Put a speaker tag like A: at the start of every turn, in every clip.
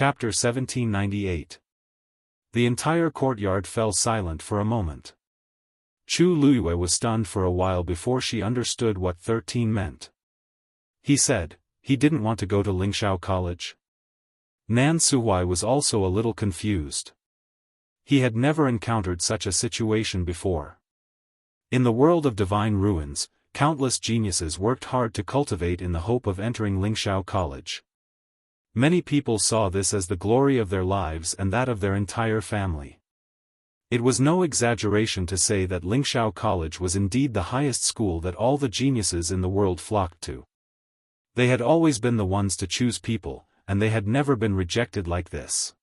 A: Chapter 1798. The entire courtyard fell silent for a moment. Chu Luiyue was stunned for a while before she understood what 13 meant. He said, he didn't want to go to Lingxiao College. Nan Suhuai was also a little confused. He had never encountered such a situation before. In the world of divine ruins, countless geniuses worked hard to cultivate in the hope of entering Lingxiao College. Many people saw this as the glory of their lives and that of their entire family. It was no exaggeration to say that Lingxiao College was indeed the highest school that all the geniuses in the world flocked to. They had always been the ones to choose people, and they had never been rejected like this.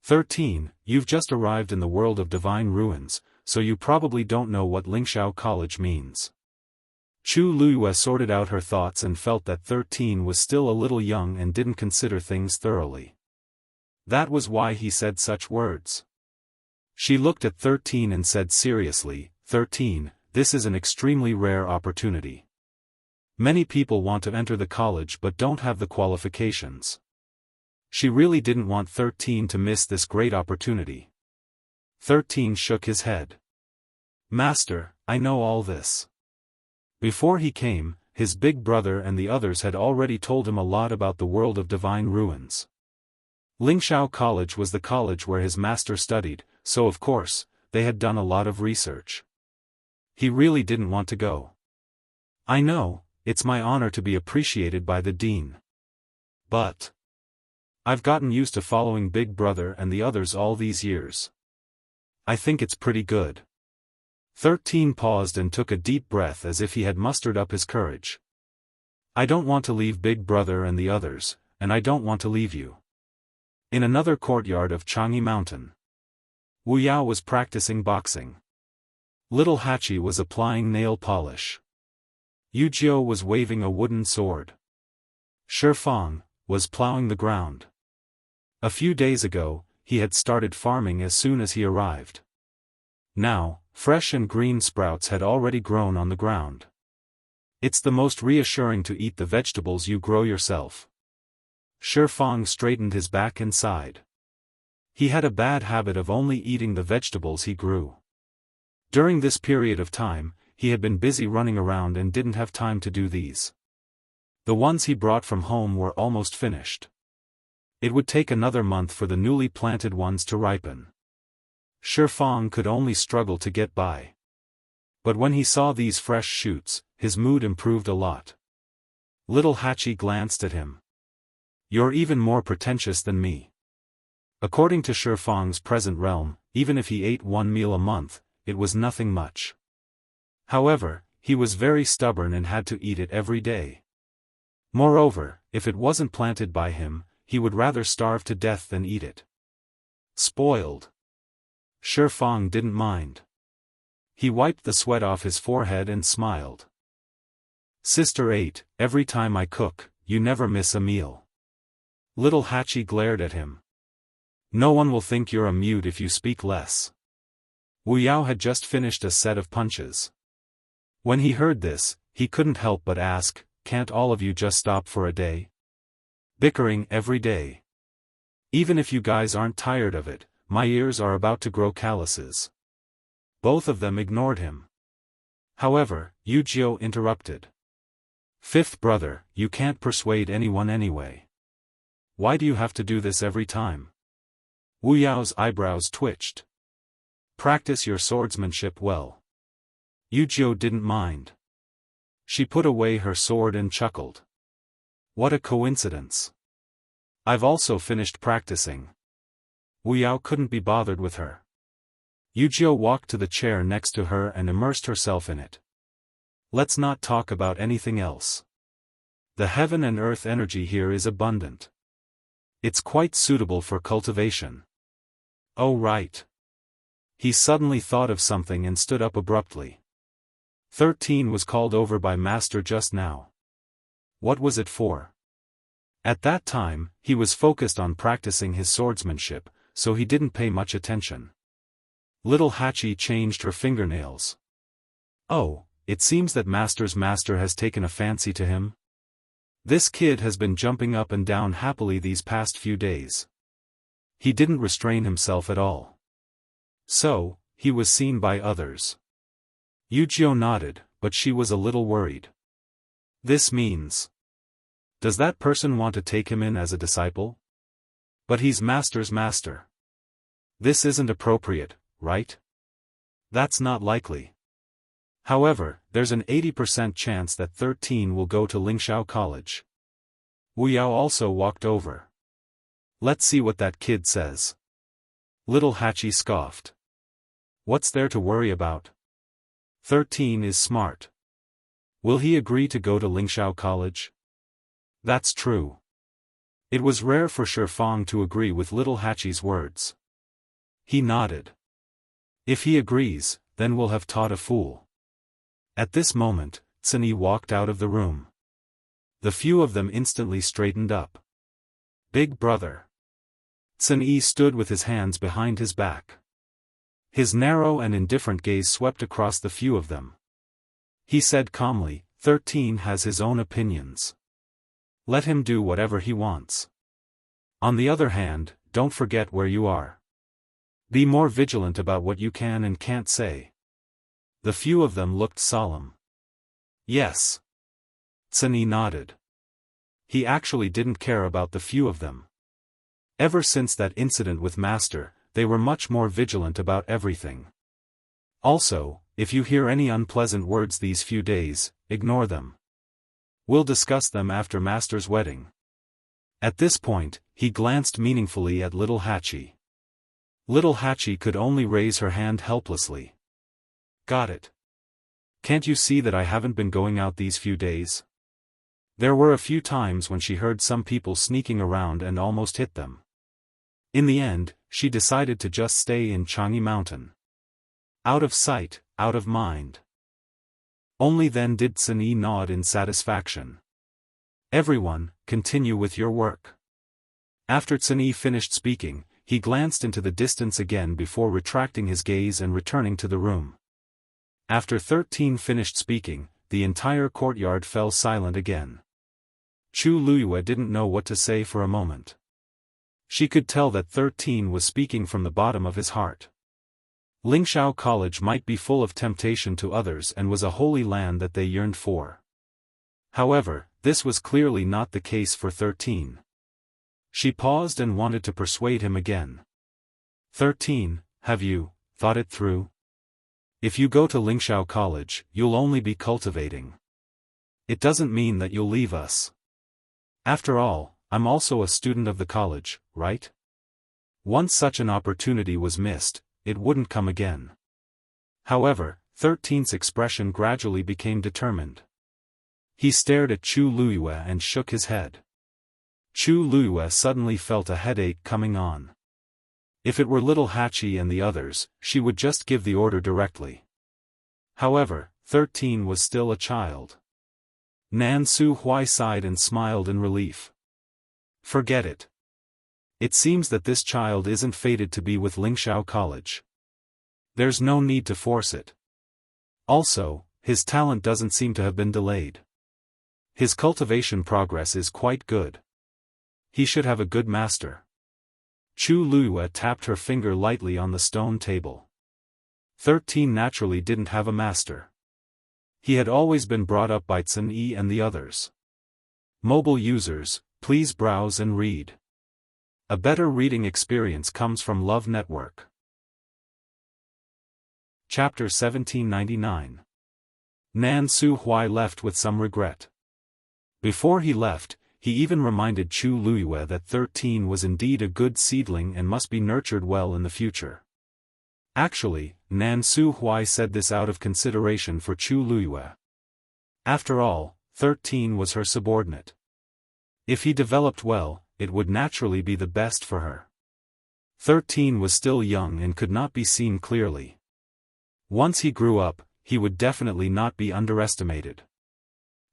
A: 13. You've just arrived in the world of divine ruins, so you probably don't know what Lingxiao College means. Chu Luiyue sorted out her thoughts and felt that 13 was still a little young and didn't consider things thoroughly. That was why he said such words. She looked at 13 and said seriously, 13, this is an extremely rare opportunity. Many people want to enter the college but don't have the qualifications. She really didn't want 13 to miss this great opportunity. 13 shook his head. Master, I know all this. Before he came, his big brother and the others had already told him a lot about the world of divine ruins. Lingxiao College was the college where his master studied, so of course, they had done a lot of research. He really didn't want to go. I know, it's my honor to be appreciated by the dean. But I've gotten used to following Big Brother and the others all these years. I think it's pretty good. 13 paused and took a deep breath as if he had mustered up his courage. I don't want to leave Big Brother and the others, and I don't want to leave you. In another courtyard of Changi Mountain, Wu Yao was practicing boxing. Little Hachi was applying nail polish. Yu Jiu was waving a wooden sword. Shi Fang was plowing the ground. A few days ago, he had started farming as soon as he arrived. Now, fresh and green sprouts had already grown on the ground. It's the most reassuring to eat the vegetables you grow yourself. Shi Fang straightened his back and sighed. He had a bad habit of only eating the vegetables he grew. During this period of time, he had been busy running around and didn't have time to do these. The ones he brought from home were almost finished. It would take another month for the newly planted ones to ripen. Shi Fang could only struggle to get by. But when he saw these fresh shoots, his mood improved a lot. Little Hachi glanced at him. You're even more pretentious than me. According to Shi Fang's present realm, even if he ate one meal a month, it was nothing much. However, he was very stubborn and had to eat it every day. Moreover, if it wasn't planted by him, he would rather starve to death than eat it. Spoiled. Shi Fang didn't mind. He wiped the sweat off his forehead and smiled. Sister 8, every time I cook, you never miss a meal. Little Hachi glared at him. No one will think you're a mute if you speak less. Wu Yao had just finished a set of punches. When he heard this, he couldn't help but ask, can't all of you just stop for a day? Bickering every day. Even if you guys aren't tired of it, my ears are about to grow calluses. Both of them ignored him. However, Yu Jiu interrupted. Fifth brother, you can't persuade anyone anyway. Why do you have to do this every time? Wu Yao's eyebrows twitched. Practice your swordsmanship well. Yu Jiu didn't mind. She put away her sword and chuckled. What a coincidence. I've also finished practicing. Wu Yao couldn't be bothered with her. Yu Jiu walked to the chair next to her and immersed herself in it. Let's not talk about anything else. The heaven and earth energy here is abundant. It's quite suitable for cultivation. Oh right. He suddenly thought of something and stood up abruptly. 13 was called over by Master just now. What was it for? At that time, he was focused on practicing his swordsmanship, so he didn't pay much attention. Little Hachi changed her fingernails. Oh, it seems that Master's master has taken a fancy to him. This kid has been jumping up and down happily these past few days. He didn't restrain himself at all. So, he was seen by others. Yujio nodded, but she was a little worried. This means... Does that person want to take him in as a disciple? But he's master's master. This isn't appropriate, right? That's not likely. However, there's an 80% chance that 13 will go to Lingxiao College. Wu Yao also walked over. Let's see what that kid says. Little Hachi scoffed. What's there to worry about? 13 is smart. Will he agree to go to Lingxiao College? That's true. It was rare for Shifang to agree with little Hachi's words. He nodded. If he agrees, then we'll have taught a fool. At this moment, Tsuni walked out of the room. The few of them instantly straightened up. Big brother. Tsuni stood with his hands behind his back. His narrow and indifferent gaze swept across the few of them. He said calmly, 13 has his own opinions. Let him do whatever he wants. On the other hand, don't forget where you are. Be more vigilant about what you can and can't say. The few of them looked solemn. Yes. Tsuni nodded. He actually didn't care about the few of them. Ever since that incident with Master, they were much more vigilant about everything. Also, if you hear any unpleasant words these few days, ignore them. We'll discuss them after Master's wedding. At this point, he glanced meaningfully at little Hachi. Little Hachi could only raise her hand helplessly. Got it. Can't you see that I haven't been going out these few days? There were a few times when she heard some people sneaking around and almost hit them. In the end, she decided to just stay in Changi Mountain. Out of sight, out of mind. Only then did Tsuni nod in satisfaction. Everyone, continue with your work. After Tsuni finished speaking, he glanced into the distance again before retracting his gaze and returning to the room. After 13 finished speaking, the entire courtyard fell silent again. Chu Luyue didn't know what to say for a moment. She could tell that 13 was speaking from the bottom of his heart. Lingxiao College might be full of temptation to others and was a holy land that they yearned for. However, this was clearly not the case for 13. She paused and wanted to persuade him again. 13, have you thought it through? If you go to Lingxiao College, you'll only be cultivating. It doesn't mean that you'll leave us. After all, I'm also a student of the college, right? Once such an opportunity was missed, it wouldn't come again. However, 13's expression gradually became determined. He stared at Chu Luyue and shook his head. Chu Luyue suddenly felt a headache coming on. If it were little Hachi and the others, she would just give the order directly. However, 13 was still a child. Nan Su Hui sighed and smiled in relief. Forget it. It seems that this child isn't fated to be with Lingxiao College. There's no need to force it. Also, his talent doesn't seem to have been delayed. His cultivation progress is quite good. He should have a good master. Chu Luyue tapped her finger lightly on the stone table. 13 naturally didn't have a master. He had always been brought up by Tsuni and the others. Mobile users, please browse and read. A better reading experience comes from Love Network. Chapter 1799. Nan Su Hui left with some regret. Before he left, he even reminded Chu Luyue that 13 was indeed a good seedling and must be nurtured well in the future. Actually, Nan Su Hui said this out of consideration for Chu Luyue. After all, 13 was her subordinate. If he developed well, it would naturally be the best for her. 13 was still young and could not be seen clearly. Once he grew up, he would definitely not be underestimated.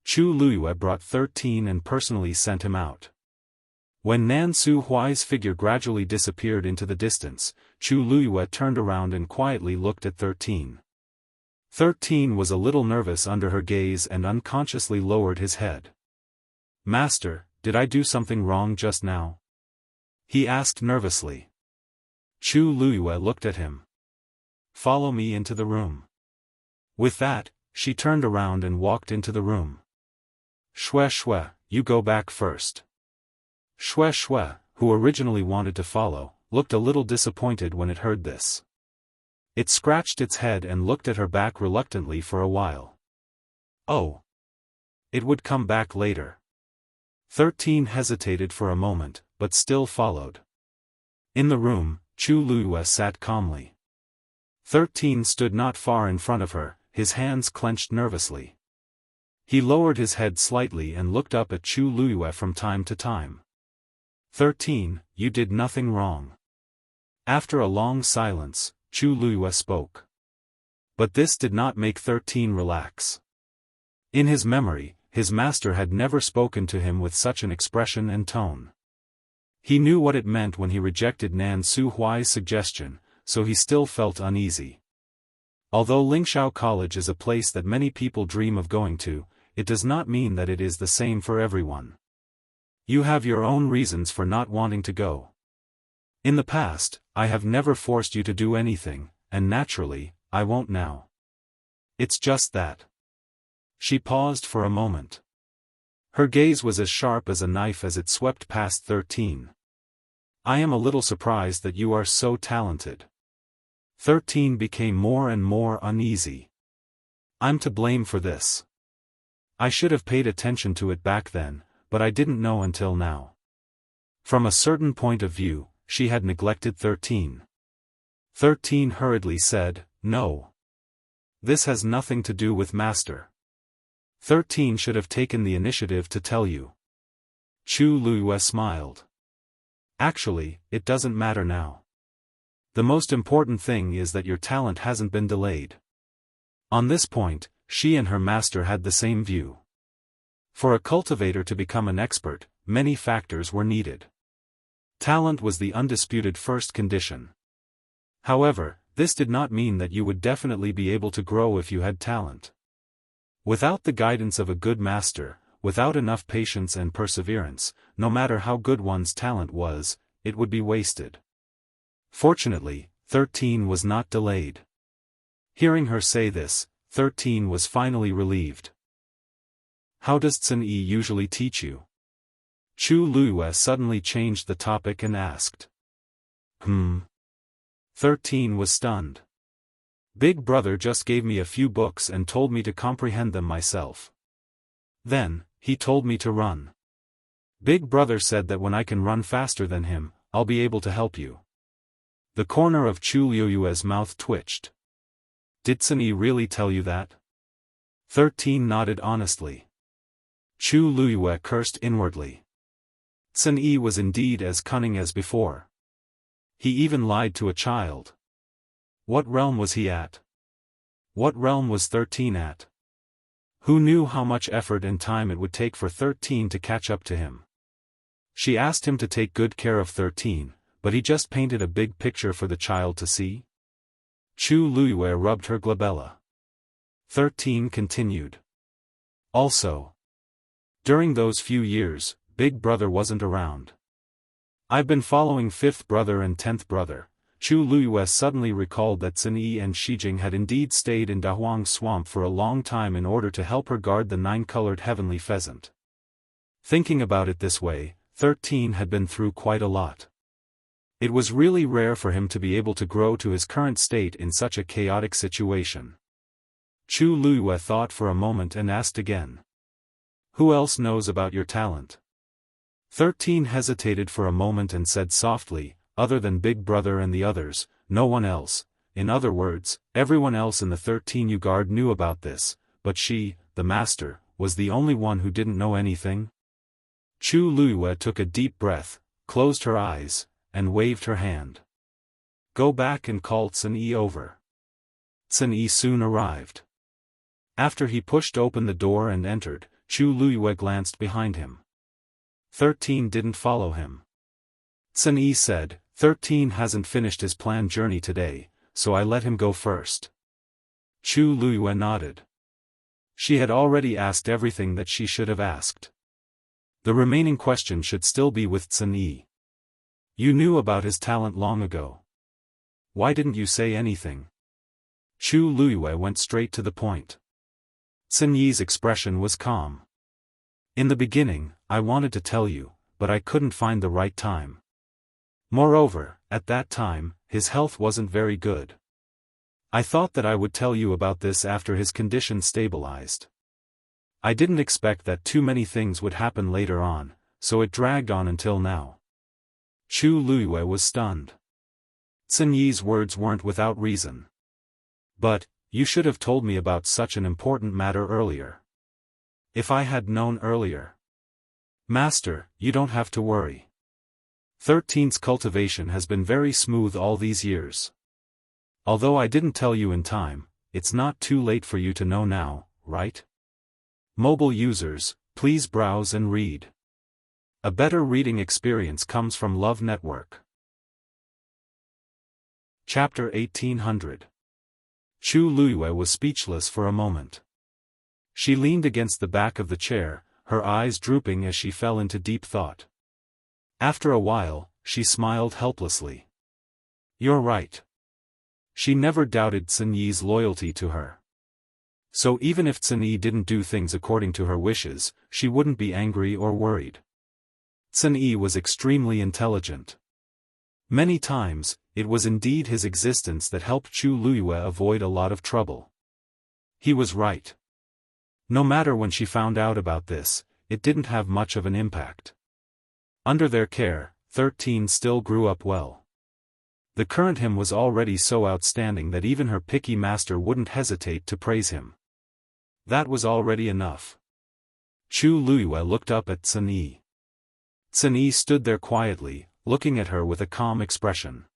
A: Chu Luyue brought 13 and personally sent him out. When Nan Su Hui's figure gradually disappeared into the distance, Chu Luyue turned around and quietly looked at 13. 13 was a little nervous under her gaze and unconsciously lowered his head. Master, did I do something wrong just now? He asked nervously. Chu Luiyue looked at him. Follow me into the room. With that, she turned around and walked into the room. Shue Shue, you go back first. Shue Shue, who originally wanted to follow, looked a little disappointed when it heard this. It scratched its head and looked at her back reluctantly for a while. Oh. It would come back later. 13 hesitated for a moment, but still followed. In the room, Chu Luiyue sat calmly. 13 stood not far in front of her, his hands clenched nervously. He lowered his head slightly and looked up at Chu Luiyue from time to time. 13, you did nothing wrong. After a long silence, Chu Luiyue spoke. But this did not make 13 relax. In his memory, his master had never spoken to him with such an expression and tone. He knew what it meant when he rejected Nan Su Huai's suggestion, so he still felt uneasy. Although Lingxiao College is a place that many people dream of going to, it does not mean that it is the same for everyone. You have your own reasons for not wanting to go. In the past, I have never forced you to do anything, and naturally, I won't now. It's just that. She paused for a moment. Her gaze was as sharp as a knife as it swept past 13. I am a little surprised that you are so talented. 13 became more and more uneasy. I'm to blame for this. I should have paid attention to it back then, but I didn't know until now. From a certain point of view, she had neglected 13. 13 hurriedly said, no. This has nothing to do with Master. 13 should have taken the initiative to tell you. Chu Luiyue smiled. Actually, it doesn't matter now. The most important thing is that your talent hasn't been delayed. On this point, she and her master had the same view. For a cultivator to become an expert, many factors were needed. Talent was the undisputed first condition. However, this did not mean that you would definitely be able to grow if you had talent. Without the guidance of a good master, without enough patience and perseverance, no matter how good one's talent was, it would be wasted. Fortunately, 13 was not delayed. Hearing her say this, 13 was finally relieved. How does Tsun Yi usually teach you? Chu Luiyue suddenly changed the topic and asked. 13 was stunned. Big brother just gave me a few books and told me to comprehend them myself. Then, he told me to run. Big brother said that when I can run faster than him, I'll be able to help you. The corner of Chu Luiyue's mouth twitched. Did Tsun Yi really tell you that? 13 nodded honestly. Chu Luiyue cursed inwardly. Tsun Yi was indeed as cunning as before. He even lied to a child. What realm was he at? What realm was 13 at? Who knew how much effort and time it would take for 13 to catch up to him? She asked him to take good care of 13, but he just painted a big picture for the child to see? Chu Luiyue rubbed her glabella. 13 continued. Also, during those few years, Big Brother wasn't around. I've been following 5th brother and 10th brother. Chu Luiyue suddenly recalled that Tsun Yi and Shijing had indeed stayed in Dahuang Swamp for a long time in order to help her guard the 9-colored heavenly pheasant. Thinking about it this way, 13 had been through quite a lot. It was really rare for him to be able to grow to his current state in such a chaotic situation. Chu Luiyue thought for a moment and asked again. Who else knows about your talent? 13 hesitated for a moment and said softly, other than Big Brother and the others, no one else. In other words, everyone else in the 13U guard knew about this, but she, the master, was the only one who didn't know anything? Chu Luiyue took a deep breath, closed her eyes, and waved her hand. Go back and call Tsun Yi over. Tsun Yi soon arrived. After he pushed open the door and entered, Chu Luiyue glanced behind him. 13 didn't follow him. Tsun Yi said, 13 hasn't finished his planned journey today, so I let him go first. Chu Luiyue nodded. She had already asked everything that she should have asked. The remaining question should still be with Zhen Yi. You knew about his talent long ago. Why didn't you say anything? Chu Luiyue went straight to the point. Zhen Yi's expression was calm. In the beginning, I wanted to tell you, but I couldn't find the right time. Moreover, at that time, his health wasn't very good. I thought that I would tell you about this after his condition stabilized. I didn't expect that too many things would happen later on, so it dragged on until now. Chu Luiyue was stunned. Zhen Yi's words weren't without reason. But, you should have told me about such an important matter earlier. If I had known earlier. Master, you don't have to worry. 13's cultivation has been very smooth all these years. Although I didn't tell you in time, it's not too late for you to know now, right? Mobile users, please browse and read. A better reading experience comes from Love Network. Chapter 1800. Chu Luiyue was speechless for a moment. She leaned against the back of the chair, her eyes drooping as she fell into deep thought. After a while, she smiled helplessly. You're right. She never doubted Zhen Yi's loyalty to her. So even if Zhen Yi didn't do things according to her wishes, she wouldn't be angry or worried. Zhen Yi was extremely intelligent. Many times, it was indeed his existence that helped Chu Luiyue avoid a lot of trouble. He was right. No matter when she found out about this, it didn't have much of an impact. Under their care, 13 still grew up well. The current him was already so outstanding that even her picky master wouldn't hesitate to praise him. That was already enough. Chu Luiyue looked up at Zhen Yi. Zhen Yi stood there quietly, looking at her with a calm expression.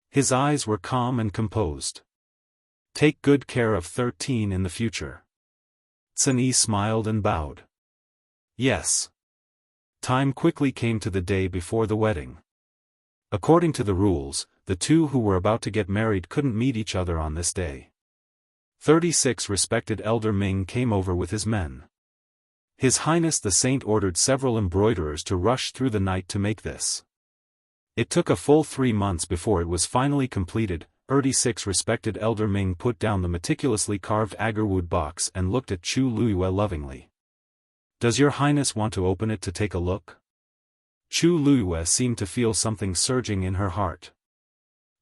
A: His eyes were calm and composed. Take good care of 13 in the future. Zhen Yi smiled and bowed. Yes. Time quickly came to the day before the wedding. According to the rules, the two who were about to get married couldn't meet each other on this day. 36 respected Elder Ming came over with his men. His Highness the Saint ordered several embroiderers to rush through the night to make this. It took a full 3 months before it was finally completed. 36 respected Elder Ming put down the meticulously carved agarwood box and looked at Chu Luiyue lovingly. Does your Highness want to open it to take a look? Chu Luiyue seemed to feel something surging in her heart.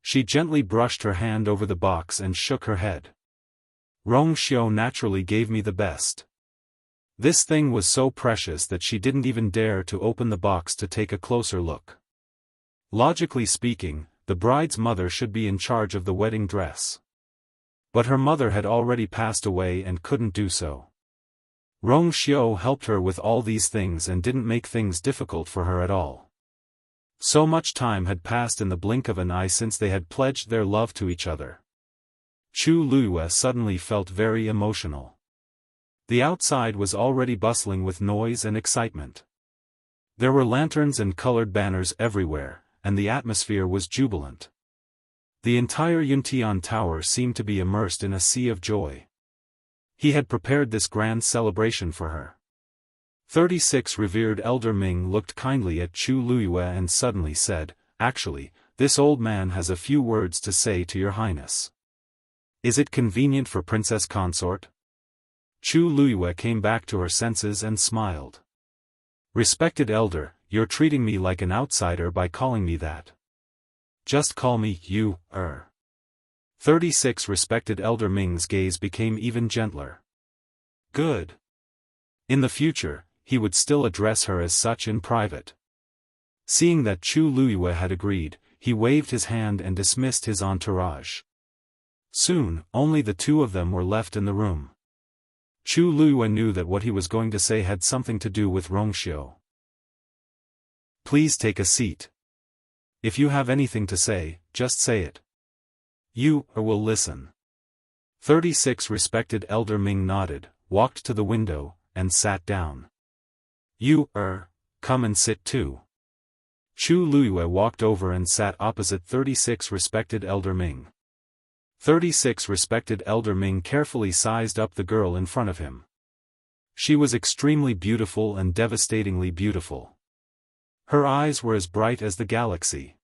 A: She gently brushed her hand over the box and shook her head. Rong Xiu naturally gave me the best. This thing was so precious that she didn't even dare to open the box to take a closer look. Logically speaking, the bride's mother should be in charge of the wedding dress. But her mother had already passed away and couldn't do so. Rong Xiu helped her with all these things and didn't make things difficult for her at all. So much time had passed in the blink of an eye since they had pledged their love to each other. Chu Luiyue suddenly felt very emotional. The outside was already bustling with noise and excitement. There were lanterns and colored banners everywhere, and the atmosphere was jubilant. The entire Yuntian Tower seemed to be immersed in a sea of joy. He had prepared this grand celebration for her. 36 revered Elder Ming looked kindly at Chu Luiyue and suddenly said, Actually, this old man has a few words to say to your Highness. Is it convenient for Princess Consort? Chu Luiyue came back to her senses and smiled. Respected Elder, you're treating me like an outsider by calling me that. Just call me you, 36 respected Elder Ming's gaze became even gentler. Good. In the future, he would still address her as such in private. Seeing that Chu Luiyue had agreed, he waved his hand and dismissed his entourage. Soon, only the two of them were left in the room. Chu Luiyue knew that what he was going to say had something to do with Rong Xiu. Please take a seat. If you have anything to say, just say it. You will listen. 36 respected Elder Ming nodded, walked to the window, and sat down. You, come and sit too. Chu Luiyue walked over and sat opposite 36 respected Elder Ming. 36 respected Elder Ming carefully sized up the girl in front of him. She was extremely beautiful and devastatingly beautiful. Her eyes were as bright as the galaxy.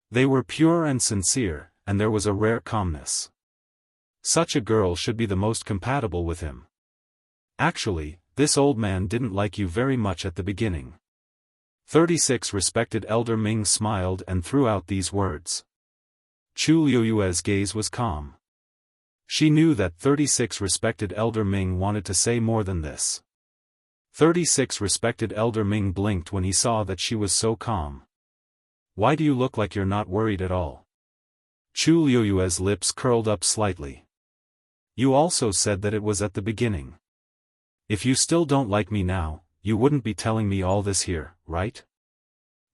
A: They were pure and sincere, and there was a rare calmness. Such a girl should be the most compatible with him. Actually, this old man didn't like you very much at the beginning. 36 Respected Elder Ming smiled and threw out these words. Chu Liuyue's gaze was calm. She knew that 36 Respected Elder Ming wanted to say more than this. 36 Respected Elder Ming blinked when he saw that she was so calm. Why do you look like you're not worried at all? Chu Liuyue's lips curled up slightly. You also said that it was at the beginning. If you still don't like me now, you wouldn't be telling me all this here, right?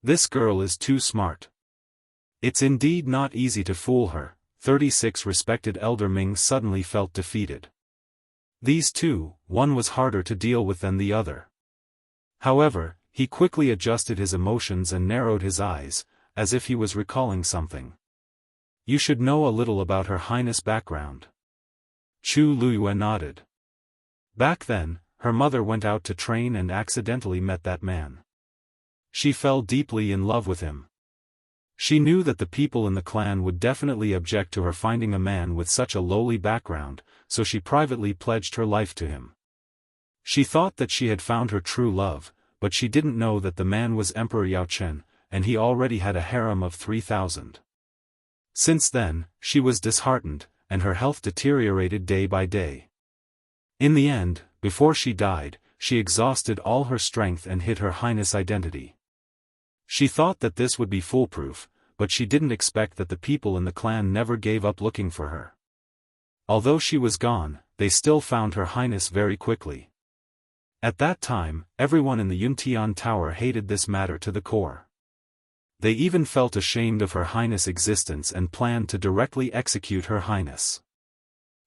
A: This girl is too smart. It's indeed not easy to fool her. 36 Respected Elder Ming suddenly felt defeated. These two, one was harder to deal with than the other. However, he quickly adjusted his emotions and narrowed his eyes, as if he was recalling something. You should know a little about Her Highness' background. Chu Luyue nodded. Back then, her mother went out to train and accidentally met that man. She fell deeply in love with him. She knew that the people in the clan would definitely object to her finding a man with such a lowly background, so she privately pledged her life to him. She thought that she had found her true love, but she didn't know that the man was Emperor Yao Chen, and he already had a harem of 3,000. Since then, she was disheartened, and her health deteriorated day by day. In the end, before she died, she exhausted all her strength and hid Her Highness' identity. She thought that this would be foolproof, but she didn't expect that the people in the clan never gave up looking for her. Although she was gone, they still found Her Highness very quickly. At that time, everyone in the Yuntian Tower hated this matter to the core. They even felt ashamed of Her Highness' existence and planned to directly execute Her Highness.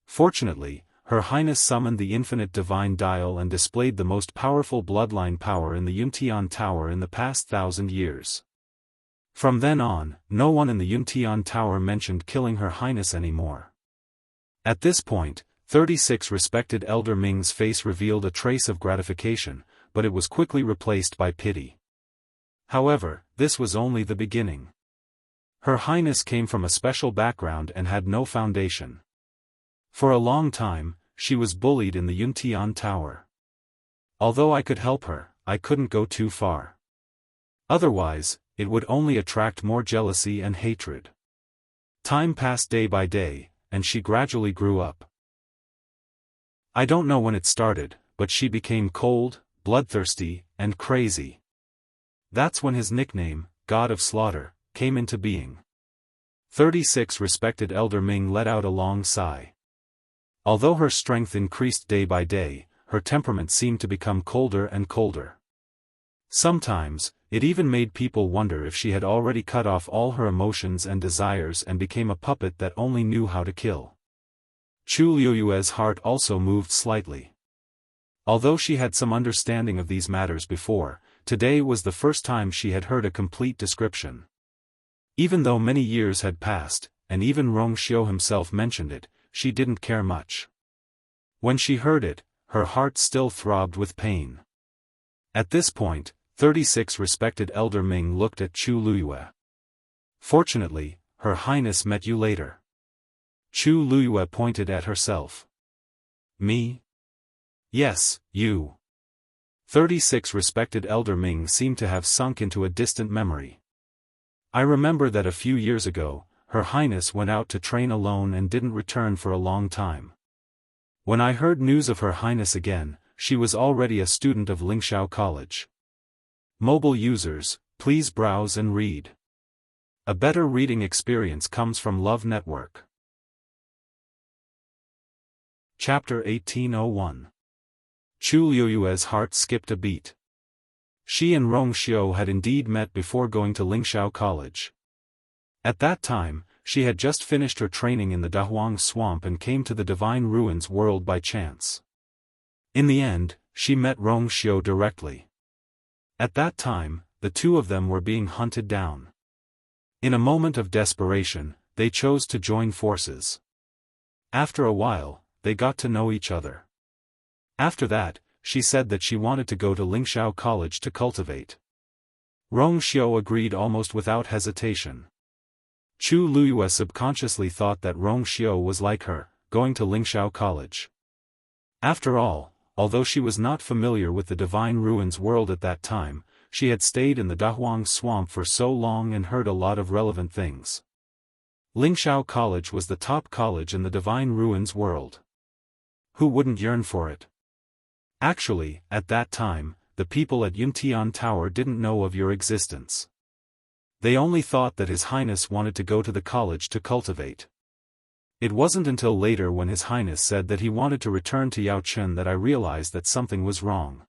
A: Fortunately, Her Highness summoned the infinite divine dial and displayed the most powerful bloodline power in the Yuntian Tower in the past 1,000 years. From then on, no one in the Yuntian Tower mentioned killing Her Highness anymore. At this point, 36 Respected Elder Ming's face revealed a trace of gratification, but it was quickly replaced by pity. However, this was only the beginning. Her Highness came from a special background and had no foundation. For a long time, she was bullied in the Yuntian Tower. Although I could help her, I couldn't go too far. Otherwise, it would only attract more jealousy and hatred. Time passed day by day, and she gradually grew up. I don't know when it started, but she became cold, bloodthirsty, and crazy. That's when his nickname, God of Slaughter, came into being. 36 Respected Elder Ming let out a long sigh. Although her strength increased day by day, her temperament seemed to become colder and colder. Sometimes, it even made people wonder if she had already cut off all her emotions and desires and became a puppet that only knew how to kill. Chu Liuyue's heart also moved slightly. Although she had some understanding of these matters before, today was the first time she had heard a complete description. Even though many years had passed, and even Rong Xiu himself mentioned it, she didn't care much. When she heard it, her heart still throbbed with pain. At this point, 36 Respected Elder Ming looked at Chu Luyue. Fortunately, Her Highness met you later. Chu Luyue pointed at herself. Me? Yes, you. 36 Respected Elder Ming seemed to have sunk into a distant memory. I remember that a few years ago, Her Highness went out to train alone and didn't return for a long time. When I heard news of Her Highness again, she was already a student of Lingxiao College. Mobile users, please browse and read. A better reading experience comes from Love Network. Chapter 1801. Chu Liuyue's heart skipped a beat. She and Rong Xiu had indeed met before going to Lingxiao College. At that time, she had just finished her training in the Dahuang Swamp and came to the Divine Ruins world by chance. In the end, she met Rong Xiu directly. At that time, the two of them were being hunted down. In a moment of desperation, they chose to join forces. After a while, they got to know each other. After that, she said that she wanted to go to Lingxiao College to cultivate. Rong Xiao agreed almost without hesitation. Chu Luyue subconsciously thought that Rong Xiao was like her, going to Lingxiao College. After all, although she was not familiar with the Divine Ruins world at that time, she had stayed in the Dahuang swamp for so long and heard a lot of relevant things. Lingxiao College was the top college in the Divine Ruins world. Who wouldn't yearn for it? Actually, at that time, the people at Yuntian Tower didn't know of your existence. They only thought that His Highness wanted to go to the college to cultivate. It wasn't until later when His Highness said that he wanted to return to Yaochen that I realized that something was wrong.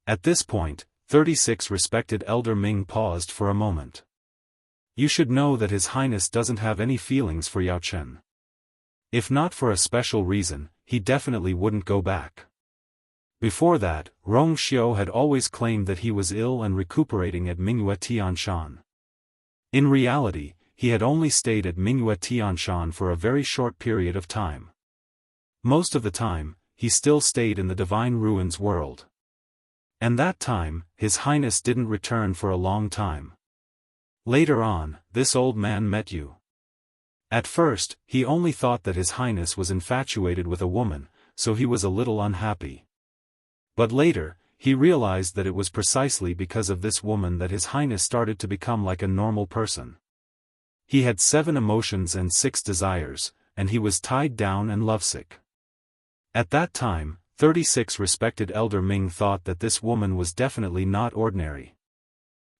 A: At this point, 36 respected Elder Ming paused for a moment. You should know that His Highness doesn't have any feelings for Yaochen. If not for a special reason, he definitely wouldn't go back. Before that, Rong Xiao had always claimed that he was ill and recuperating at Mingyue Tianshan. In reality, he had only stayed at Mingyue Tianshan for a very short period of time. Most of the time, he still stayed in the Divine Ruins world. And that time, His Highness didn't return for a long time. Later on, this old man met you. At first, he only thought that His Highness was infatuated with a woman, so he was a little unhappy. But later, he realized that it was precisely because of this woman that His Highness started to become like a normal person. He had 7 emotions and 6 desires, and he was tied down and lovesick. At that time, 36 respected Elder Ming thought that this woman was definitely not ordinary.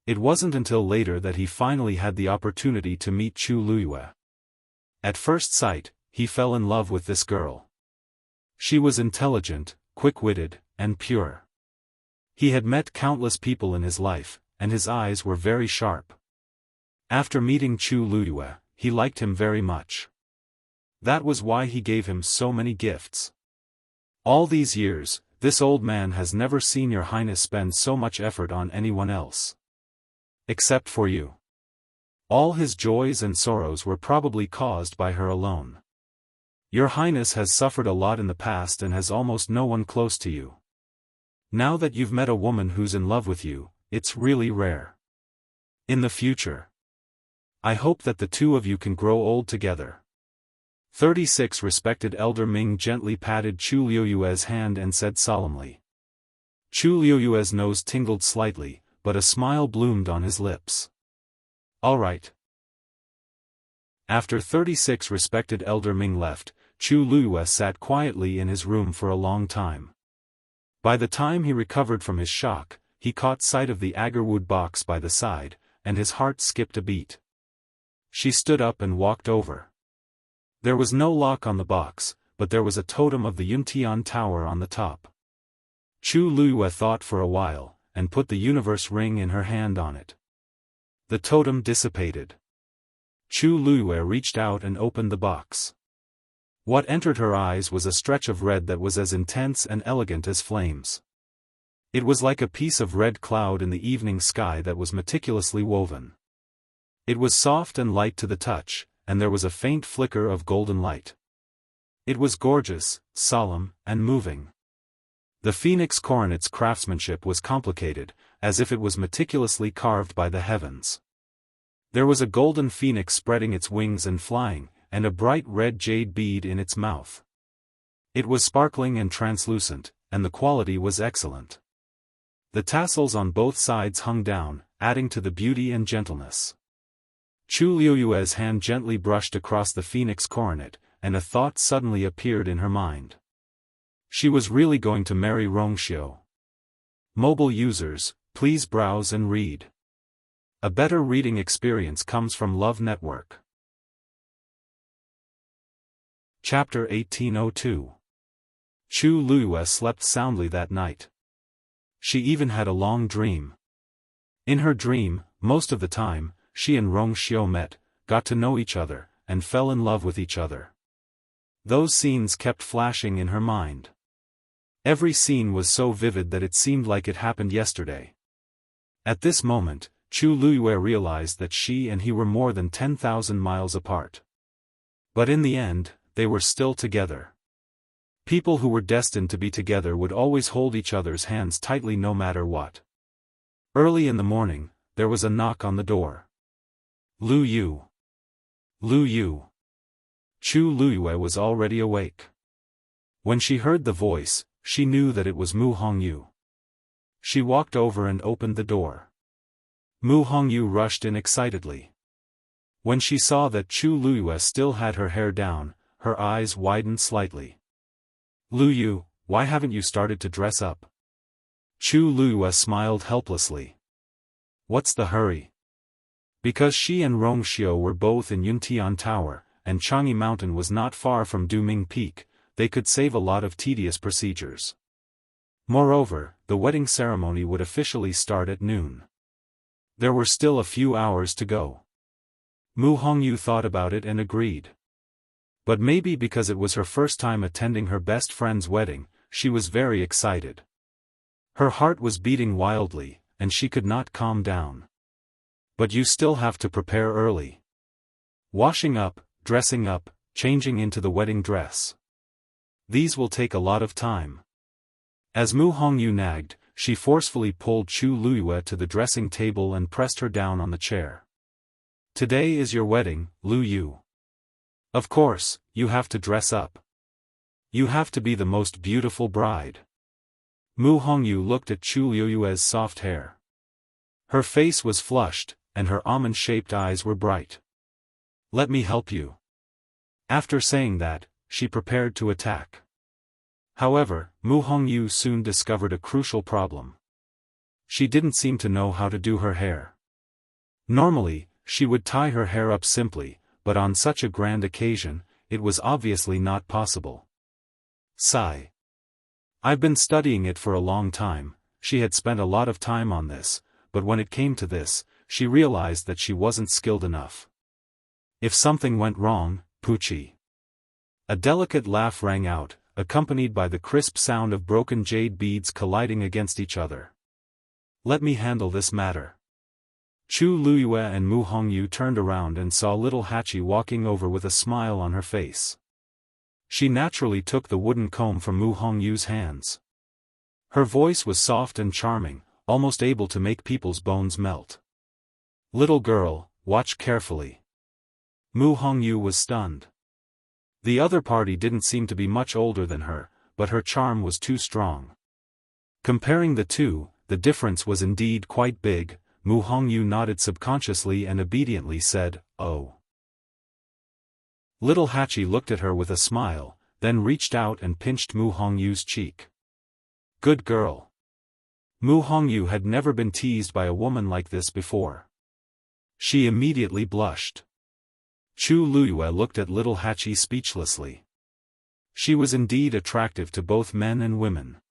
A: It wasn't until later that he finally had the opportunity to meet Chu Luyue. At first sight, he fell in love with this girl. She was intelligent, quick-witted, and pure. He had met countless people in his life, and his eyes were very sharp. After meeting Chu Luyue, he liked him very much. That was why he gave him so many gifts. All these years, this old man has never seen your highness spend so much effort on anyone else. Except for you. All his joys and sorrows were probably caused by her alone. Your highness has suffered a lot in the past and has almost no one close to you. Now that you've met a woman who's in love with you, it's really rare. In the future, I hope that the two of you can grow old together. 36 respected Elder Ming gently patted Chu Luyue's hand and said solemnly. Chu Luyue's nose tingled slightly, but a smile bloomed on his lips. All right. After 36 respected Elder Ming left, Chu Luyue sat quietly in his room for a long time. By the time he recovered from his shock, he caught sight of the agarwood box by the side, and his heart skipped a beat. She stood up and walked over. There was no lock on the box, but there was a totem of the Yuntian Tower on the top. Chu Luyue thought for a while, and put the universe ring in her hand on it. The totem dissipated. Chu Luyue reached out and opened the box. What entered her eyes was a stretch of red that was as intense and elegant as flames. It was like a piece of red cloud in the evening sky that was meticulously woven. It was soft and light to the touch, and there was a faint flicker of golden light. It was gorgeous, solemn, and moving. The phoenix coronet's craftsmanship was complicated, as if it was meticulously carved by the heavens. There was a golden phoenix spreading its wings and flying, and a bright red jade bead in its mouth. It was sparkling and translucent, and the quality was excellent. The tassels on both sides hung down, adding to the beauty and gentleness. Chu Luyue's hand gently brushed across the phoenix coronet, and a thought suddenly appeared in her mind. She was really going to marry Rong Xiao. Mobile users, please browse and read. A better reading experience comes from Love Network. Chapter 1802. Chu Luyue slept soundly that night. She even had a long dream. In her dream, most of the time, she and Rong Xiao met, got to know each other, and fell in love with each other. Those scenes kept flashing in her mind. Every scene was so vivid that it seemed like it happened yesterday. At this moment, Chu Luyue realized that she and he were more than 10,000 miles apart. But in the end, they were still together. People who were destined to be together would always hold each other's hands tightly no matter what. Early in the morning, there was a knock on the door. Lu Yu. Lu Yu. Chu Luyue was already awake. When she heard the voice, she knew that it was Mu Hongyu. She walked over and opened the door. Mu Hongyu rushed in excitedly. When she saw that Chu Luyue still had her hair down, her eyes widened slightly. Lu Yu, why haven't you started to dress up? Chu Luyue smiled helplessly. What's the hurry? Because she and Rongxiu were both in Yuntian Tower, and Changi Mountain was not far from Duming Peak, they could save a lot of tedious procedures. Moreover, the wedding ceremony would officially start at noon. There were still a few hours to go. Mu Hongyu thought about it and agreed. But maybe because it was her first time attending her best friend's wedding, she was very excited. Her heart was beating wildly, and she could not calm down. But you still have to prepare early. Washing up, dressing up, changing into the wedding dress. These will take a lot of time. As Mu Hongyu nagged, she forcefully pulled Chu Luyue to the dressing table and pressed her down on the chair. Today is your wedding, Lu Yu. Of course, you have to dress up. You have to be the most beautiful bride. Mu Hongyu looked at Chu Luyue's soft hair. Her face was flushed, and her almond-shaped eyes were bright. Let me help you. After saying that, she prepared to attack. However, Mu Hongyu soon discovered a crucial problem. She didn't seem to know how to do her hair. Normally, she would tie her hair up simply, but on such a grand occasion, it was obviously not possible. Sigh. I've been studying it for a long time. She had spent a lot of time on this, but when it came to this, she realized that she wasn't skilled enough. If something went wrong, Poochie. A delicate laugh rang out, accompanied by the crisp sound of broken jade beads colliding against each other. Let me handle this matter. Chu Luyue and Mu Hongyu turned around and saw little Hachi walking over with a smile on her face. She naturally took the wooden comb from Mu Hongyu's hands. Her voice was soft and charming, almost able to make people's bones melt. Little girl, watch carefully. Mu Hongyu was stunned. The other party didn't seem to be much older than her, but her charm was too strong. Comparing the two, the difference was indeed quite big. Mu Hongyu nodded subconsciously and obediently said, "Oh." Little Hachi looked at her with a smile, then reached out and pinched Mu Hongyu's cheek. Good girl. Mu Hongyu had never been teased by a woman like this before. She immediately blushed. Chu Luyue looked at little Hachi speechlessly. She was indeed attractive to both men and women.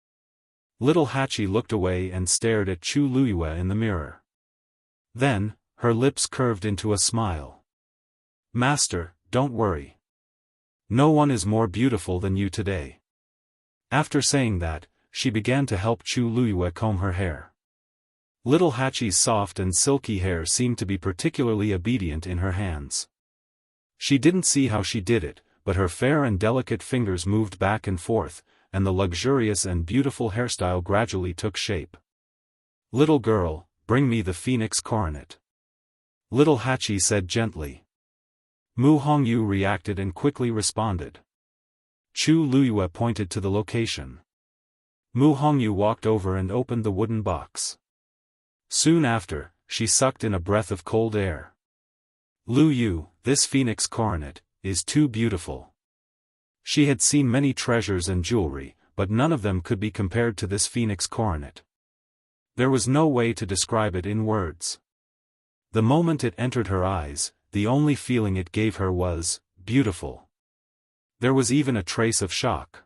A: Little Hachi looked away and stared at Chu Luyue in the mirror. Then, her lips curved into a smile. Master, don't worry. No one is more beautiful than you today. After saying that, she began to help Chu Luyue comb her hair. Little Hachi's soft and silky hair seemed to be particularly obedient in her hands. She didn't see how she did it, but her fair and delicate fingers moved back and forth, and the luxurious and beautiful hairstyle gradually took shape. Little girl, bring me the phoenix coronet. Little Hachi said gently. Mu Hongyu reacted and quickly responded. Chu Luyue pointed to the location. Mu Hongyu walked over and opened the wooden box. Soon after, she sucked in a breath of cold air. Lu Yu, this phoenix coronet, is too beautiful. She had seen many treasures and jewelry, but none of them could be compared to this phoenix coronet. There was no way to describe it in words. The moment it entered her eyes, the only feeling it gave her was, beautiful. There was even a trace of shock.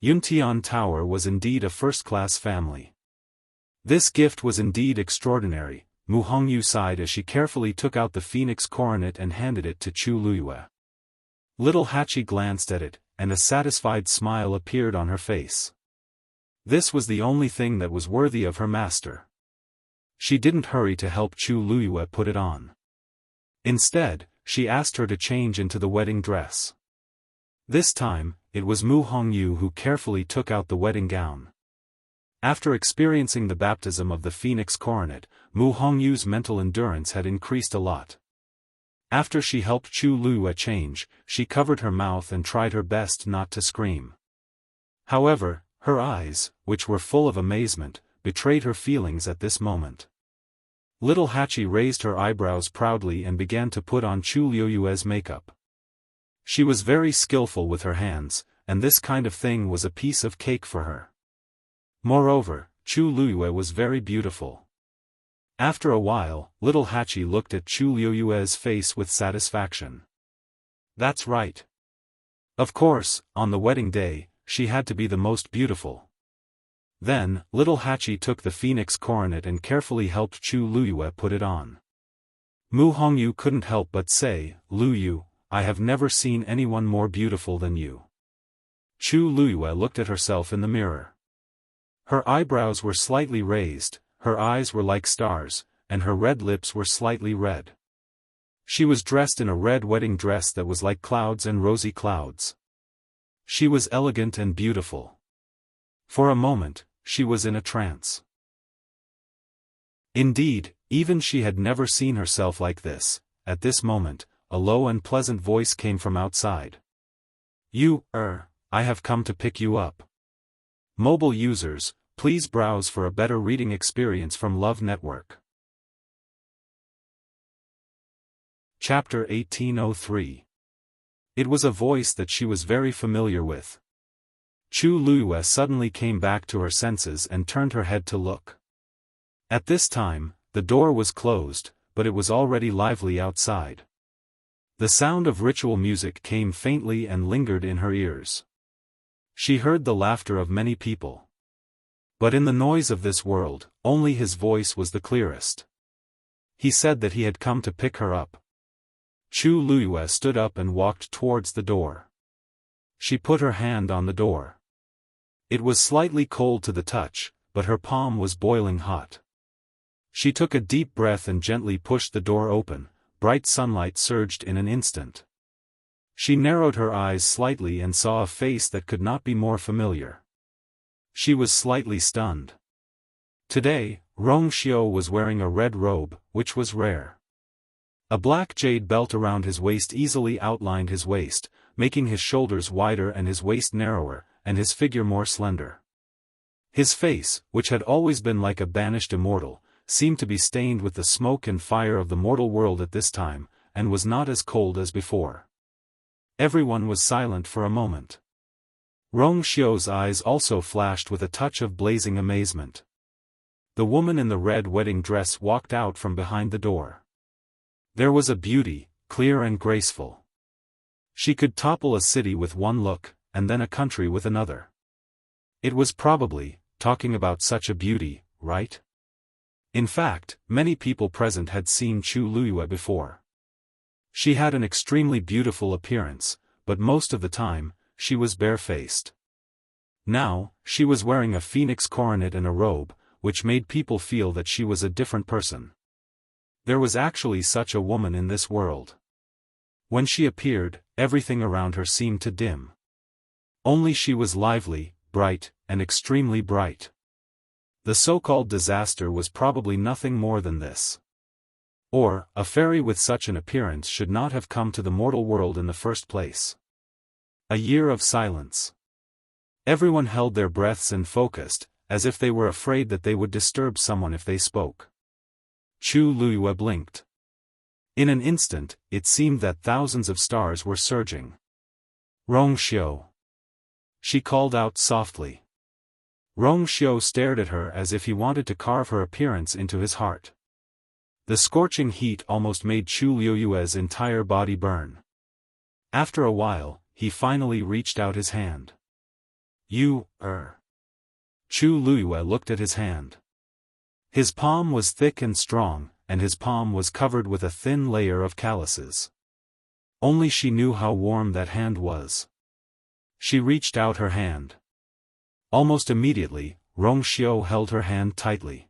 A: Yuntian Tower was indeed a first-class family. This gift was indeed extraordinary. Mu Hongyu sighed as she carefully took out the phoenix coronet and handed it to Chu Luyue. Little Hachi glanced at it, and a satisfied smile appeared on her face. This was the only thing that was worthy of her master. She didn't hurry to help Chu Luyue put it on. Instead, she asked her to change into the wedding dress. This time, it was Mu Hongyu who carefully took out the wedding gown. After experiencing the baptism of the phoenix coronet, Mu Hongyu's mental endurance had increased a lot. After she helped Chu Luiyue change, she covered her mouth and tried her best not to scream. However, her eyes, which were full of amazement, betrayed her feelings at this moment. Little Hachi raised her eyebrows proudly and began to put on Chu Luiyue's makeup. She was very skillful with her hands, and this kind of thing was a piece of cake for her. Moreover, Chu Luiyue was very beautiful. After a while, little Hachi looked at Chu Luiyue's face with satisfaction. That's right. Of course, on the wedding day, she had to be the most beautiful. Then, little Hachi took the phoenix coronet and carefully helped Chu Luiyue put it on. Mu Hongyu couldn't help but say, "Luiyue, I have never seen anyone more beautiful than you." Chu Luiyue looked at herself in the mirror. Her eyebrows were slightly raised, her eyes were like stars, and her red lips were slightly red. She was dressed in a red wedding dress that was like clouds and rosy clouds. She was elegant and beautiful. For a moment, she was in a trance. Indeed, even she had never seen herself like this. At this moment, a low and pleasant voice came from outside. I have come to pick you up. Mobile users, please browse for a better reading experience from Love Network. Chapter 1803. It was a voice that she was very familiar with. Chu Luiyue suddenly came back to her senses and turned her head to look. At this time, the door was closed, but it was already lively outside. The sound of ritual music came faintly and lingered in her ears. She heard the laughter of many people. But in the noise of this world, only his voice was the clearest. He said that he had come to pick her up. Chu Luiyue stood up and walked towards the door. She put her hand on the door. It was slightly cold to the touch, but her palm was boiling hot. She took a deep breath and gently pushed the door open. Bright sunlight surged in an instant. She narrowed her eyes slightly and saw a face that could not be more familiar. She was slightly stunned. Today, Rong Xiao was wearing a red robe, which was rare. A black jade belt around his waist easily outlined his waist, making his shoulders wider and his waist narrower, and his figure more slender. His face, which had always been like a banished immortal, seemed to be stained with the smoke and fire of the mortal world at this time, and was not as cold as before. Everyone was silent for a moment. Rong Xiao's eyes also flashed with a touch of blazing amazement. The woman in the red wedding dress walked out from behind the door. There was a beauty, clear and graceful. She could topple a city with one look, and then a country with another. It was probably, talking about such a beauty, right? In fact, many people present had seen Chu Luiyue before. She had an extremely beautiful appearance, but most of the time, she was barefaced. Now, she was wearing a phoenix coronet and a robe, which made people feel that she was a different person. There was actually such a woman in this world. When she appeared, everything around her seemed to dim. Only she was lively, bright, and extremely bright. The so-called disaster was probably nothing more than this. Or, a fairy with such an appearance should not have come to the mortal world in the first place. A year of silence. Everyone held their breaths and focused, as if they were afraid that they would disturb someone if they spoke. Chu Luiyue blinked. In an instant, it seemed that thousands of stars were surging. Rong Xiao. She called out softly. Rong Xiao stared at her as if he wanted to carve her appearance into his heart. The scorching heat almost made Chu Luiyue's entire body burn. After a while, he finally reached out his hand. Chu Luiyue looked at his hand. His palm was thick and strong, and his palm was covered with a thin layer of calluses. Only she knew how warm that hand was. She reached out her hand. Almost immediately, Rong Xiao held her hand tightly.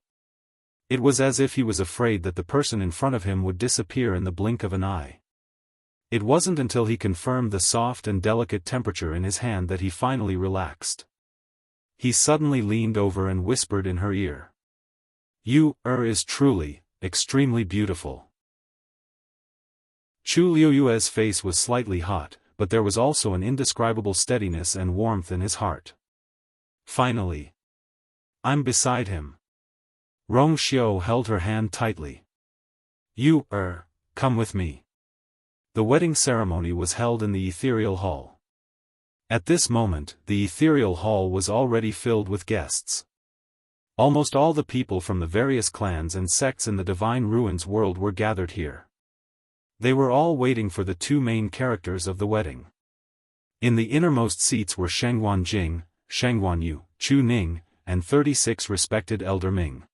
A: It was as if he was afraid that the person in front of him would disappear in the blink of an eye. It wasn't until he confirmed the soft and delicate temperature in his hand that he finally relaxed. He suddenly leaned over and whispered in her ear. "You, is truly, extremely beautiful." Chu Liuyue's face was slightly hot, but there was also an indescribable steadiness and warmth in his heart. Finally. I'm beside him. Rong Xiu held her hand tightly. You, come with me. The wedding ceremony was held in the ethereal hall. At this moment, the ethereal hall was already filled with guests. Almost all the people from the various clans and sects in the Divine Ruins world were gathered here. They were all waiting for the two main characters of the wedding. In the innermost seats were Shengguan Jing, Shengguan Yu, Chu Ning, and 36 respected Elder Ming.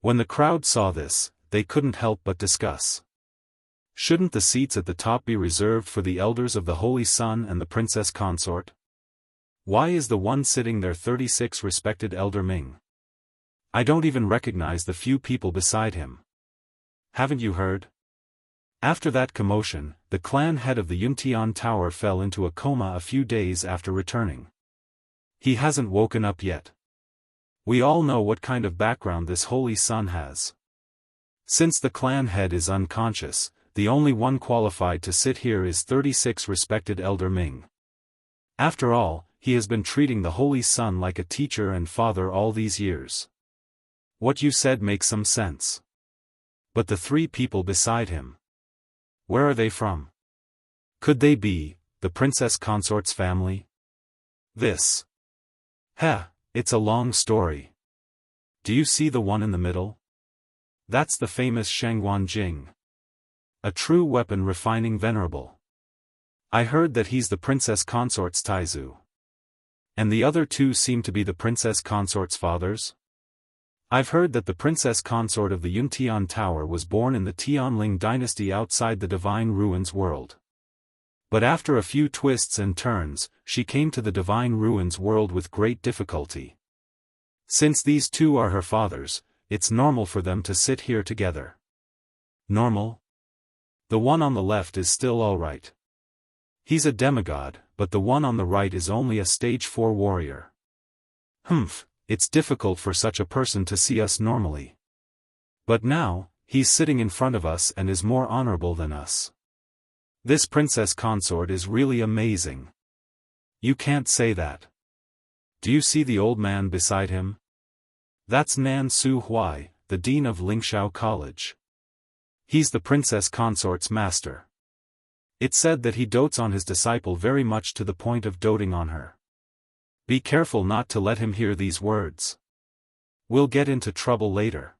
A: When the crowd saw this, they couldn't help but discuss. Shouldn't the seats at the top be reserved for the elders of the Holy Sun and the princess consort? Why is the one sitting there 36 respected Elder Ming? I don't even recognize the few people beside him. Haven't you heard? After that commotion, the clan head of the Yuntian Tower fell into a coma a few days after returning. He hasn't woken up yet. We all know what kind of background this Holy Sun has. Since the clan head is unconscious, the only one qualified to sit here is 36 respected Elder Ming. After all, he has been treating the Holy Sun like a teacher and father all these years. What you said makes some sense. But the three people beside him. Where are they from? Could they be the princess consort's family? It's a long story. Do you see the one in the middle? That's the famous Shengguan Jing. A true weapon refining venerable. I heard that he's the princess consort's Taizu. And the other two seem to be the princess consort's fathers? I've heard that the princess consort of the Yuntian Tower was born in the Tianling dynasty outside the Divine Ruins world. But after a few twists and turns, she came to the Divine Ruins world with great difficulty. Since these two are her fathers, it's normal for them to sit here together. Normal? The one on the left is still alright. He's a demigod, but the one on the right is only a stage 4 warrior. It's difficult for such a person to see us normally. But now, he's sitting in front of us and is more honorable than us. This princess consort is really amazing. You can't say that. Do you see the old man beside him? That's Nan Su Huai, the dean of Lingshao College. He's the princess consort's master. It's said that he dotes on his disciple very much to the point of doting on her. Be careful not to let him hear these words. We'll get into trouble later.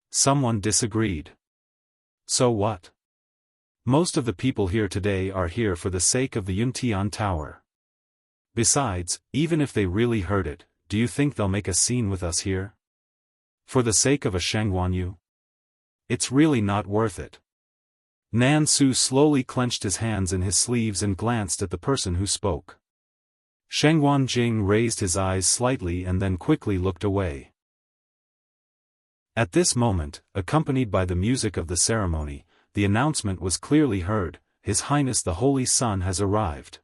A: Someone disagreed. So what? Most of the people here today are here for the sake of the Yuntian Tower. Besides, even if they really heard it, do you think they'll make a scene with us here? For the sake of a Shengguan Yu? It's really not worth it. Nan Su slowly clenched his hands in his sleeves and glanced at the person who spoke. Shengguan Jing raised his eyes slightly and then quickly looked away. At this moment, accompanied by the music of the ceremony, the announcement was clearly heard: His Highness the Holy Sun has arrived.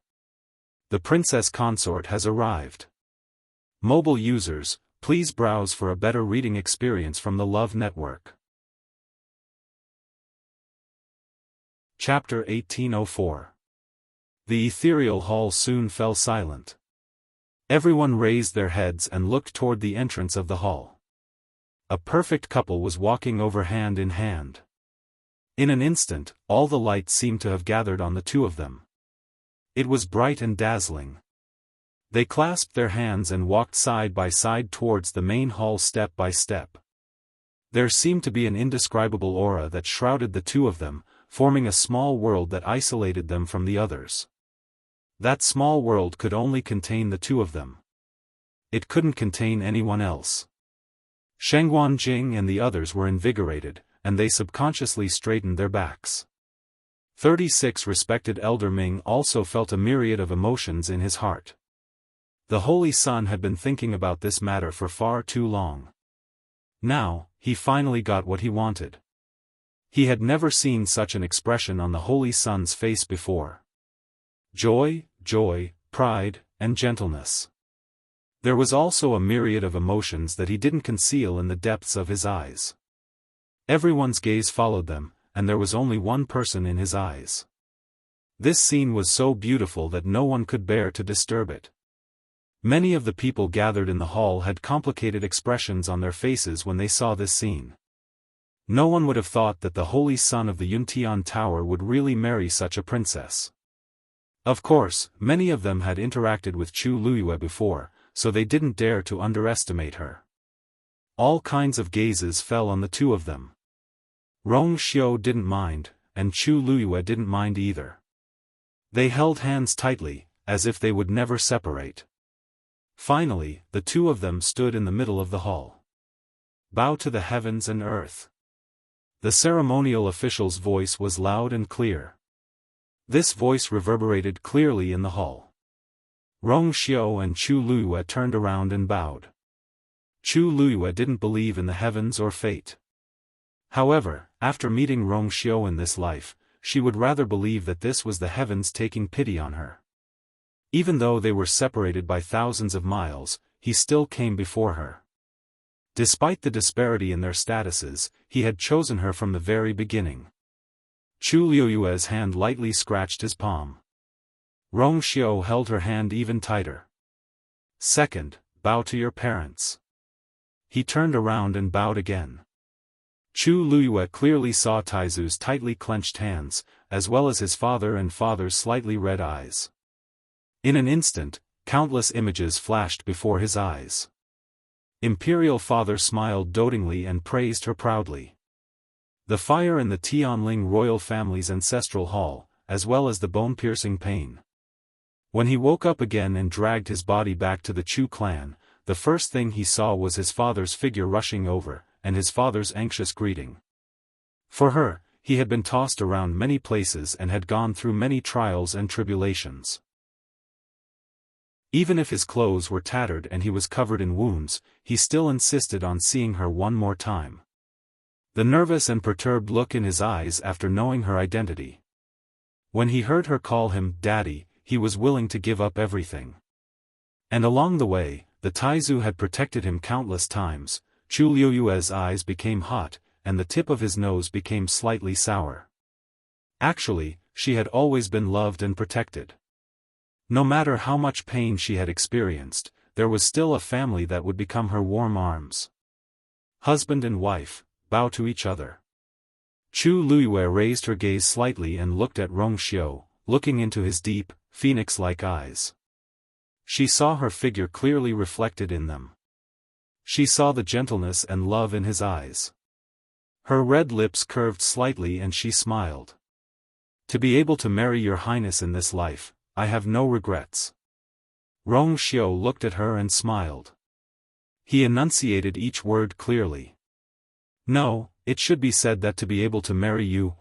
A: The princess consort has arrived. Mobile users, please browse for a better reading experience from the Love Network. Chapter 1804. The ethereal hall soon fell silent. Everyone raised their heads and looked toward the entrance of the hall. A perfect couple was walking over hand in hand. In an instant, all the light seemed to have gathered on the two of them. It was bright and dazzling. They clasped their hands and walked side by side towards the main hall step by step. There seemed to be an indescribable aura that shrouded the two of them, forming a small world that isolated them from the others. That small world could only contain the two of them. It couldn't contain anyone else. Shengguan Jing and the others were invigorated, and they subconsciously straightened their backs. 36 respected Elder Ming also felt a myriad of emotions in his heart. The Holy Sun had been thinking about this matter for far too long. Now, he finally got what he wanted. He had never seen such an expression on the Holy Son's face before. Joy, pride, and gentleness. There was also a myriad of emotions that he didn't conceal in the depths of his eyes. Everyone's gaze followed them, and there was only one person in his eyes. This scene was so beautiful that no one could bear to disturb it. Many of the people gathered in the hall had complicated expressions on their faces when they saw this scene. No one would have thought that the Holy Son of the Yuntian Tower would really marry such a princess. Of course, many of them had interacted with Chu Luyue before, so they didn't dare to underestimate her. All kinds of gazes fell on the two of them. Rong Xiu didn't mind, and Chu Luyue didn't mind either. They held hands tightly, as if they would never separate. Finally, the two of them stood in the middle of the hall. Bow to the heavens and earth. The ceremonial official's voice was loud and clear. This voice reverberated clearly in the hall. Rong Xiu and Chu Luyue turned around and bowed. Chu Luyue didn't believe in the heavens or fate. However, after meeting Rong Xiu in this life, she would rather believe that this was the heavens taking pity on her. Even though they were separated by thousands of miles, he still came before her. Despite the disparity in their statuses, he had chosen her from the very beginning. Chu Luyue's hand lightly scratched his palm. Rong Xiu held her hand even tighter. Second, bow to your parents. He turned around and bowed again. Chu Luyue clearly saw Taizu's tightly clenched hands, as well as his father and father's slightly red eyes. In an instant, countless images flashed before his eyes. Imperial Father smiled dotingly and praised her proudly. The fire in the Tianling royal family's ancestral hall, as well as the bone-piercing pain. When he woke up again and dragged his body back to the Chu clan, the first thing he saw was his father's figure rushing over, and his father's anxious greeting. For her, he had been tossed around many places and had gone through many trials and tribulations. Even if his clothes were tattered and he was covered in wounds, he still insisted on seeing her one more time. The nervous and perturbed look in his eyes after knowing her identity. When he heard her call him Daddy, he was willing to give up everything. And along the way, the Taizu had protected him countless times. Chu Luyue's eyes became hot, and the tip of his nose became slightly sour. Actually, she had always been loved and protected. No matter how much pain she had experienced, there was still a family that would become her warm arms. Husband and wife, bow to each other. Chu Luyue raised her gaze slightly and looked at Rong Xiu, looking into his deep, phoenix-like eyes. She saw her figure clearly reflected in them. She saw the gentleness and love in his eyes. Her red lips curved slightly and she smiled. To be able to marry your highness in this life, I have no regrets. Rong Xiu looked at her and smiled. He enunciated each word clearly. No, it should be said that to be able to marry you,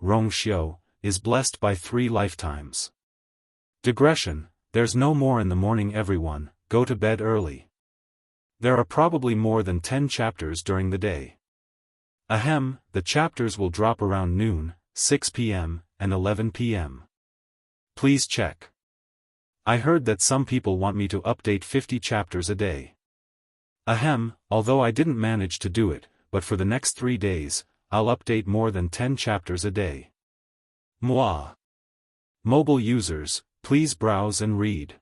A: Rong Xiu, is blessed by 3 lifetimes. Digression, there's no more in the morning everyone, go to bed early. There are probably more than 10 chapters during the day. Ahem, the chapters will drop around noon, 6 p.m., and 11 p.m. Please check. I heard that some people want me to update 50 chapters a day. Ahem, although I didn't manage to do it, but for the next 3 days, I'll update more than 10 chapters a day. Mwah. Mobile users, please browse and read.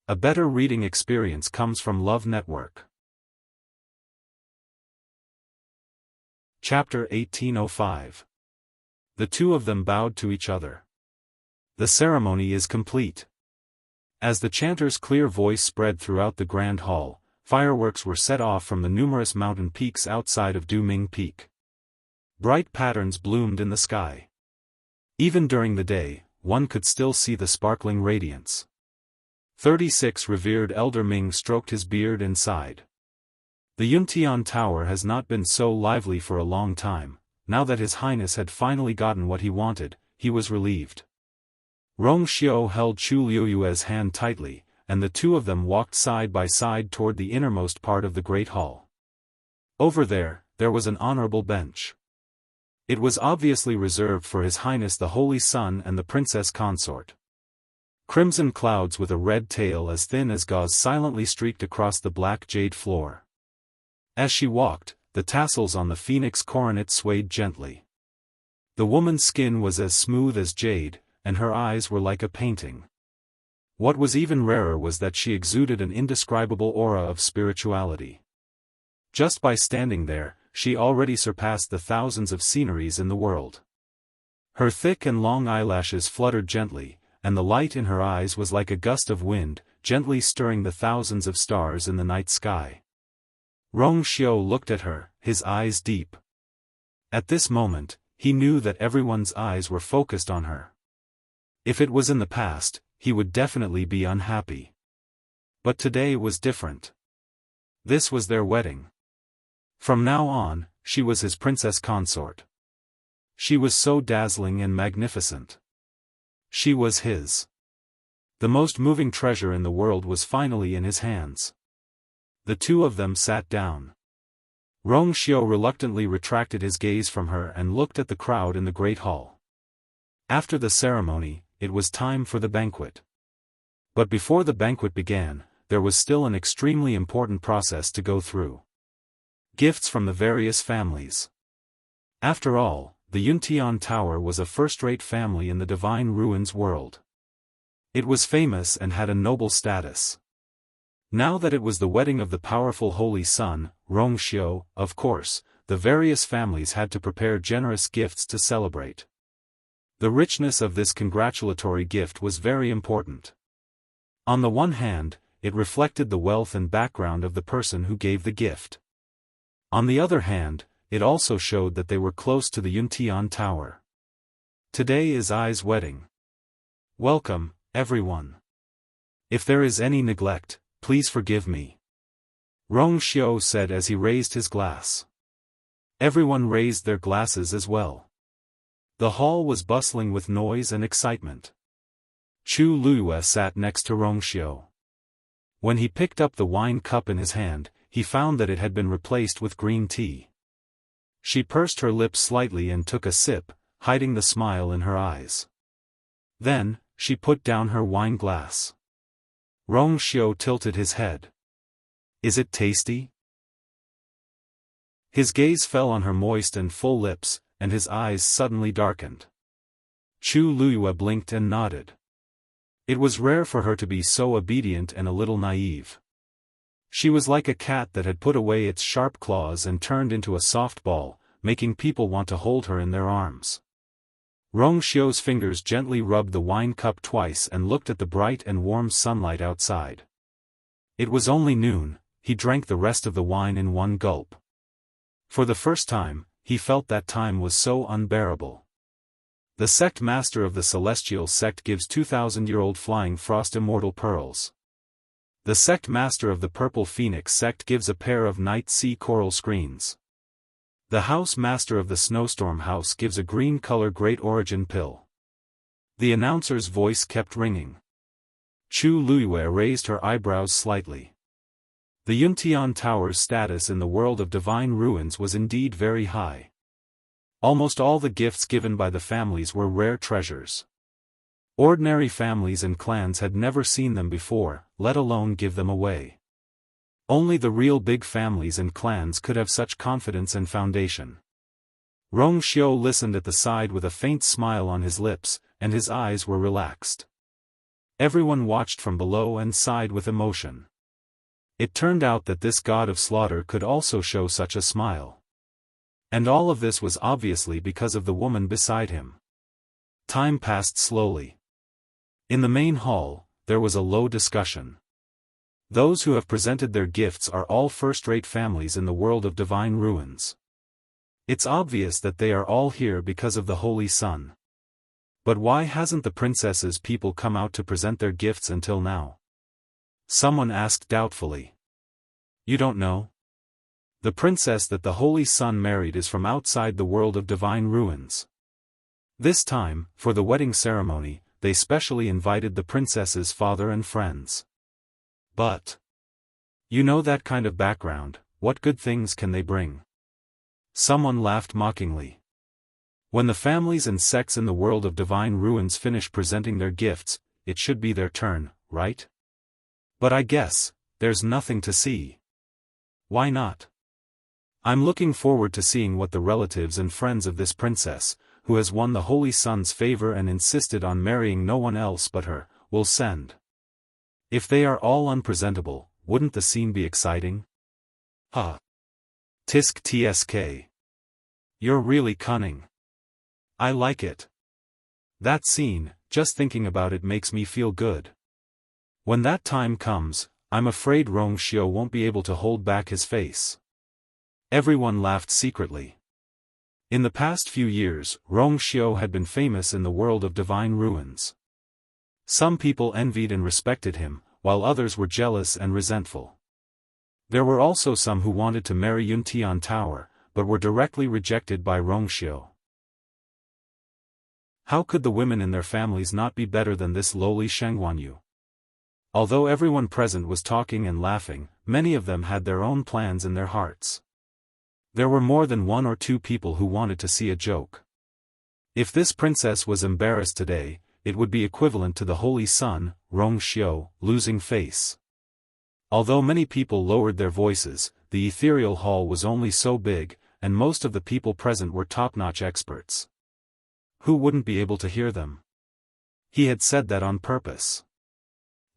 A: A better reading experience comes from Love Network. Chapter 1805. The two of them bowed to each other. The ceremony is complete. As the chanter's clear voice spread throughout the grand hall, fireworks were set off from the numerous mountain peaks outside of Duming Peak. Bright patterns bloomed in the sky. Even during the day, one could still see the sparkling radiance. 36 revered Elder Ming stroked his beard and sighed. The Yuntian Tower has not been so lively for a long time. Now that His Highness had finally gotten what he wanted, he was relieved. Rong Xiu held Chu Luyue's hand tightly, and the two of them walked side by side toward the innermost part of the great hall. Over there was an honorable bench. It was obviously reserved for His Highness the Holy Sun and the princess consort. Crimson clouds with a red tail as thin as gauze silently streaked across the black jade floor. As she walked, the tassels on the phoenix coronet swayed gently. The woman's skin was as smooth as jade, and her eyes were like a painting. What was even rarer was that she exuded an indescribable aura of spirituality. Just by standing there, she already surpassed the thousands of sceneries in the world. Her thick and long eyelashes fluttered gently, and the light in her eyes was like a gust of wind, gently stirring the thousands of stars in the night sky. Rong Xiu looked at her, his eyes deep. At this moment, he knew that everyone's eyes were focused on her. If it was in the past, he would definitely be unhappy. But today was different. This was their wedding. From now on, she was his princess consort. She was so dazzling and magnificent. She was his. The most moving treasure in the world was finally in his hands. The two of them sat down. Rong Xiu reluctantly retracted his gaze from her and looked at the crowd in the great hall. After the ceremony, it was time for the banquet. But before the banquet began, there was still an extremely important process to go through. Gifts from the various families. After all, the Yuntian Tower was a first-rate family in the Divine Ruins world. It was famous and had a noble status. Now that it was the wedding of the powerful Holy Sun, Rong Xiu, of course, the various families had to prepare generous gifts to celebrate. The richness of this congratulatory gift was very important. On the one hand, it reflected the wealth and background of the person who gave the gift. On the other hand, it also showed that they were close to the Yuntian Tower. Today is Ai's wedding. Welcome, everyone. If there is any neglect, please forgive me. Rong Xiu said as he raised his glass. Everyone raised their glasses as well. The hall was bustling with noise and excitement. Chu Luiyue sat next to Rong Xiu. When he picked up the wine cup in his hand, he found that it had been replaced with green tea. She pursed her lips slightly and took a sip, hiding the smile in her eyes. Then, she put down her wine glass. Rong Xiu tilted his head. Is it tasty? His gaze fell on her moist and full lips, and his eyes suddenly darkened. Chu Luiyue blinked and nodded. It was rare for her to be so obedient and a little naive. She was like a cat that had put away its sharp claws and turned into a soft ball, making people want to hold her in their arms. Rong Xiu's fingers gently rubbed the wine cup twice and looked at the bright and warm sunlight outside. It was only noon. He drank the rest of the wine in one gulp. For the first time, he felt that time was so unbearable. The sect master of the celestial sect gives 2,000-year-old flying frost immortal pearls. The sect master of the purple phoenix sect gives a pair of night sea coral screens. The house master of the snowstorm house gives a green color great origin pill. The announcer's voice kept ringing. Chu Luiyue raised her eyebrows slightly. The Yuntian Tower's status in the world of Divine Ruins was indeed very high. Almost all the gifts given by the families were rare treasures. Ordinary families and clans had never seen them before, let alone give them away. Only the real big families and clans could have such confidence and foundation. Rong Xiu listened at the side with a faint smile on his lips, and his eyes were relaxed. Everyone watched from below and sighed with emotion. It turned out that this god of slaughter could also show such a smile. And all of this was obviously because of the woman beside him. Time passed slowly. In the main hall, there was a low discussion. Those who have presented their gifts are all first-rate families in the world of Divine Ruins. It's obvious that they are all here because of the Holy Sun. But why hasn't the princess's people come out to present their gifts until now? Someone asked doubtfully. You don't know? The princess that the Holy Sun married is from outside the world of Divine Ruins. This time, for the wedding ceremony, they specially invited the princess's father and friends. But you know that kind of background, what good things can they bring? Someone laughed mockingly. When the families and sects in the world of divine ruins finish presenting their gifts, it should be their turn, right? But I guess, there's nothing to see. Why not? I'm looking forward to seeing what the relatives and friends of this princess, who has won the Holy Sun's favor and insisted on marrying no one else but her, will send. If they are all unpresentable, wouldn't the scene be exciting? Huh. Tisk tsk. You're really cunning. I like it. That scene, just thinking about it makes me feel good. When that time comes, I'm afraid Rong Xiu won't be able to hold back his face. Everyone laughed secretly. In the past few years, Rong Xiu had been famous in the world of divine ruins. Some people envied and respected him, while others were jealous and resentful. There were also some who wanted to marry Yuntian Tower, but were directly rejected by Rong Xiu. How could the women in their families not be better than this lowly Shengguanyu? Although everyone present was talking and laughing, many of them had their own plans in their hearts. There were more than one or two people who wanted to see a joke. If this princess was embarrassed today, it would be equivalent to the Holy Sun, Rong Xiu, losing face. Although many people lowered their voices, the ethereal hall was only so big, and most of the people present were top-notch experts. Who wouldn't be able to hear them? He had said that on purpose.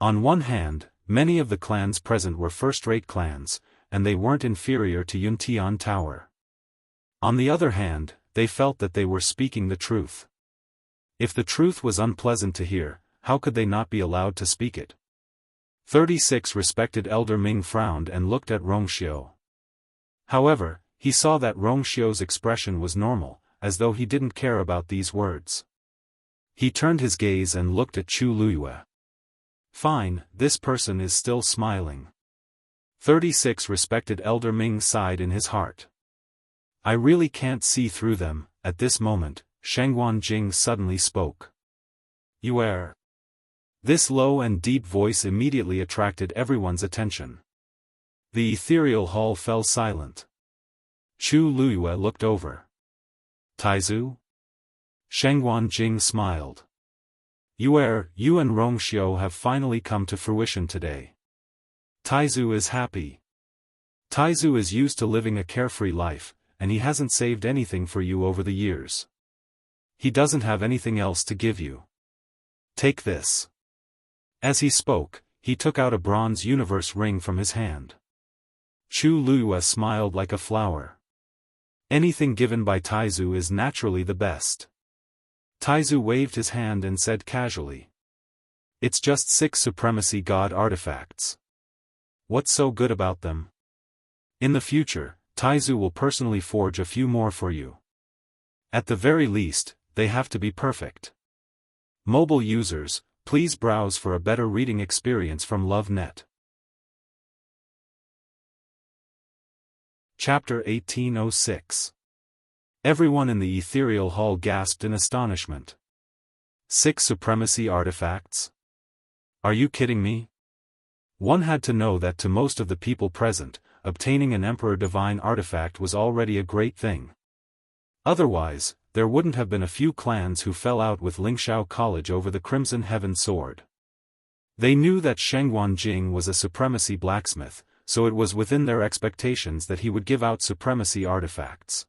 A: On one hand, many of the clans present were first-rate clans, and they weren't inferior to Yuntian Tower. On the other hand, they felt that they were speaking the truth. If the truth was unpleasant to hear, how could they not be allowed to speak it? 36 respected Elder Ming frowned and looked at Rong Xiu. However, he saw that Rong Xiu's expression was normal, as though he didn't care about these words. He turned his gaze and looked at Chu Luyue. Fine, this person is still smiling. 36 respected Elder Ming sighed in his heart. I really can't see through them. At this moment, Shengguan Jing suddenly spoke. You err. This low and deep voice immediately attracted everyone's attention. The ethereal hall fell silent. Chu Luyue looked over. Taizu? Shengguan Jing smiled. You and Rong Xiu have finally come to fruition today. Taizu is happy. Taizu is used to living a carefree life, and he hasn't saved anything for you over the years. He doesn't have anything else to give you. Take this. As he spoke, he took out a bronze universe ring from his hand. Chu Luyue smiled like a flower. Anything given by Taizu is naturally the best. Taizu waved his hand and said casually. It's just 6 supremacy god artifacts. What's so good about them? In the future, Taizu will personally forge a few more for you. At the very least, they have to be perfect. Mobile users, please browse for a better reading experience from LoveNet. Chapter 1806. Everyone in the ethereal hall gasped in astonishment. 6 supremacy artifacts? Are you kidding me? One had to know that to most of the people present, obtaining an Emperor Divine artifact was already a great thing. Otherwise, there wouldn't have been a few clans who fell out with Lingshao College over the Crimson Heaven Sword. They knew that Shengguan Jing was a supremacy blacksmith, so it was within their expectations that he would give out supremacy artifacts.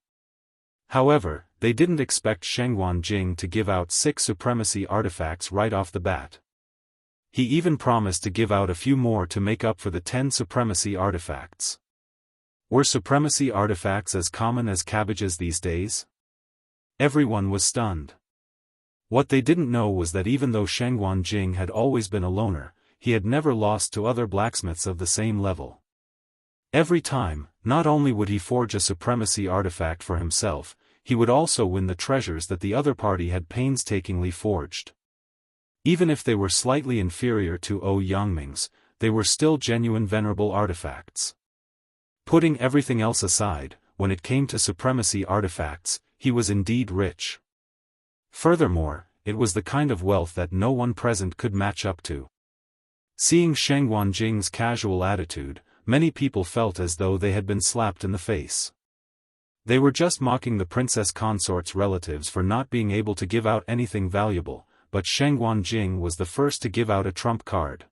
A: However, they didn't expect Shengguan Jing to give out 6 supremacy artifacts right off the bat. He even promised to give out a few more to make up for the 10 supremacy artifacts. Were supremacy artifacts as common as cabbages these days? Everyone was stunned. What they didn't know was that even though Shengguan Jing had always been a loner, he had never lost to other blacksmiths of the same level. Every time, not only would he forge a supremacy artifact for himself, he would also win the treasures that the other party had painstakingly forged. Even if they were slightly inferior to Yangming's, they were still genuine venerable artifacts. Putting everything else aside, when it came to supremacy artifacts, he was indeed rich. Furthermore, it was the kind of wealth that no one present could match up to. Seeing Shengguan Jing's casual attitude, many people felt as though they had been slapped in the face. They were just mocking the princess consort's relatives for not being able to give out anything valuable, but Shangguan Jing was the first to give out a trump card.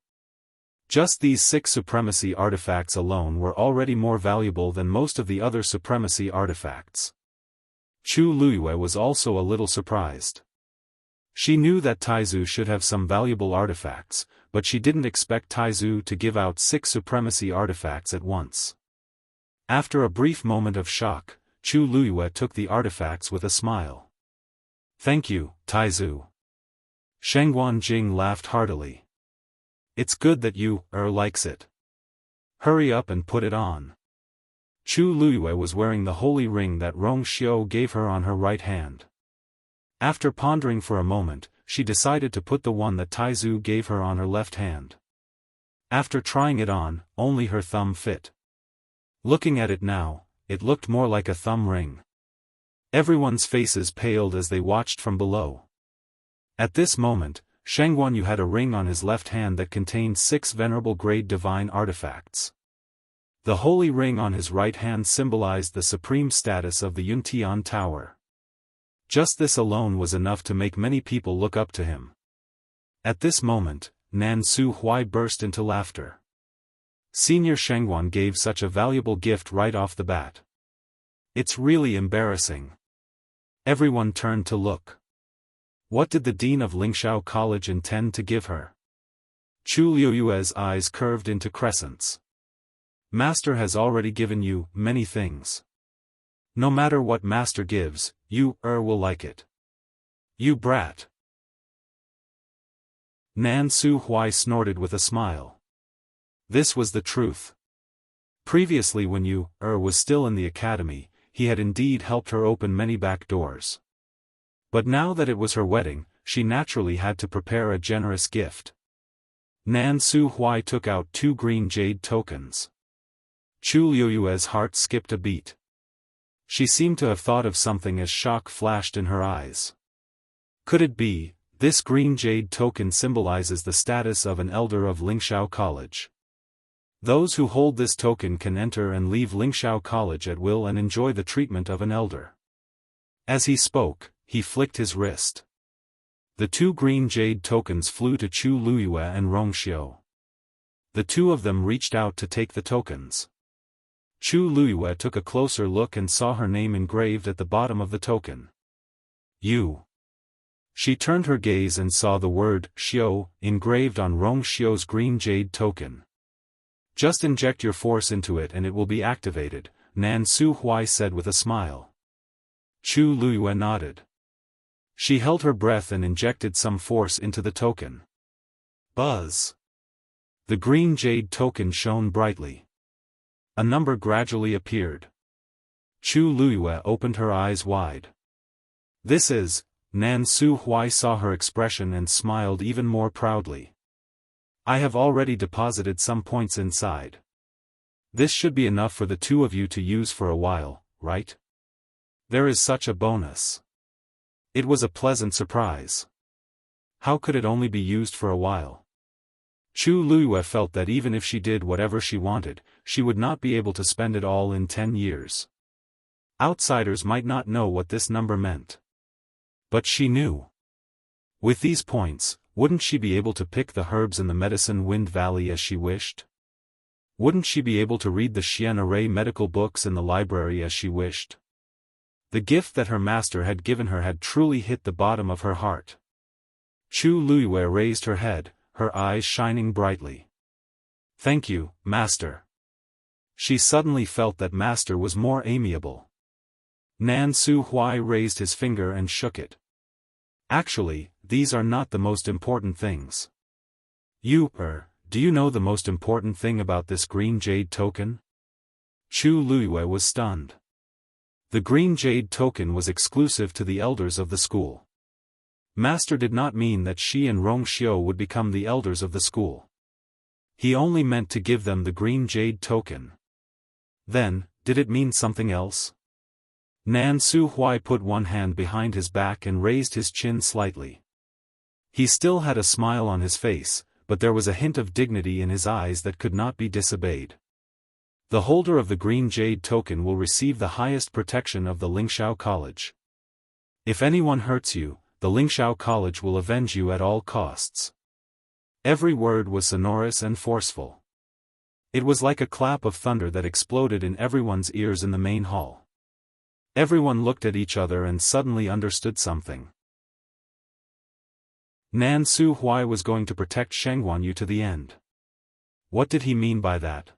A: Just these 6 supremacy artifacts alone were already more valuable than most of the other supremacy artifacts. Chu Luiyue was also a little surprised. She knew that Taizu should have some valuable artifacts, but she didn't expect Taizu to give out 6 supremacy artifacts at once. After a brief moment of shock, Chu Luiyue took the artifacts with a smile. "Thank you, Taizu." Shangguan Jing laughed heartily. "It's good that you, likes it. Hurry up and put it on." Chu Luiyue was wearing the holy ring that Rong Xiu gave her on her right hand. After pondering for a moment, she decided to put the one that Taizu gave her on her left hand. After trying it on, only her thumb fit. Looking at it now, it looked more like a thumb ring. Everyone's faces paled as they watched from below. At this moment, Shangguan Yu had a ring on his left hand that contained 6 venerable grade divine artifacts. The holy ring on his right hand symbolized the supreme status of the Yuntian Tower. Just this alone was enough to make many people look up to him. At this moment, Nan Su Huai burst into laughter. Senior Shangguan gave such a valuable gift right off the bat. It's really embarrassing. Everyone turned to look. What did the dean of Lingxiao College intend to give her? Chu Liuyue's eyes curved into crescents. Master has already given you many things. No matter what Master gives, you will like it. You brat. Nan Su Huai snorted with a smile. This was the truth. Previously when Yu was still in the academy, he had indeed helped her open many back doors. But now that it was her wedding, she naturally had to prepare a generous gift. Nan Su Huai took out 2 green jade tokens. Chu Liuyue's heart skipped a beat. She seemed to have thought of something as shock flashed in her eyes. Could it be, this green jade token symbolizes the status of an elder of Lingxiao College? Those who hold this token can enter and leave Lingxiao College at will and enjoy the treatment of an elder. As he spoke, he flicked his wrist. The 2 green jade tokens flew to Chu Luiyue and Rong Xiu. The 2 of them reached out to take the tokens. Chu Luiyue took a closer look and saw her name engraved at the bottom of the token. You. She turned her gaze and saw the word Xiu engraved on Rong Xiu's green jade token. Just inject your force into it and it will be activated, Nan Su Huai said with a smile. Chu Luiyue nodded. She held her breath and injected some force into the token. Buzz! The green jade token shone brightly. A number gradually appeared. Chu Luiyue opened her eyes wide. This is, Nan Su Huai saw her expression and smiled even more proudly. I have already deposited some points inside. This should be enough for the 2 of you to use for a while, right? There is such a bonus. It was a pleasant surprise. How could it only be used for a while? Chu Luiyue felt that even if she did whatever she wanted, she would not be able to spend it all in 10 years. Outsiders might not know what this number meant. But she knew. With these points, wouldn't she be able to pick the herbs in the Medicine Wind Valley as she wished? Wouldn't she be able to read the Xian Array medical books in the library as she wished? The gift that her master had given her had truly hit the bottom of her heart. Chu Luiyue raised her head, her eyes shining brightly. Thank you, Master. She suddenly felt that Master was more amiable. Nan Su Huai raised his finger and shook it. Actually, these are not the most important things. You, do you know the most important thing about this green jade token? Chu Luiyue was stunned. The green jade token was exclusive to the elders of the school. Master did not mean that she and Rong Xiu would become the elders of the school. He only meant to give them the green jade token. Then, did it mean something else? Nan Su Huai put one hand behind his back and raised his chin slightly. He still had a smile on his face, but there was a hint of dignity in his eyes that could not be disobeyed. The holder of the green jade token will receive the highest protection of the Lingxiao College. If anyone hurts you, the Lingxiao College will avenge you at all costs. Every word was sonorous and forceful. It was like a clap of thunder that exploded in everyone's ears in the main hall. Everyone looked at each other and suddenly understood something. Nan Su Huai was going to protect Sheng Guanyu to the end. What did he mean by that?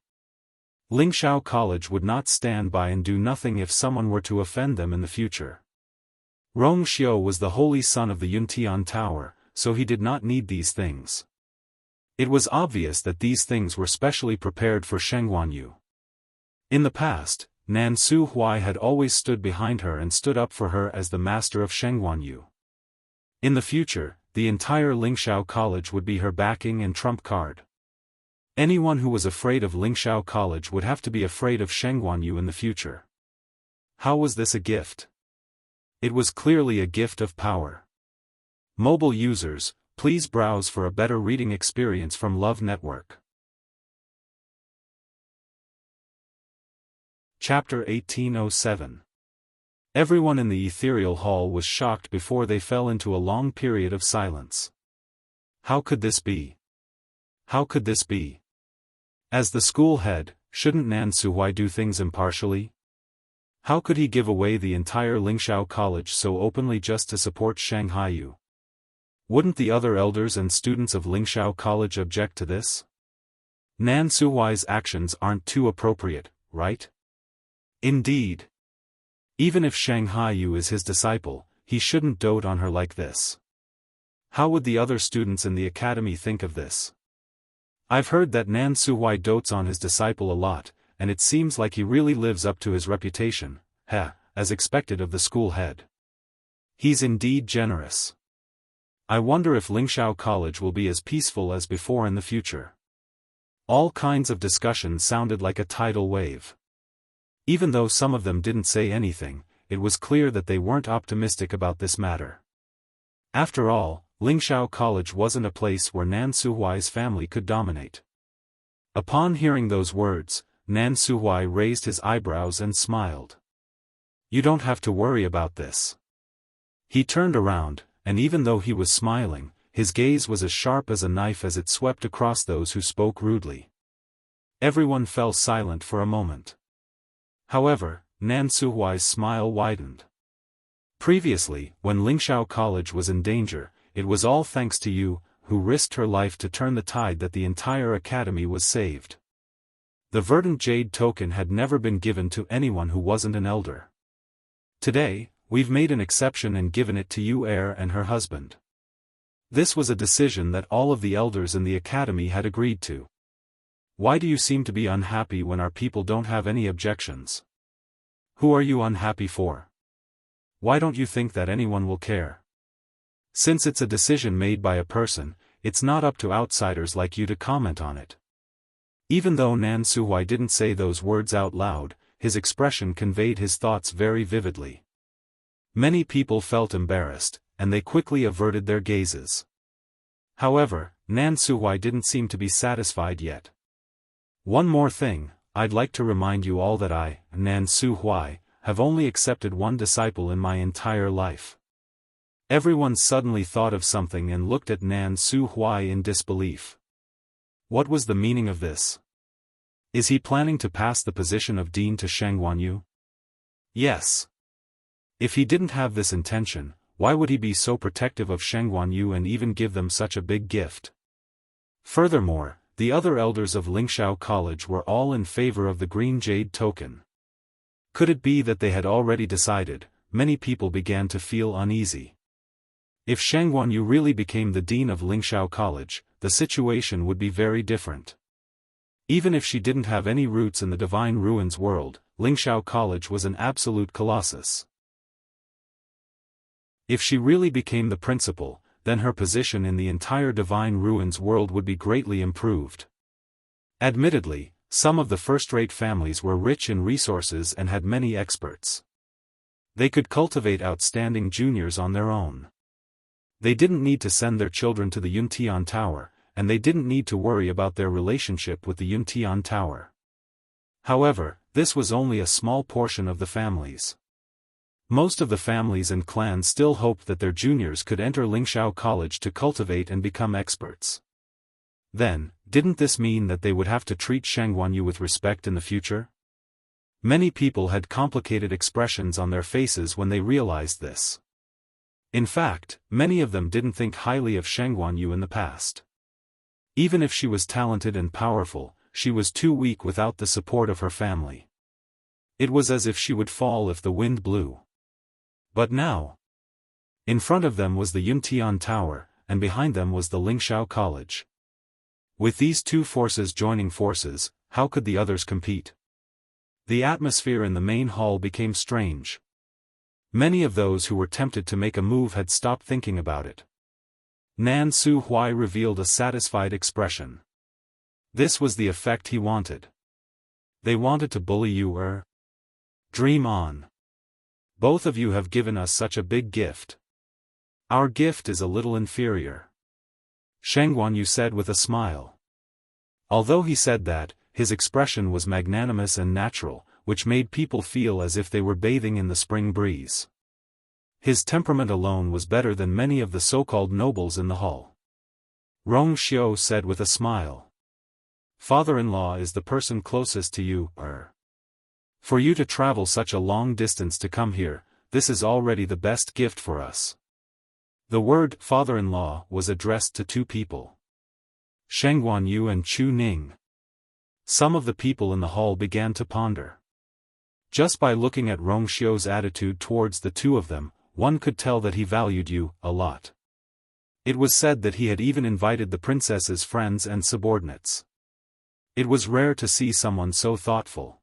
A: Lingxiao College would not stand by and do nothing if someone were to offend them in the future. Rong Xiu was the holy son of the Yuntian Tower, so he did not need these things. It was obvious that these things were specially prepared for Sheng Guanyu. In the past, Nan Su Huai had always stood behind her and stood up for her as the master of Sheng Guanyu. In the future, the entire Lingxiao College would be her backing and trump card. Anyone who was afraid of Lingxiao College would have to be afraid of Sheng Guanyu in the future. How was this a gift? It was clearly a gift of power. Mobile users, please browse for a better reading experience from Love Network. Chapter 1807. Everyone in the ethereal hall was shocked before they fell into a long period of silence. How could this be? How could this be? As the school head, shouldn't Nan Suhuai do things impartially? How could he give away the entire Lingxiao College so openly just to support Shang Haiyu? Wouldn't the other elders and students of Lingxiao College object to this? Nan Suhuai's actions aren't too appropriate, right? Indeed. Even if Shang Haiyu is his disciple, he shouldn't dote on her like this. How would the other students in the academy think of this? I've heard that Nan Suhuai dotes on his disciple a lot, and it seems like he really lives up to his reputation, as expected of the school head. He's indeed generous. I wonder if Lingxiao College will be as peaceful as before in the future. All kinds of discussions sounded like a tidal wave. Even though some of them didn't say anything, it was clear that they weren't optimistic about this matter. After all, Lingxiao College wasn't a place where Nan Suhuai's family could dominate. Upon hearing those words, Nan Suhuai raised his eyebrows and smiled. You don't have to worry about this. He turned around, and even though he was smiling, his gaze was as sharp as a knife as it swept across those who spoke rudely. Everyone fell silent for a moment. However, Nan Suhuai's smile widened. Previously, when Lingxiao College was in danger, it was all thanks to you, who risked her life to turn the tide that the entire academy was saved. The verdant jade token had never been given to anyone who wasn't an elder. Today, we've made an exception and given it to you heir and her husband. This was a decision that all of the elders in the academy had agreed to. Why do you seem to be unhappy when our people don't have any objections? Who are you unhappy for? Why don't you think that anyone will care? Since it's a decision made by a person, it's not up to outsiders like you to comment on it. Even though Nan Suhuai didn't say those words out loud, his expression conveyed his thoughts very vividly. Many people felt embarrassed, and they quickly averted their gazes. However, Nan Suhuai didn't seem to be satisfied yet. One more thing, I'd like to remind you all that I, Nan Suhuai, have only accepted one disciple in my entire life. Everyone suddenly thought of something and looked at Nan Suhuai in disbelief. What was the meaning of this? Is he planning to pass the position of dean to Sheng Guanyu? Yes. If he didn't have this intention, why would he be so protective of Sheng Guanyu and even give them such a big gift? Furthermore, the other elders of Lingxiao College were all in favor of the green jade token. Could it be that they had already decided? Many people began to feel uneasy. If Sheng Guanyu really became the dean of Lingxiao College, the situation would be very different. Even if she didn't have any roots in the Divine Ruins world, Lingxiao College was an absolute colossus. If she really became the principal, then her position in the entire Divine Ruins world would be greatly improved. Admittedly, some of the first-rate families were rich in resources and had many experts. They could cultivate outstanding juniors on their own. They didn't need to send their children to the Yuntian Tower, and they didn't need to worry about their relationship with the Yuntian Tower. However, this was only a small portion of the families. Most of the families and clans still hoped that their juniors could enter Lingxiao College to cultivate and become experts. Then, didn't this mean that they would have to treat Shangguanyu with respect in the future? Many people had complicated expressions on their faces when they realized this. In fact, many of them didn't think highly of Shangguanyu in the past. Even if she was talented and powerful, she was too weak without the support of her family. It was as if she would fall if the wind blew. But now, in front of them was the Yuntian Tower, and behind them was the Lingxiao College. With these two forces joining forces, how could the others compete? The atmosphere in the main hall became strange. Many of those who were tempted to make a move had stopped thinking about it. Nan Su Hui revealed a satisfied expression. This was the effect he wanted. They wanted to bully you. Dream on. Both of you have given us such a big gift. Our gift is a little inferior. Shangguanyu said with a smile. Although he said that, his expression was magnanimous and natural, which made people feel as if they were bathing in the spring breeze. His temperament alone was better than many of the so-called nobles in the hall. Rong Xiu said with a smile. Father-in-law is the person closest to you. For you to travel such a long distance to come here, this is already the best gift for us. The word father-in-law was addressed to two people. Shangguanyu and Chu Ning. Some of the people in the hall began to ponder. Just by looking at Rong Xiu's attitude towards the two of them, one could tell that he valued you a lot. It was said that he had even invited the princess's friends and subordinates. It was rare to see someone so thoughtful.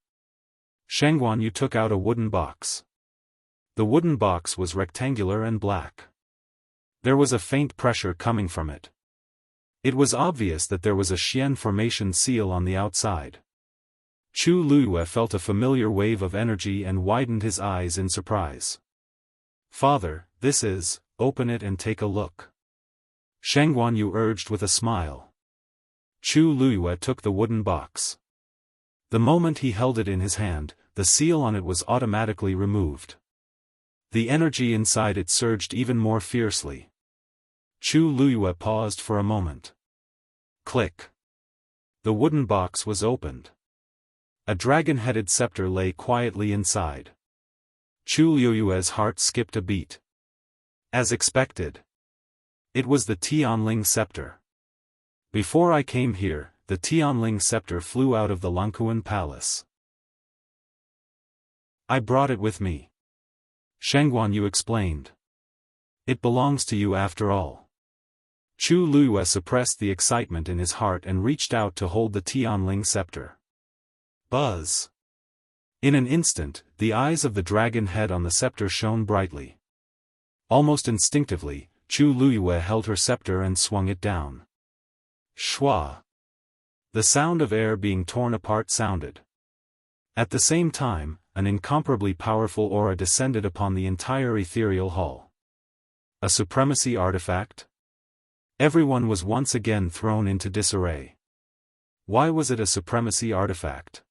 A: Shangguanyu took out a wooden box. The wooden box was rectangular and black. There was a faint pressure coming from it. It was obvious that there was a Xian formation seal on the outside. Chu Luyue felt a familiar wave of energy and widened his eyes in surprise. Father, this is, open it and take a look. Shangguanyu urged with a smile. Chu Luyue took the wooden box. The moment he held it in his hand, the seal on it was automatically removed. The energy inside it surged even more fiercely. Chu Luyue paused for a moment. Click. The wooden box was opened. A dragon-headed scepter lay quietly inside. Chu Luyue's heart skipped a beat. As expected. It was the Tianling scepter. Before I came here, the Tianling scepter flew out of the Langkuan Palace. I brought it with me. Shangguanyu explained. It belongs to you after all. Chu Luyue suppressed the excitement in his heart and reached out to hold the Tianling scepter. Buzz! In an instant, the eyes of the dragon head on the scepter shone brightly. Almost instinctively, Chu Luyue held her scepter and swung it down. Shwa! The sound of air being torn apart sounded. At the same time, an incomparably powerful aura descended upon the entire ethereal hall. A supremacy artifact? Everyone was once again thrown into disarray. Why was it a supremacy artifact?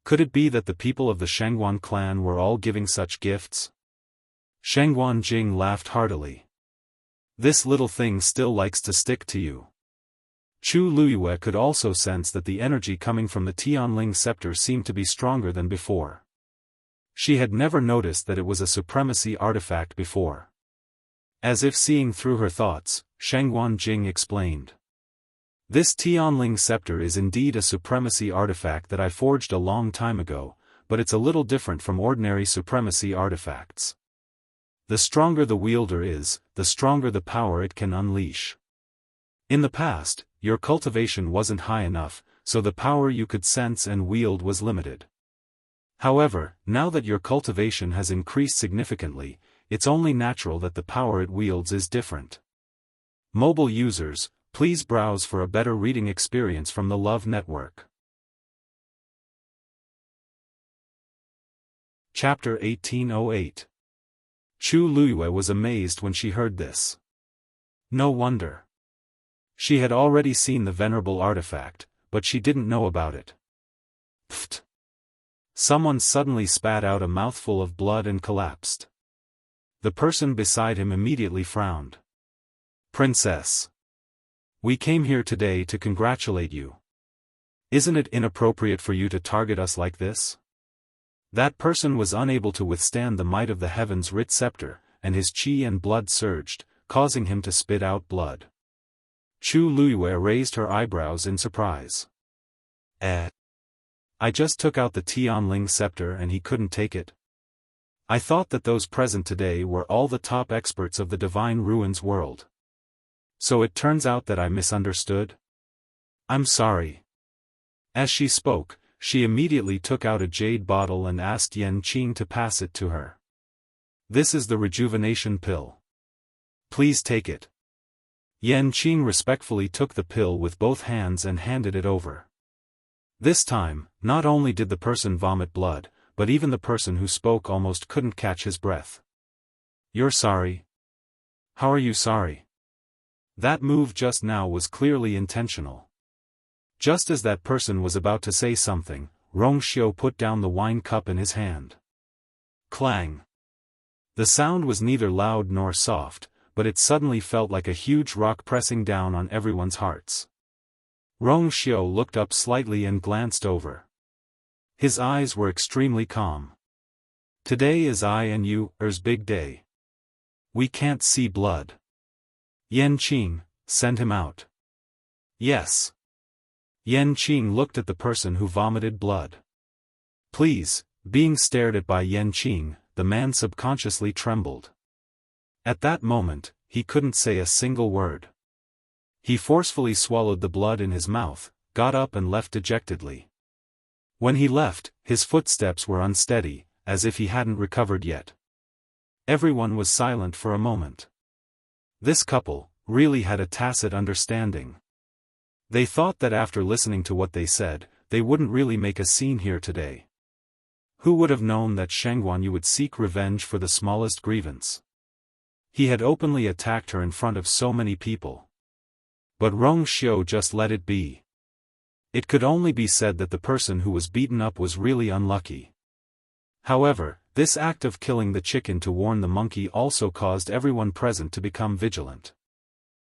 A: Could it be that the people of the Shangguan clan were all giving such gifts? Shangguan Jing laughed heartily. This little thing still likes to stick to you. Chu Luyue could also sense that the energy coming from the Tianling scepter seemed to be stronger than before. She had never noticed that it was a supremacy artifact before. As if seeing through her thoughts, Shangguan Jing explained. This Tianling scepter is indeed a supremacy artifact that I forged a long time ago, but it's a little different from ordinary supremacy artifacts. The stronger the wielder is, the stronger the power it can unleash. In the past, your cultivation wasn't high enough, so the power you could sense and wield was limited. However, now that your cultivation has increased significantly, it's only natural that the power it wields is different. Mobile users, please browse for a better reading experience from the Love Network. Chapter 1808. Chu Luyue was amazed when she heard this. No wonder. She had already seen the venerable artifact, but she didn't know about it. Pfft! Someone suddenly spat out a mouthful of blood and collapsed. The person beside him immediately frowned. "Princess. We came here today to congratulate you. Isn't it inappropriate for you to target us like this?" That person was unable to withstand the might of the heaven's writ scepter, and his chi and blood surged, causing him to spit out blood. Chu Luiyue raised her eyebrows in surprise. I just took out the Tianling scepter and he couldn't take it. I thought that those present today were all the top experts of the Divine Ruins world. So it turns out that I misunderstood? I'm sorry." As she spoke, she immediately took out a jade bottle and asked Enchanting to pass it to her. "This is the rejuvenation pill. Please take it." Enchanting respectfully took the pill with both hands and handed it over. This time, not only did the person vomit blood, but even the person who spoke almost couldn't catch his breath. "You're sorry? How are you sorry?" That move just now was clearly intentional. Just as that person was about to say something, Rong Xiu put down the wine cup in his hand. Clang! The sound was neither loud nor soft, but it suddenly felt like a huge rock pressing down on everyone's hearts. Rong Xiu looked up slightly and glanced over. His eyes were extremely calm. "Today is I and you's big day. We can't see blood. Enchanting, send him out." "Yes." Enchanting looked at the person who vomited blood. "Please," being stared at by Enchanting, the man subconsciously trembled. At that moment, he couldn't say a single word. He forcefully swallowed the blood in his mouth, got up and left dejectedly. When he left, his footsteps were unsteady, as if he hadn't recovered yet. Everyone was silent for a moment. This couple really had a tacit understanding. They thought that after listening to what they said, they wouldn't really make a scene here today. Who would have known that Sheng Guanyu would seek revenge for the smallest grievance? He had openly attacked her in front of so many people. But Rong Xiu just let it be. It could only be said that the person who was beaten up was really unlucky. However, this act of killing the chicken to warn the monkey also caused everyone present to become vigilant.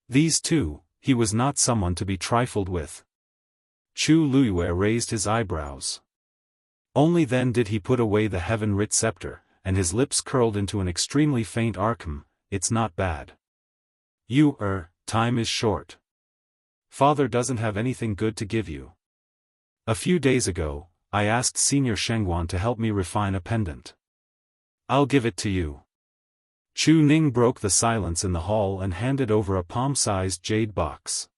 A: These two, he was not someone to be trifled with. Chu Luiyue raised his eyebrows. Only then did he put away the heaven-writ scepter, and his lips curled into an extremely faint archm. "It's not bad. Time is short. Father doesn't have anything good to give you. A few days ago, I asked Senior Shengguan to help me refine a pendant. I'll give it to you." Chu Ning broke the silence in the hall and handed over a palm-sized jade box.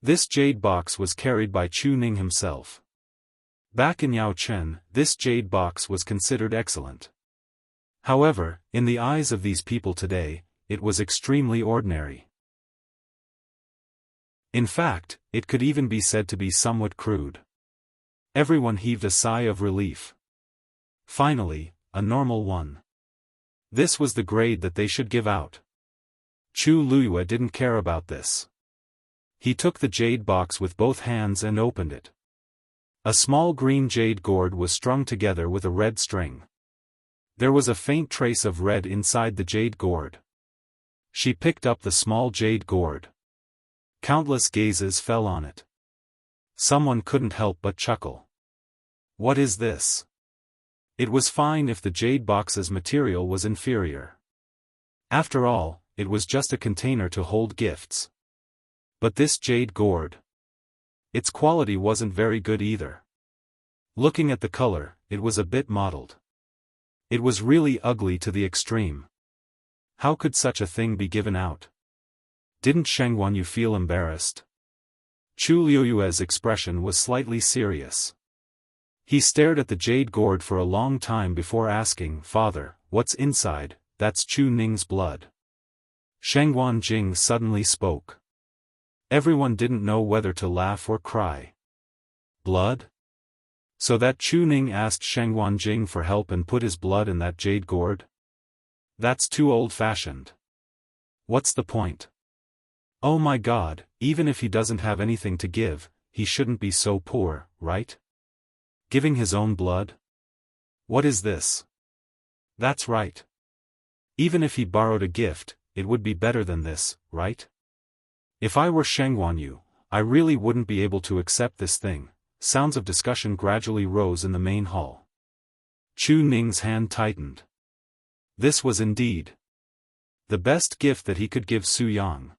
A: This jade box was carried by Chu Ning himself. Back in Yao Chen, this jade box was considered excellent. However, in the eyes of these people today, it was extremely ordinary. In fact, it could even be said to be somewhat crude. Everyone heaved a sigh of relief. Finally, a normal one. This was the grade that they should give out. Chu Luiyue didn't care about this. He took the jade box with both hands and opened it. A small green jade gourd was strung together with a red string. There was a faint trace of red inside the jade gourd. She picked up the small jade gourd. Countless gazes fell on it. Someone couldn't help but chuckle. What is this? It was fine if the jade box's material was inferior. After all, it was just a container to hold gifts. But this jade gourd, its quality wasn't very good either. Looking at the color, it was a bit mottled. It was really ugly to the extreme. How could such a thing be given out? Didn't Sheng Guanyu feel embarrassed? Chu Luiyue's expression was slightly serious. He stared at the jade gourd for a long time before asking, "Father, what's inside?" "That's Chu Ning's blood." Sheng Guanjing suddenly spoke. Everyone didn't know whether to laugh or cry. Blood? So that Chu Ning asked Sheng Guanjing for help and put his blood in that jade gourd? That's too old-fashioned. What's the point? Oh my God, even if he doesn't have anything to give, he shouldn't be so poor, right? Giving his own blood? What is this? That's right. Even if he borrowed a gift, it would be better than this, right? If I were Shengguanyu, I really wouldn't be able to accept this thing. Sounds of discussion gradually rose in the main hall. Chu Ning's hand tightened. This was indeed the best gift that he could give Su Yang.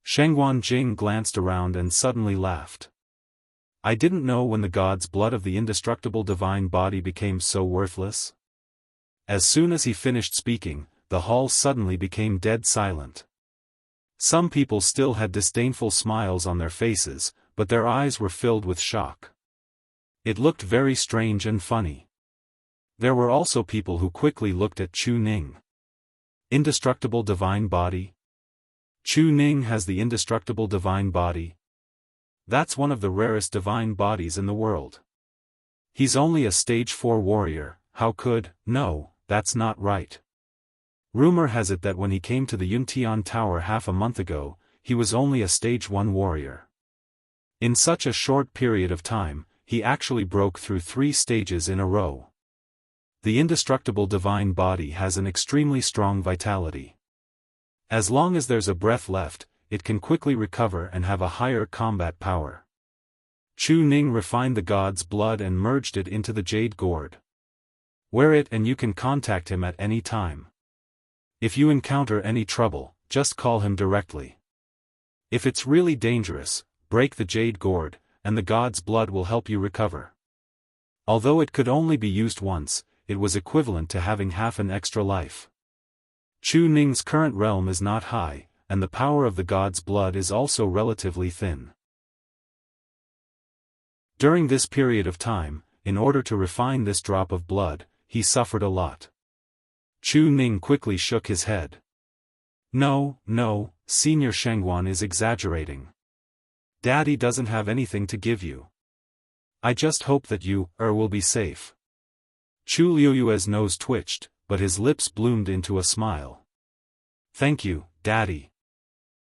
A: Shengguan Jing glanced around and suddenly laughed. I didn't know when the god's blood of the indestructible divine body became so worthless. As soon as he finished speaking, the hall suddenly became dead silent. Some people still had disdainful smiles on their faces, but their eyes were filled with shock. It looked very strange and funny. There were also people who quickly looked at Chu Ning. Indestructible divine body? Chu Ning has the indestructible divine body? That's one of the rarest divine bodies in the world. He's only a stage 4 warrior, how could? No, that's not right. Rumor has it that when he came to the Yuntian Tower half a month ago, he was only a stage 1 warrior. In such a short period of time, he actually broke through 3 stages in a row. The indestructible divine body has an extremely strong vitality. As long as there's a breath left, it can quickly recover and have a higher combat power. Chu Ning refined the god's blood and merged it into the jade gourd. Wear it and you can contact him at any time. If you encounter any trouble, just call him directly. If it's really dangerous, break the jade gourd, and the god's blood will help you recover. Although it could only be used once, it was equivalent to having half an extra life. Chu Ning's current realm is not high, and the power of the god's blood is also relatively thin. During this period of time, in order to refine this drop of blood, he suffered a lot. Chu Ning quickly shook his head. No, Senior Shengguan is exaggerating. Daddy doesn't have anything to give you. I just hope that you, will be safe. Chu Liuyue's nose twitched, but his lips bloomed into a smile. Thank you, Daddy.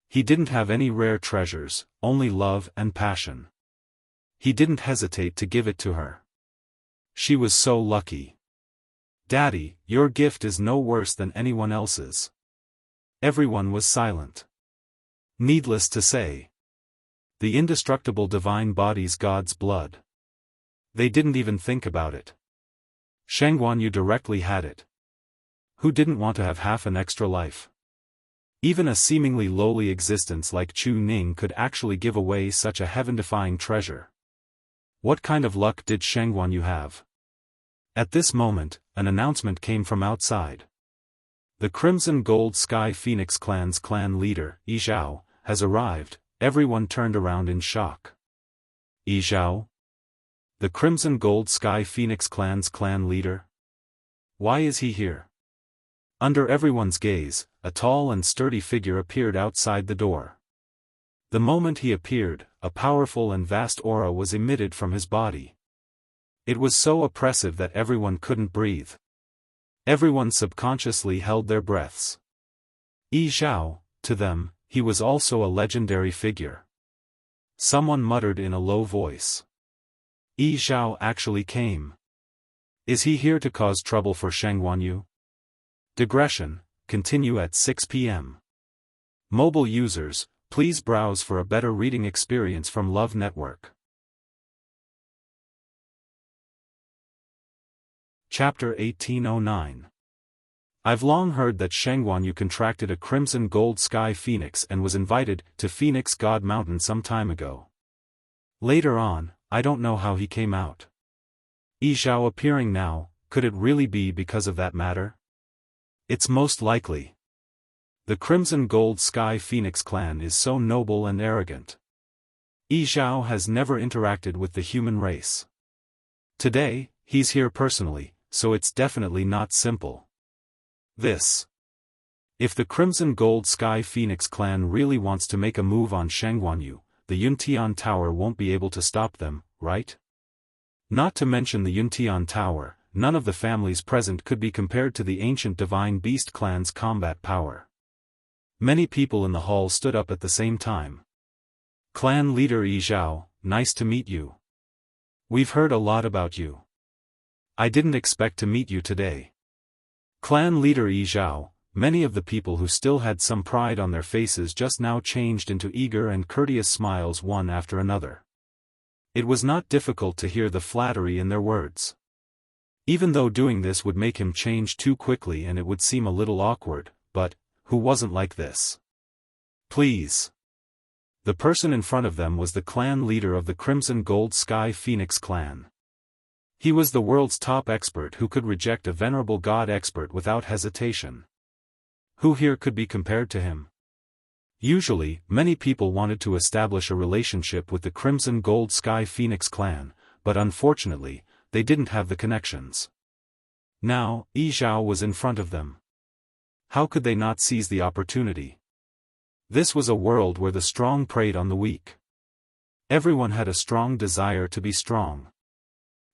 A: He didn't have any rare treasures, only love and passion. He didn't hesitate to give it to her. She was so lucky. Daddy, your gift is no worse than anyone else's. Everyone was silent. Needless to say, the indestructible divine body's god's blood. They didn't even think about it. Shengguanyu directly had it. Who didn't want to have half an extra life? Even a seemingly lowly existence like Chu Ning could actually give away such a heaven-defying treasure. What kind of luck did Shengguanyu have? At this moment, an announcement came from outside. The Crimson Gold Sky Phoenix Clan's clan leader, Yi Zhao, has arrived. Everyone turned around in shock. Yi Zhao? The Crimson Gold Sky Phoenix Clan's clan leader? Why is he here? Under everyone's gaze, a tall and sturdy figure appeared outside the door. The moment he appeared, a powerful and vast aura was emitted from his body. It was so oppressive that everyone couldn't breathe. Everyone subconsciously held their breaths. Yi Zhao, to them, he was also a legendary figure. Someone muttered in a low voice. Yi Zhao actually came. Is he here to cause trouble for Shengguanyu? Digression, continue at 6 p.m. Mobile users, please browse for a better reading experience from Love Network. Chapter 1809. I've long heard that Shengguanyu contracted a crimson gold sky phoenix and was invited to Phoenix God Mountain some time ago. Later on, I don't know how he came out. Yi Zhao appearing now, could it really be because of that matter? It's most likely. The Crimson Gold Sky Phoenix clan is so noble and arrogant. Yi Zhao has never interacted with the human race. Today, he's here personally, so it's definitely not simple. If the Crimson Gold Sky Phoenix clan really wants to make a move on Shengguanyu, the Yuntian Tower won't be able to stop them, right? Not to mention the Yuntian Tower, none of the families present could be compared to the ancient Divine Beast clan's combat power. Many people in the hall stood up at the same time. Clan leader Yi Zhao, nice to meet you. We've heard a lot about you. I didn't expect to meet you today. Clan leader Yi Zhao. Many of the people who still had some pride on their faces just now changed into eager and courteous smiles one after another. It was not difficult to hear the flattery in their words. Even though doing this would make him change too quickly and it would seem a little awkward, but who wasn't like this? Please. The person in front of them was the clan leader of the Crimson Gold Sky Phoenix clan. He was the world's top expert who could reject a venerable god expert without hesitation. Who here could be compared to him? Usually, many people wanted to establish a relationship with the Crimson Gold Sky Phoenix clan, but unfortunately, they didn't have the connections. Now, Yi Zhao was in front of them. How could they not seize the opportunity? This was a world where the strong preyed on the weak. Everyone had a strong desire to be strong.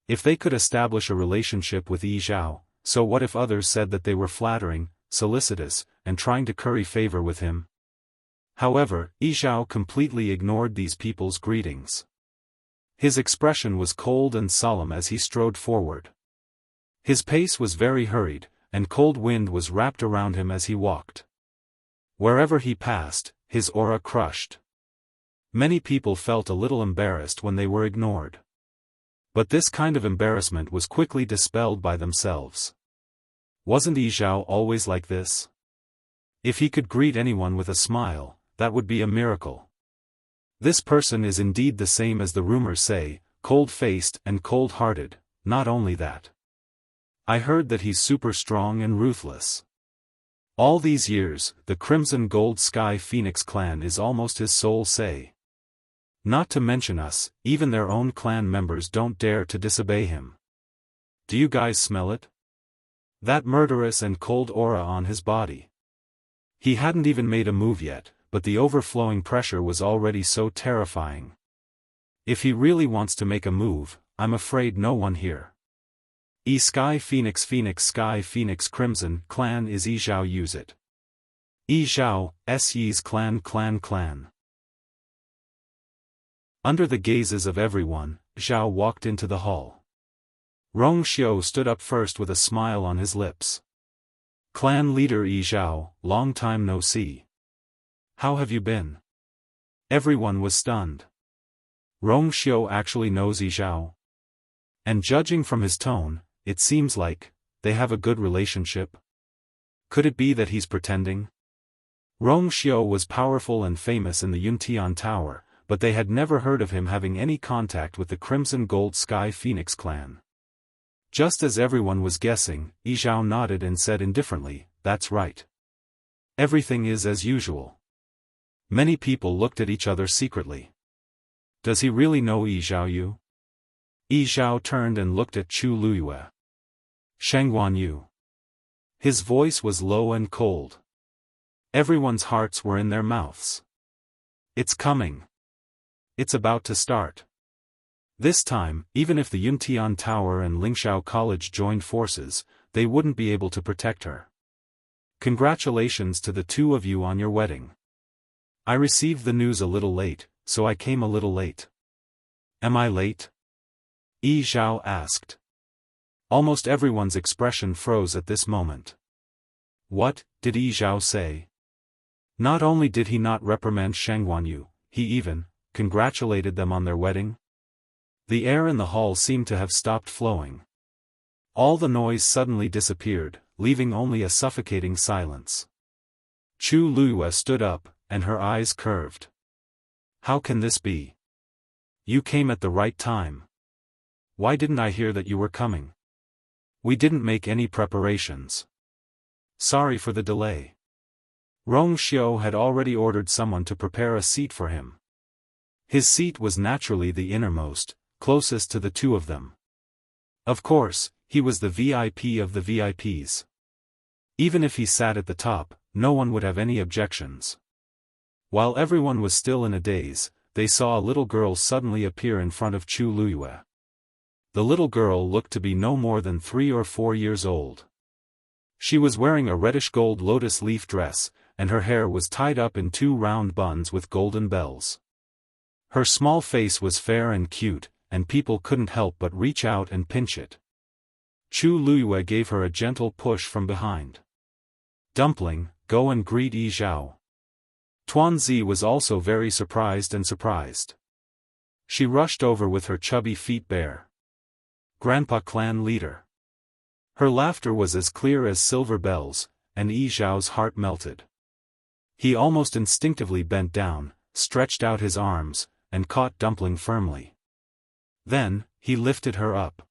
A: If they could establish a relationship with Yi Zhao, so what if others said that they were flattering, solicitous, and trying to curry favor with him? However, Yi Zhao completely ignored these people's greetings. His expression was cold and solemn as he strode forward. His pace was very hurried, and cold wind was wrapped around him as he walked. Wherever he passed, his aura crushed. Many people felt a little embarrassed when they were ignored. But this kind of embarrassment was quickly dispelled by themselves. Wasn't Yi Zhao always like this? If he could greet anyone with a smile, that would be a miracle. This person is indeed the same as the rumors say, cold-faced and cold-hearted. Not only that. I heard that he's super strong and ruthless. All these years, the Crimson Gold Sky Phoenix clan is almost his sole say. Not to mention us, even their own clan members don't dare to disobey him. Do you guys smell it? That murderous and cold aura on his body. He hadn't even made a move yet, but the overflowing pressure was already so terrifying. If he really wants to make a move, I'm afraid no one here. Sky Phoenix Sky Phoenix Crimson clan is Yi Zhao use it. Yi Zhao, Yi's clan. Under the gazes of everyone, Zhao walked into the hall. Rong Xiu stood up first with a smile on his lips. Clan leader Yi Zhao, long time no see. How have you been? Everyone was stunned. Rong Xiu actually knows Yi Zhao. And judging from his tone, it seems like they have a good relationship. Could it be that he's pretending? Rong Xiu was powerful and famous in the Yuntian Tower, but they had never heard of him having any contact with the Crimson Gold Sky Phoenix clan. Just as everyone was guessing, Yi Zhao nodded and said indifferently, "That's right. Everything is as usual." Many people looked at each other secretly. Does he really know Yi Zhao Yu? Yi Zhao turned and looked at Chu Luyue. Shangguan Yu. His voice was low and cold. Everyone's hearts were in their mouths. It's coming. It's about to start. This time, even if the Yuntian Tower and Lingshao College joined forces, they wouldn't be able to protect her. Congratulations to the two of you on your wedding. I received the news a little late, so I came a little late. Am I late? Yi Zhao asked. Almost everyone's expression froze at this moment. What did Yi Zhao say? Not only did he not reprimand Shangguan Yu, he even congratulated them on their wedding. The air in the hall seemed to have stopped flowing. All the noise suddenly disappeared, leaving only a suffocating silence. Chu Luyue stood up, and her eyes curved. How can this be? You came at the right time. Why didn't I hear that you were coming? We didn't make any preparations. Sorry for the delay. Rong Xiu had already ordered someone to prepare a seat for him. His seat was naturally the innermost, closest to the two of them. Of course, he was the VIP of the VIPs. Even if he sat at the top, no one would have any objections. While everyone was still in a daze, they saw a little girl suddenly appear in front of Chu Luyue. The little girl looked to be no more than 3 or 4 years old. She was wearing a reddish-gold lotus leaf dress, and her hair was tied up in 2 round buns with golden bells. Her small face was fair and cute, and people couldn't help but reach out and pinch it. Chu Luiyue gave her a gentle push from behind. Dumpling, go and greet Yi Zhao. Tuanzi was also very surprised. She rushed over with her chubby feet bare. Grandpa clan leader. Her laughter was as clear as silver bells, and Yi Zhao's heart melted. He almost instinctively bent down, stretched out his arms, and caught Dumpling firmly. Then, he lifted her up.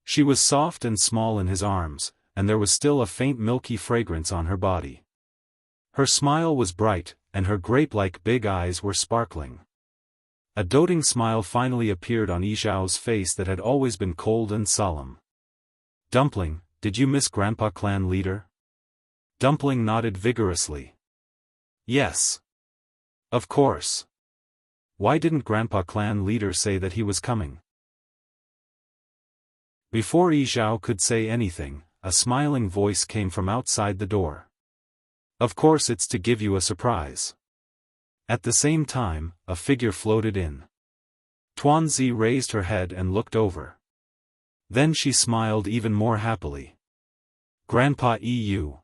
A: She was soft and small in his arms, and there was still a faint milky fragrance on her body. Her smile was bright, and her grape-like big eyes were sparkling. A doting smile finally appeared on Yi Zhao's face that had always been cold and solemn. Dumpling, did you miss Grandpa clan leader? Dumpling nodded vigorously. Yes. Of course. Why didn't Grandpa clan leader say that he was coming? Before Yi Zhao could say anything, a smiling voice came from outside the door. Of course, it's to give you a surprise. At the same time, a figure floated in. Tuanzi raised her head and looked over. Then she smiled even more happily. Grandpa Yu.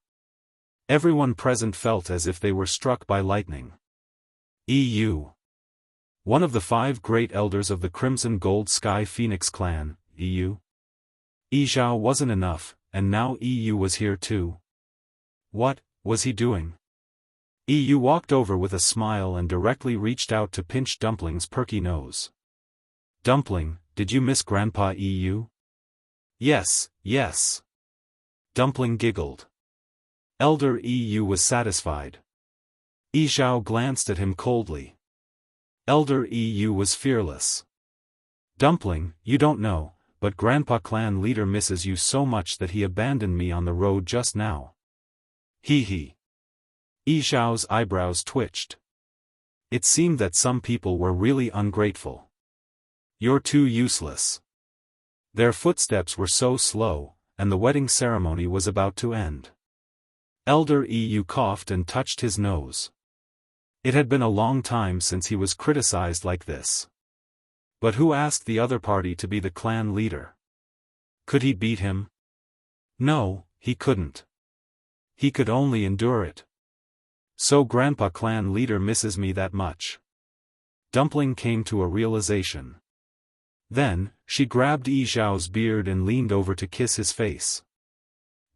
A: Everyone present felt as if they were struck by lightning. Yu. One of the 5 great elders of the Crimson Gold Sky Phoenix clan, Yu. Yi Zhao wasn't enough, and now Yu was here too. What was he doing? Yu walked over with a smile and directly reached out to pinch Dumpling's perky nose. Dumpling, did you miss Grandpa Yu? Yes, yes. Dumpling giggled. Elder Yu was satisfied. Yi Zhao glanced at him coldly. Elder Yu was fearless. Dumpling, you don't know, but Grandpa clan leader misses you so much that he abandoned me on the road just now. Hee. Yi Zhao's eyebrows twitched. It seemed that some people were really ungrateful. You're too useless. Their footsteps were so slow, and the wedding ceremony was about to end. Elder Yu coughed and touched his nose. It had been a long time since he was criticized like this. But who asked the other party to be the clan leader? Could he beat him? No, he couldn't. He could only endure it. So Grandpa clan leader misses me that much. Dumpling came to a realization. Then, she grabbed Yi Zhao's beard and leaned over to kiss his face.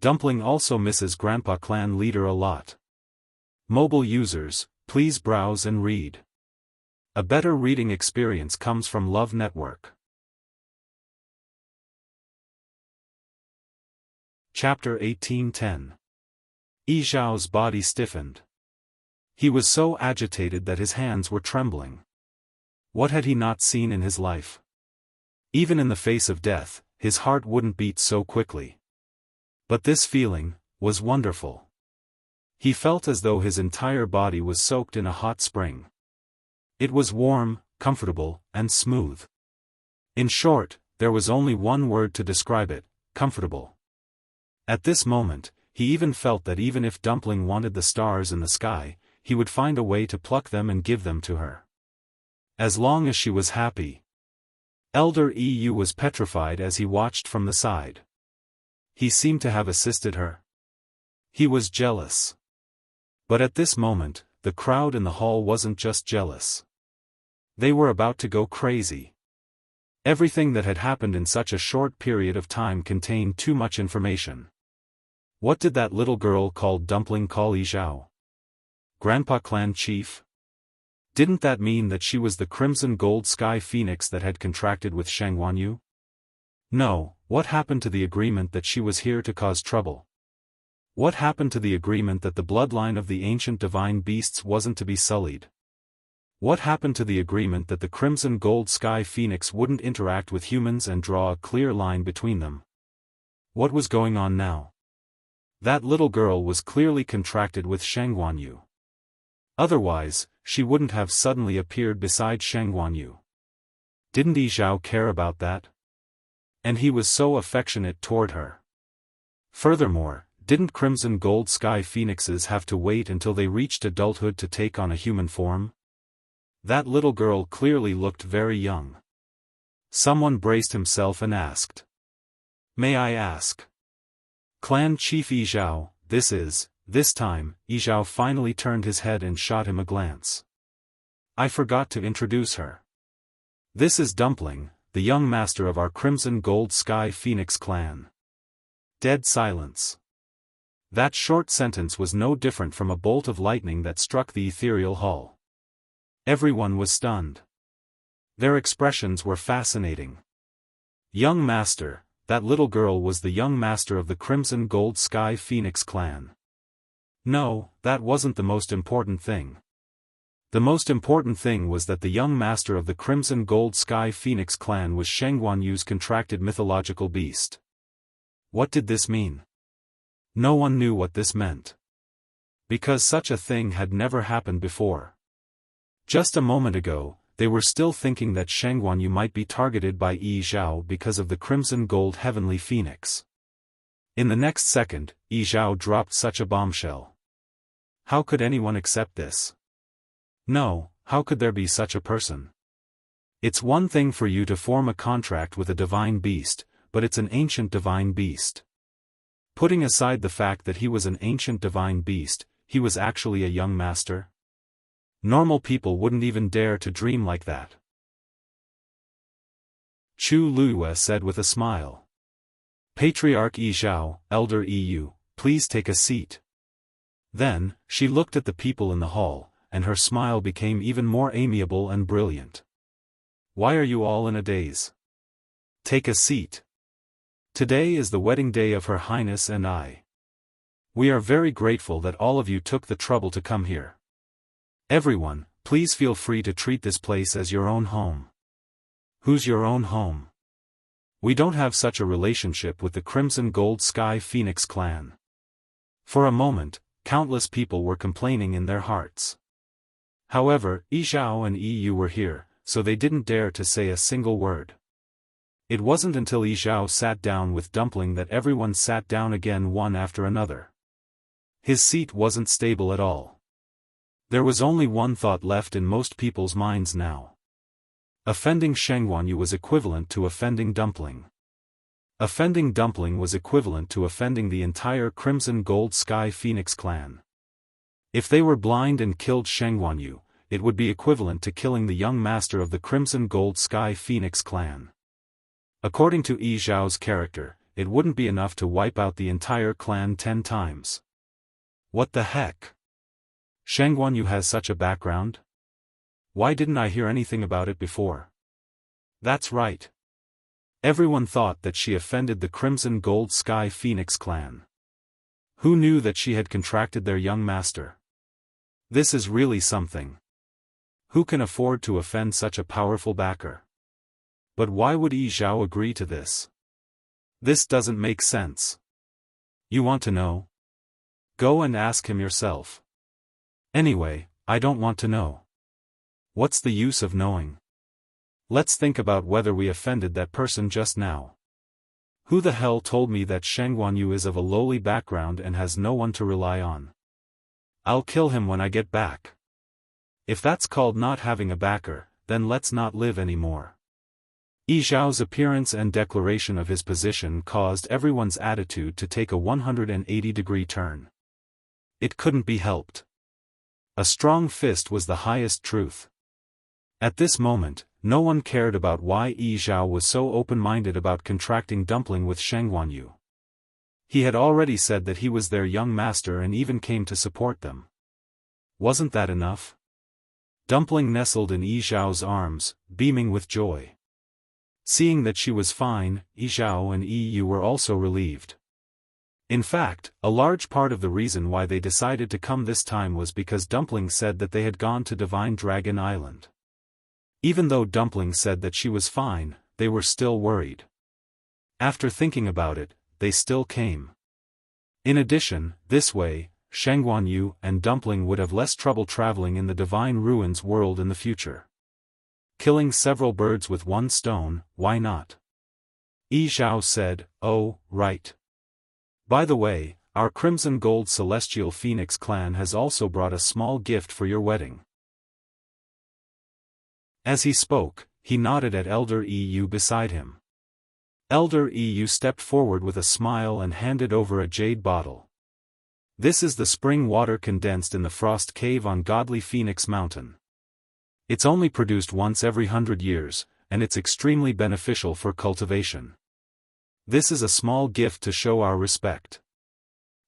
A: Dumpling also misses Grandpa clan leader a lot. Mobile users, please browse and read. A better reading experience comes from Love Network. Chapter 1810. Yi Zhao's body stiffened. He was so agitated that his hands were trembling. What had he not seen in his life? Even in the face of death, his heart wouldn't beat so quickly. But this feeling was wonderful. He felt as though his entire body was soaked in a hot spring. It was warm, comfortable, and smooth. In short, there was only one word to describe it: comfortable. At this moment, he even felt that even if Dumpling wanted the stars in the sky, he would find a way to pluck them and give them to her. As long as she was happy. Elder Yu was petrified as he watched from the side. He seemed to have assisted her. He was jealous. But at this moment, the crowd in the hall wasn't just jealous. They were about to go crazy. Everything that had happened in such a short period of time contained too much information. What did that little girl called Dumpling call Yi Zhao? Grandpa clan chief? Didn't that mean that she was the Crimson Gold Sky Phoenix that had contracted with Shangguanyu? No, what happened to the agreement that she was here to cause trouble? What happened to the agreement that the bloodline of the ancient divine beasts wasn't to be sullied? What happened to the agreement that the Crimson Gold Sky Phoenix wouldn't interact with humans and draw a clear line between them? What was going on now? That little girl was clearly contracted with Shangguanyu. Otherwise, she wouldn't have suddenly appeared beside Shangguanyu. Didn't Yi Zhao care about that? And he was so affectionate toward her. Furthermore, didn't Crimson Gold Sky Phoenixes have to wait until they reached adulthood to take on a human form? That little girl clearly looked very young. Someone braced himself and asked. May I ask? Clan Chief Yi Zhao, this time, Yi Zhao finally turned his head and shot him a glance. I forgot to introduce her. This is Dumpling, the young master of our Crimson Gold Sky Phoenix clan. Dead silence. That short sentence was no different from a bolt of lightning that struck the ethereal hall. Everyone was stunned. Their expressions were fascinating. Young master, that little girl was the young master of the Crimson Gold Sky Phoenix clan. No, that wasn't the most important thing. The most important thing was that the young master of the Crimson Gold Sky Phoenix clan was Shengguan Yu's contracted mythological beast. What did this mean? No one knew what this meant. Because such a thing had never happened before. Just a moment ago, they were still thinking that Shengguan Yu might be targeted by Yi Zhao because of the Crimson Gold Heavenly Phoenix. In the next second, Yi Zhao dropped such a bombshell. How could anyone accept this? No, how could there be such a person? It's one thing for you to form a contract with a divine beast, but it's an ancient divine beast. Putting aside the fact that he was an ancient divine beast, he was actually a young master. Normal people wouldn't even dare to dream like that. Chu Luiyue said with a smile. Patriarch Yi Zhao, Elder Yi Yu, please take a seat. Then, she looked at the people in the hall, and her smile became even more amiable and brilliant. Why are you all in a daze? Take a seat. Today is the wedding day of Her Highness and I. We are very grateful that all of you took the trouble to come here. Everyone, please feel free to treat this place as your own home. Who's your own home? We don't have such a relationship with the Crimson Gold Sky Phoenix clan. For a moment, countless people were complaining in their hearts. However, Yi Zhao and Yi Yu were here, so they didn't dare to say a single word. It wasn't until Yi Zhao sat down with Dumpling that everyone sat down again one after another. His seat wasn't stable at all. There was only one thought left in most people's minds now. Offending Shengguan Yu was equivalent to offending Dumpling. Offending Dumpling was equivalent to offending the entire Crimson Gold Sky Phoenix clan. If they were blind and killed Shengguan Yu, it would be equivalent to killing the young master of the Crimson Gold Sky Phoenix clan. According to Yi Zhao's character, it wouldn't be enough to wipe out the entire clan 10 times. What the heck? Shengguan Yu has such a background? Why didn't I hear anything about it before? That's right. Everyone thought that she offended the Crimson Gold Sky Phoenix clan. Who knew that she had contracted their young master? This is really something. Who can afford to offend such a powerful backer? But why would Yi Zhao agree to this? This doesn't make sense. You want to know? Go and ask him yourself. Anyway, I don't want to know. What's the use of knowing? Let's think about whether we offended that person just now. Who the hell told me that Shengguan Yu is of a lowly background and has no one to rely on? I'll kill him when I get back. If that's called not having a backer, then let's not live anymore. Yi Zhao's appearance and declaration of his position caused everyone's attitude to take a 180-degree turn. It couldn't be helped. A strong fist was the highest truth. At this moment, no one cared about why Yi Zhao was so open-minded about contracting Dumpling with Shengguan Yu. He had already said that he was their young master and even came to support them. Wasn't that enough? Dumpling nestled in Yi Zhao's arms, beaming with joy. Seeing that she was fine, Yi Zhao and Yi Yu were also relieved. In fact, a large part of the reason why they decided to come this time was because Dumpling said that they had gone to Divine Dragon Island. Even though Dumpling said that she was fine, they were still worried. After thinking about it, they still came. In addition, this way, Shengguan Yu and Dumpling would have less trouble traveling in the Divine Ruins world in the future. Killing several birds with one stone, why not? Yi Zhao said, "Oh, right. By the way, our Crimson Gold Celestial Phoenix clan has also brought a small gift for your wedding." As he spoke, he nodded at Elder Yi Yu beside him. Elder EU stepped forward with a smile and handed over a jade bottle. This is the spring water condensed in the frost cave on Godly Phoenix Mountain. It's only produced once every 100 years, and it's extremely beneficial for cultivation. This is a small gift to show our respect.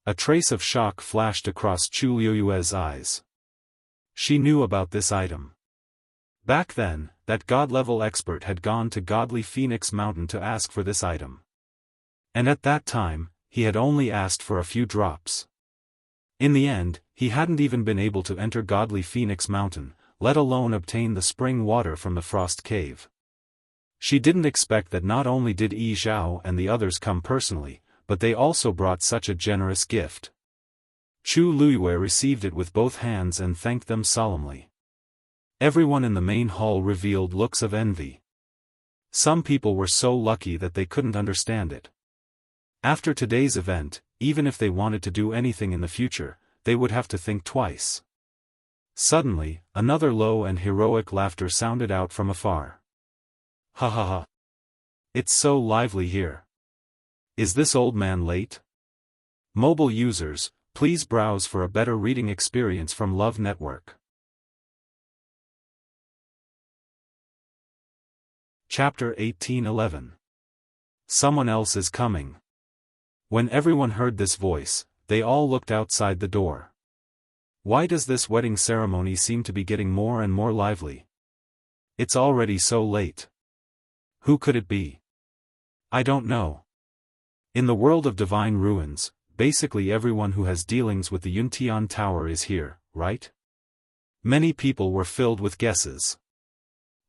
A: A trace of shock flashed across Chu Liuyue's eyes. She knew about this item. Back then, that god-level expert had gone to Godly Phoenix Mountain to ask for this item. And at that time, he had only asked for a few drops. In the end, he hadn't even been able to enter Godly Phoenix Mountain, let alone obtain the spring water from the frost cave. She didn't expect that not only did Yi Zhao and the others come personally, but they also brought such a generous gift. Chu Luyue received it with both hands and thanked them solemnly. Everyone in the main hall revealed looks of envy. Some people were so lucky that they couldn't understand it. After today's event, even if they wanted to do anything in the future, they would have to think twice. Suddenly, another low and heroic laughter sounded out from afar. Ha ha ha. It's so lively here. Is this old man late? Mobile users, please browse for a better reading experience from Love Network. Chapter 1811. Someone else is coming. When everyone heard this voice, they all looked outside the door. Why does this wedding ceremony seem to be getting more and more lively? It's already so late. Who could it be? I don't know. In the world of divine ruins, basically everyone who has dealings with the Yuntian Tower is here, right? Many people were filled with guesses.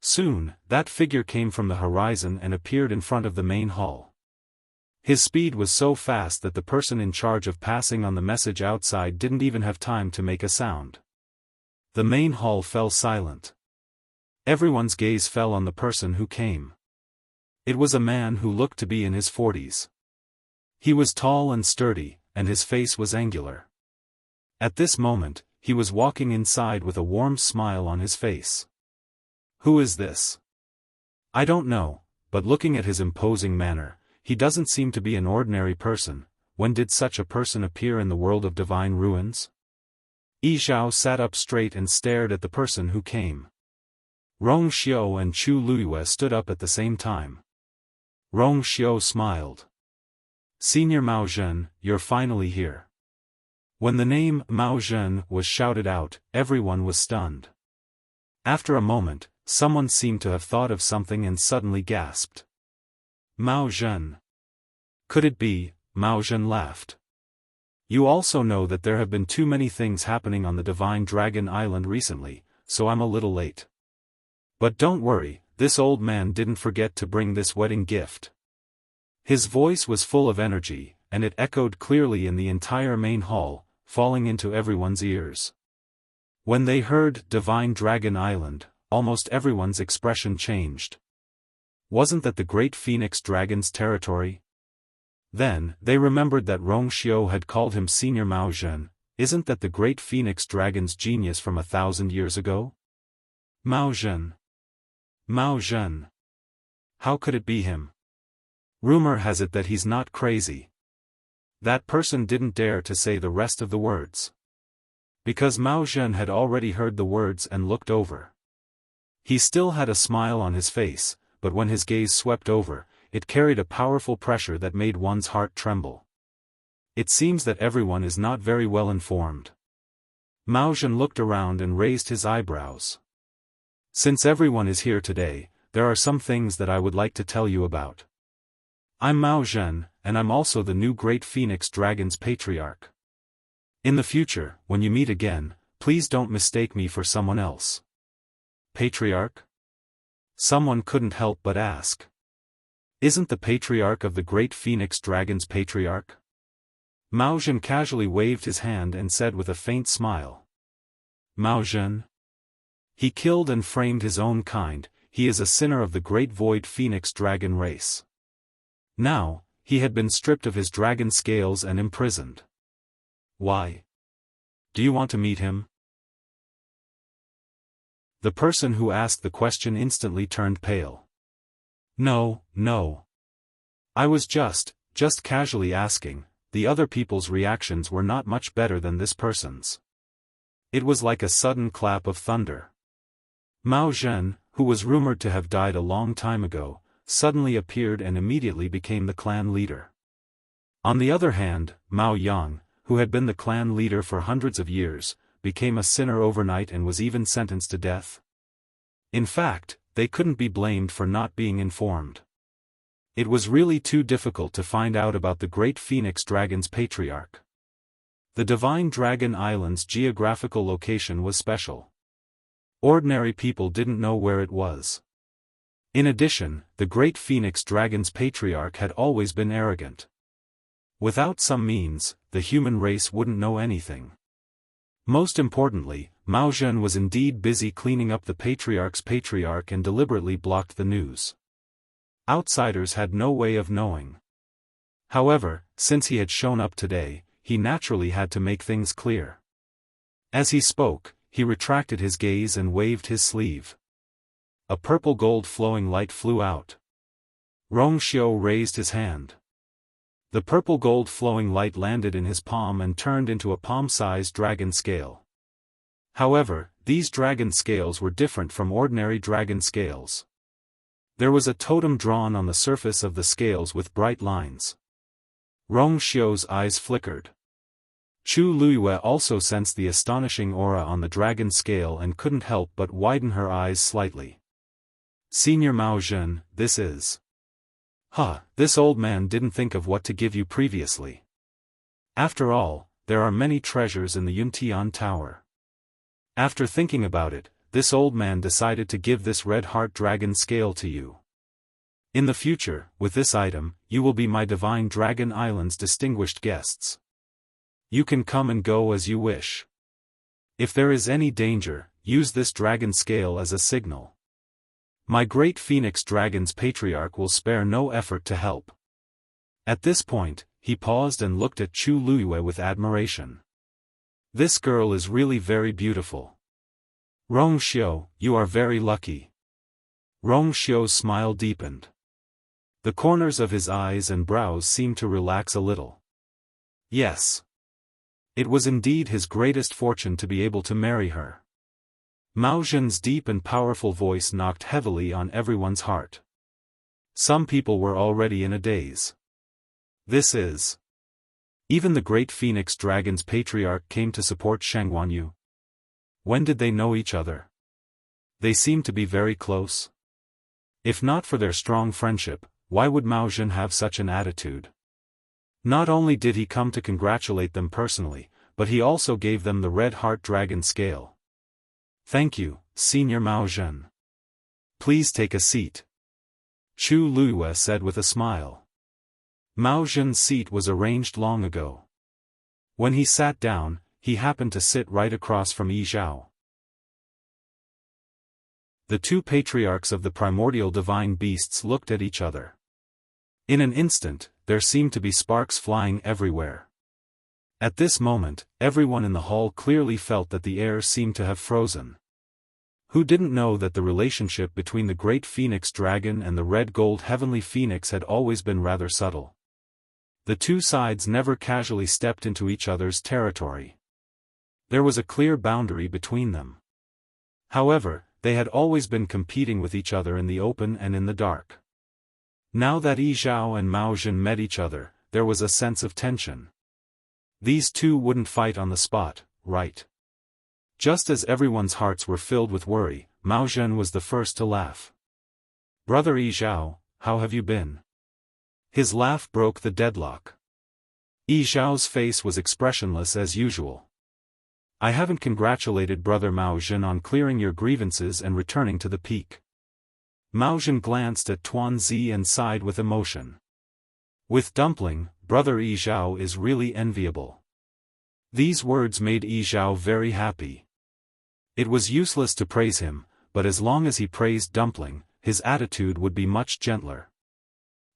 A: Soon, that figure came from the horizon and appeared in front of the main hall. His speed was so fast that the person in charge of passing on the message outside didn't even have time to make a sound. The main hall fell silent. Everyone's gaze fell on the person who came. It was a man who looked to be in his 40s. He was tall and sturdy, and his face was angular. At this moment, he was walking inside with a warm smile on his face. Who is this? I don't know, but looking at his imposing manner, he doesn't seem to be an ordinary person. When did such a person appear in the world of divine ruins? Yi Zhao sat up straight and stared at the person who came. Rong Xiu and Chu Luyue stood up at the same time. Rong Xiu smiled. Senior Mao Zhen, you're finally here. When the name Mao Zhen was shouted out, everyone was stunned. After a moment, someone seemed to have thought of something and suddenly gasped. Mao Zhen. Could it be? Mao Zhen laughed. You also know that there have been too many things happening on the Divine Dragon Island recently, so I'm a little late. But don't worry, this old man didn't forget to bring this wedding gift. His voice was full of energy, and it echoed clearly in the entire main hall, falling into everyone's ears. When they heard Divine Dragon Island, almost everyone's expression changed. Wasn't that the Great Phoenix Dragon's territory? Then, they remembered that Rong Xiu had called him Senior Mao Zhen. Isn't that the Great Phoenix Dragon's genius from 1,000 years ago? Mao Zhen. Mao Zhen. How could it be him? Rumor has it that he's not crazy. That person didn't dare to say the rest of the words. Because Mao Zhen had already heard the words and looked over. He still had a smile on his face, but when his gaze swept over, it carried a powerful pressure that made one's heart tremble. It seems that everyone is not very well informed. Mao Zhen looked around and raised his eyebrows. Since everyone is here today, there are some things that I would like to tell you about. I'm Mao Zhen, and I'm also the new Great Phoenix Dragon's patriarch. In the future, when you meet again, please don't mistake me for someone else. Patriarch? Someone couldn't help but ask. Isn't the patriarch of the Great Phoenix Dragon's patriarch? Mao Zhen casually waved his hand and said with a faint smile. Mao Zhen? He killed and framed his own kind, he is a sinner of the Great Void Phoenix Dragon race. Now, he had been stripped of his dragon scales and imprisoned. Why? Do you want to meet him? The person who asked the question instantly turned pale. No, no. I was just casually asking. The other people's reactions were not much better than this person's. It was like a sudden clap of thunder. Mao Zhen, who was rumored to have died a long time ago, suddenly appeared and immediately became the clan leader. On the other hand, Mao Yang, who had been the clan leader for hundreds of years, became a sinner overnight and was even sentenced to death. In fact, they couldn't be blamed for not being informed. It was really too difficult to find out about the Great Phoenix Dragon's patriarch. The Divine Dragon Island's geographical location was special. Ordinary people didn't know where it was. In addition, the Great Phoenix Dragon's patriarch had always been arrogant. Without some means, the human race wouldn't know anything. Most importantly, Mao Zhen was indeed busy cleaning up the patriarch's patriarch and deliberately blocked the news. Outsiders had no way of knowing. However, since he had shown up today, he naturally had to make things clear. As he spoke, he retracted his gaze and waved his sleeve. A purple gold flowing light flew out. Rong Xiu raised his hand. The purple gold flowing light landed in his palm and turned into a palm-sized dragon scale. However, these dragon scales were different from ordinary dragon scales. There was a totem drawn on the surface of the scales with bright lines. Rong Xiu's eyes flickered. Chu Luiyue also sensed the astonishing aura on the dragon scale and couldn't help but widen her eyes slightly. Senior Mao Zhen, this is... this old man didn't think of what to give you previously. After all, there are many treasures in the Yuntian Tower. After thinking about it, this old man decided to give this red heart dragon scale to you. In the future, with this item, you will be my Divine Dragon Island's distinguished guests. You can come and go as you wish. If there is any danger, use this dragon scale as a signal. My Great Phoenix Dragon's patriarch will spare no effort to help. At this point, he paused and looked at Chu Luiyue with admiration. This girl is really very beautiful. Rong Xiu, you are very lucky. Rong Xiu's smile deepened. The corners of his eyes and brows seemed to relax a little. Yes. It was indeed his greatest fortune to be able to marry her. Mao Zhen's deep and powerful voice knocked heavily on everyone's heart. Some people were already in a daze. This is... Even the Great Phoenix Dragon's patriarch came to support Shangguanyu. When did they know each other? They seemed to be very close. If not for their strong friendship, why would Mao Zhen have such an attitude? Not only did he come to congratulate them personally, but he also gave them the Red Heart Dragon scale. Thank you, Senior Mao Zhen. Please take a seat. Chu Luiyue said with a smile. Mao Zhen's seat was arranged long ago. When he sat down, he happened to sit right across from Yi Zhao. The two patriarchs of the primordial divine beasts looked at each other. In an instant, there seemed to be sparks flying everywhere. At this moment, everyone in the hall clearly felt that the air seemed to have frozen. Who didn't know that the relationship between the Great Phoenix Dragon and the Red Gold Heavenly Phoenix had always been rather subtle? The two sides never casually stepped into each other's territory. There was a clear boundary between them. However, they had always been competing with each other in the open and in the dark. Now that Yi Zhao and Mao Zhen met each other, there was a sense of tension. These two wouldn't fight on the spot, right? Just as everyone's hearts were filled with worry, Mao Zhen was the first to laugh. Brother Yi Zhao, how have you been? His laugh broke the deadlock. Yi Zhao's face was expressionless as usual. I haven't congratulated Brother Mao Zhen on clearing your grievances and returning to the peak. Mao Zhen glanced at Tuan Zi and sighed with emotion. With Dumpling, Brother Yi Zhao is really enviable. These words made Yi Zhao very happy. It was useless to praise him, but as long as he praised Dumpling, his attitude would be much gentler.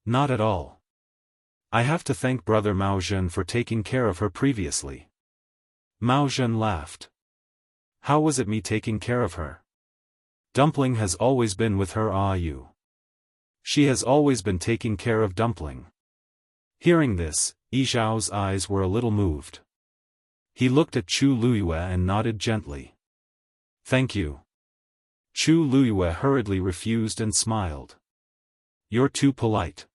A: Not at all. I have to thank Brother Mao Zhen for taking care of her previously. Mao Zhen laughed. How was it me taking care of her? Dumpling has always been with her, you. She has always been taking care of Dumpling. Hearing this, Yizhao's eyes were a little moved. He looked at Chu Luyue and nodded gently. Thank you. Chu Luyue hurriedly refused and smiled. You're too polite.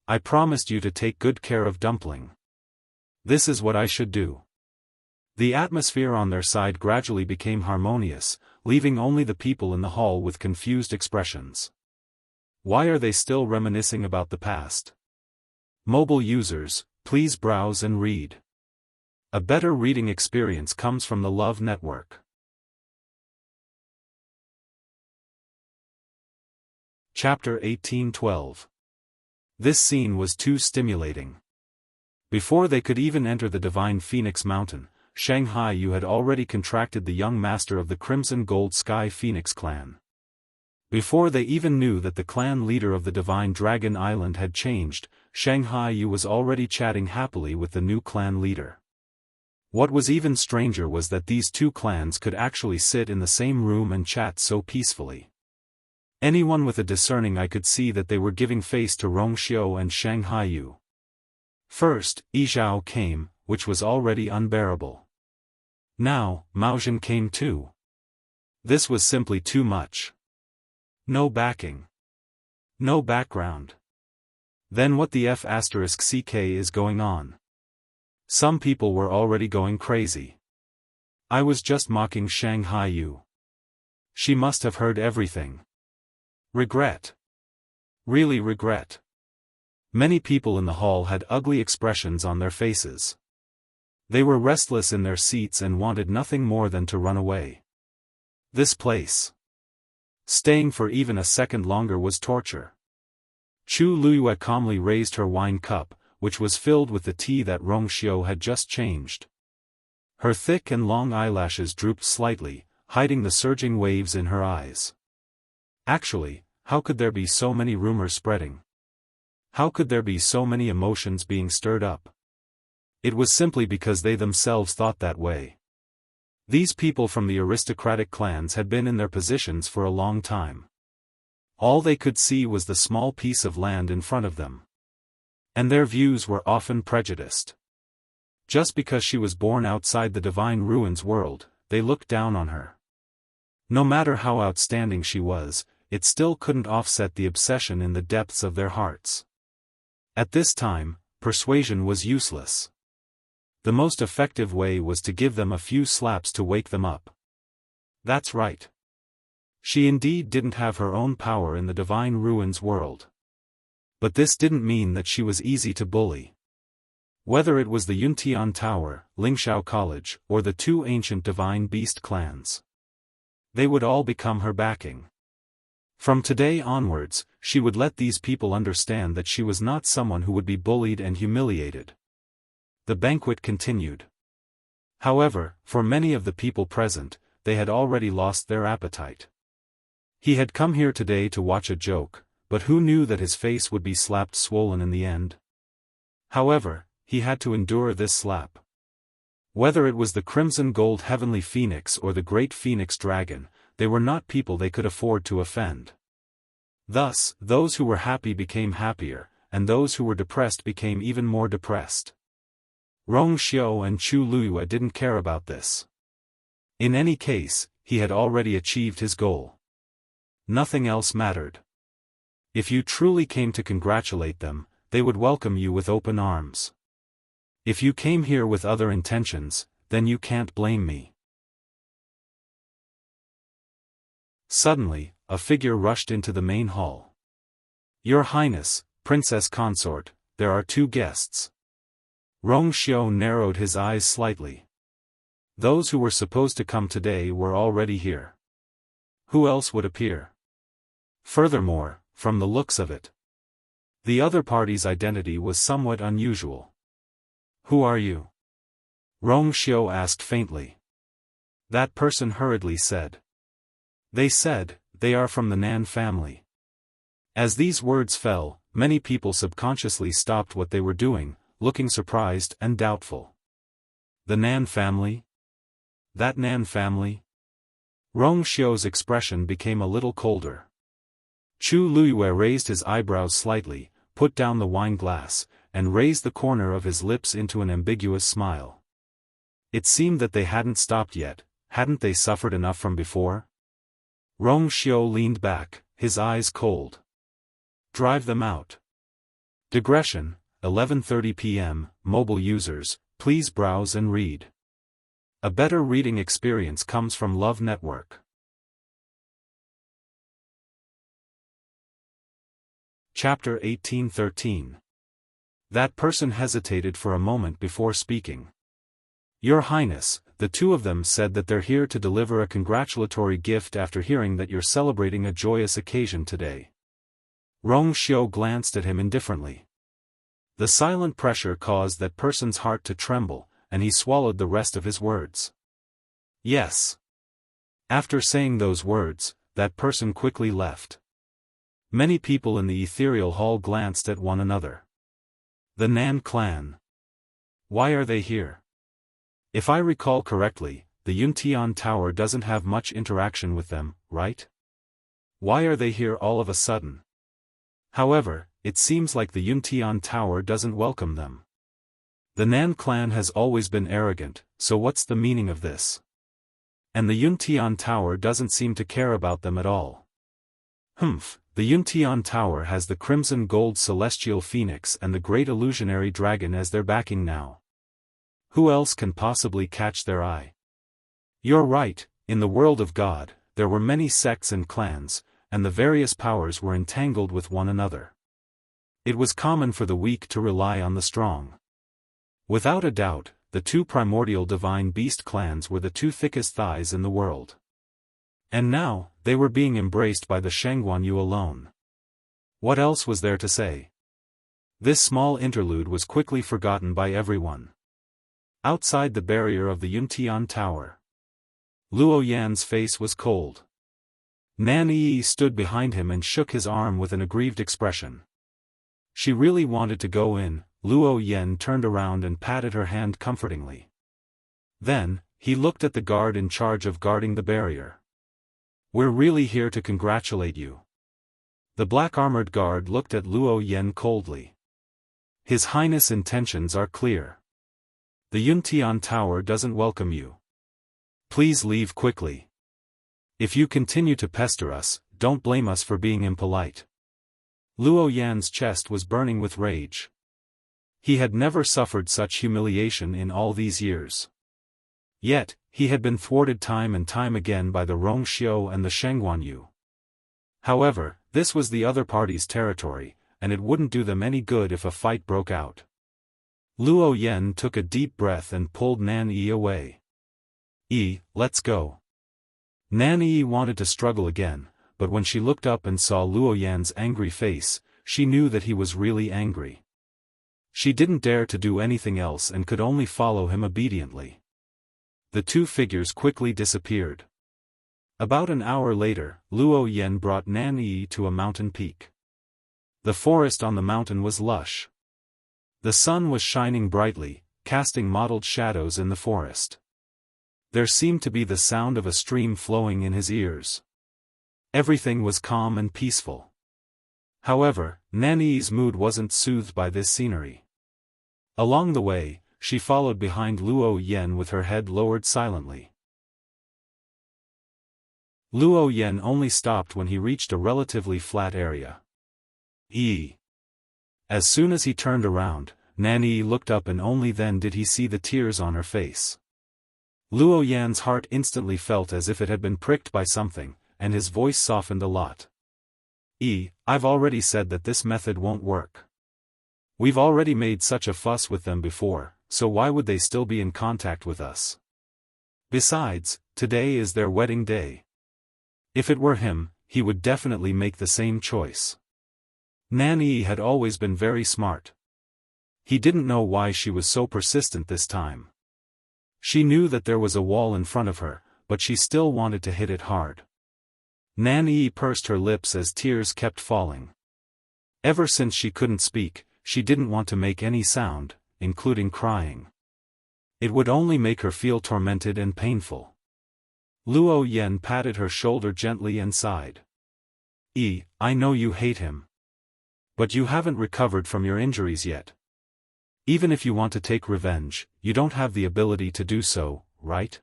A: I promised you to take good care of Dumpling. This is what I should do. The atmosphere on their side gradually became harmonious, leaving only the people in the hall with confused expressions. Why are they still reminiscing about the past? Mobile users, please browse and read. A better reading experience comes from the Love Network. Chapter 18:12. This scene was too stimulating. Before they could even enter the Divine Phoenix Mountain, Shanghai Yu had already contracted the young master of the Crimson Gold Sky Phoenix clan. Before they even knew that the clan leader of the Divine Dragon Island had changed, Shanghai Yu was already chatting happily with the new clan leader. What was even stranger was that these two clans could actually sit in the same room and chat so peacefully. Anyone with a discerning eye could see that they were giving face to Rongxiu and Shanghai Yu. First, Yizhao came, which was already unbearable. Now, Maozhen came too. This was simply too much. No backing. No background. Then what the F***ck is going on? Some people were already going crazy. I was just mocking Shanghai Yu. She must have heard everything. Regret. Really regret. Many people in the hall had ugly expressions on their faces. They were restless in their seats and wanted nothing more than to run away. This place. Staying for even a second longer was torture. Chu Luyue calmly raised her wine cup, which was filled with the tea that Rongxiu had just changed. Her thick and long eyelashes drooped slightly, hiding the surging waves in her eyes. Actually, how could there be so many rumors spreading? How could there be so many emotions being stirred up? It was simply because they themselves thought that way. These people from the aristocratic clans had been in their positions for a long time. All they could see was the small piece of land in front of them. And their views were often prejudiced. Just because she was born outside the Divine Ruins world, they looked down on her. No matter how outstanding she was, it still couldn't offset the obsession in the depths of their hearts. At this time, persuasion was useless. The most effective way was to give them a few slaps to wake them up. That's right. She indeed didn't have her own power in the Divine Ruins world. But this didn't mean that she was easy to bully. Whether it was the Yuntian Tower, Lingshao College, or the two ancient Divine Beast clans, they would all become her backing. From today onwards, she would let these people understand that she was not someone who would be bullied and humiliated. The banquet continued. However, for many of the people present, they had already lost their appetite. He had come here today to watch a joke, but who knew that his face would be slapped swollen in the end? However, he had to endure this slap. Whether it was the Crimson Gold Heavenly Phoenix or the Great Phoenix Dragon, they were not people they could afford to offend. Thus, those who were happy became happier, and those who were depressed became even more depressed. Rongxiu and Chu Luyue didn't care about this. In any case, he had already achieved his goal. Nothing else mattered. If you truly came to congratulate them, they would welcome you with open arms. If you came here with other intentions, then you can't blame me. Suddenly, a figure rushed into the main hall. Your Highness, Princess Consort, there are two guests. Rongxiu narrowed his eyes slightly. Those who were supposed to come today were already here. Who else would appear? Furthermore, from the looks of it, the other party's identity was somewhat unusual. Who are you? Rongxiu asked faintly. That person hurriedly said. They said, they are from the Nan family. As these words fell, many people subconsciously stopped what they were doing, looking surprised and doubtful. The Nan family? That Nan family? Rongxiu's expression became a little colder. Chu Luiyue raised his eyebrows slightly, put down the wine glass, and raised the corner of his lips into an ambiguous smile. It seemed that they hadn't stopped yet. Hadn't they suffered enough from before? Rong Xiu leaned back, his eyes cold. Drive them out. Digression, 11:30 p.m., mobile users, please browse and read. A better reading experience comes from Love Network. Chapter 1813. That person hesitated for a moment before speaking. Your Highness, the two of them said that they're here to deliver a congratulatory gift after hearing that you're celebrating a joyous occasion today. Rong Xiu glanced at him indifferently. The silent pressure caused that person's heart to tremble, and he swallowed the rest of his words. Yes. After saying those words, that person quickly left. Many people in the ethereal hall glanced at one another. The Nan clan. Why are they here? If I recall correctly, the Yuntian Tower doesn't have much interaction with them, right? Why are they here all of a sudden? However, it seems like the Yuntian Tower doesn't welcome them. The Nan clan has always been arrogant, so what's the meaning of this? And the Yuntian Tower doesn't seem to care about them at all. The Yuntian Tower has the Crimson Gold Celestial Phoenix and the Great Illusionary Dragon as their backing now. Who else can possibly catch their eye? You're right, in the world of God, there were many sects and clans, and the various powers were entangled with one another. It was common for the weak to rely on the strong. Without a doubt, the two primordial divine beast clans were the two thickest thighs in the world. And now, they were being embraced by the Shangguanyu alone. What else was there to say? This small interlude was quickly forgotten by everyone. Outside the barrier of the Yuntian Tower, Luo Yan's face was cold. Nan Yi stood behind him and shook his arm with an aggrieved expression. She really wanted to go in. Luo Yan turned around and patted her hand comfortingly. Then, he looked at the guard in charge of guarding the barrier. We're really here to congratulate you. The black-armored guard looked at Luo Yan coldly. His Highness' intentions are clear. The Yuntian Tower doesn't welcome you. Please leave quickly. If you continue to pester us, don't blame us for being impolite. Luo Yan's chest was burning with rage. He had never suffered such humiliation in all these years. Yet, he had been thwarted time and time again by the Rong Xiu and the Shangguanyu. However, this was the other party's territory, and it wouldn't do them any good if a fight broke out. Luo Yan took a deep breath and pulled Nan Yi away. Let's go. Nan Yi wanted to struggle again, but when she looked up and saw Luo Yan's angry face, she knew that he was really angry. She didn't dare to do anything else and could only follow him obediently. The two figures quickly disappeared. About an hour later, Luo Yan brought Nan Yi to a mountain peak. The forest on the mountain was lush. The sun was shining brightly, casting mottled shadows in the forest. There seemed to be the sound of a stream flowing in his ears. Everything was calm and peaceful. However, Nan Yi's mood wasn't soothed by this scenery. Along the way, she followed behind Luo Yan with her head lowered silently. Luo Yan only stopped when he reached a relatively flat area. As soon as he turned around, Nan Yi looked up and only then did he see the tears on her face. Luo Yan's heart instantly felt as if it had been pricked by something, and his voice softened a lot. I've already said that this method won't work. We've already made such a fuss with them before, so why would they still be in contact with us? Besides, today is their wedding day. If it were him, he would definitely make the same choice. Nan Yi had always been very smart. He didn't know why she was so persistent this time. She knew that there was a wall in front of her, but she still wanted to hit it hard. Nan Yi pursed her lips as tears kept falling. Ever since she couldn't speak, she didn't want to make any sound, including crying. It would only make her feel tormented and painful. Luo Yan patted her shoulder gently and sighed. I know you hate him. But you haven't recovered from your injuries yet. Even if you want to take revenge, you don't have the ability to do so, right?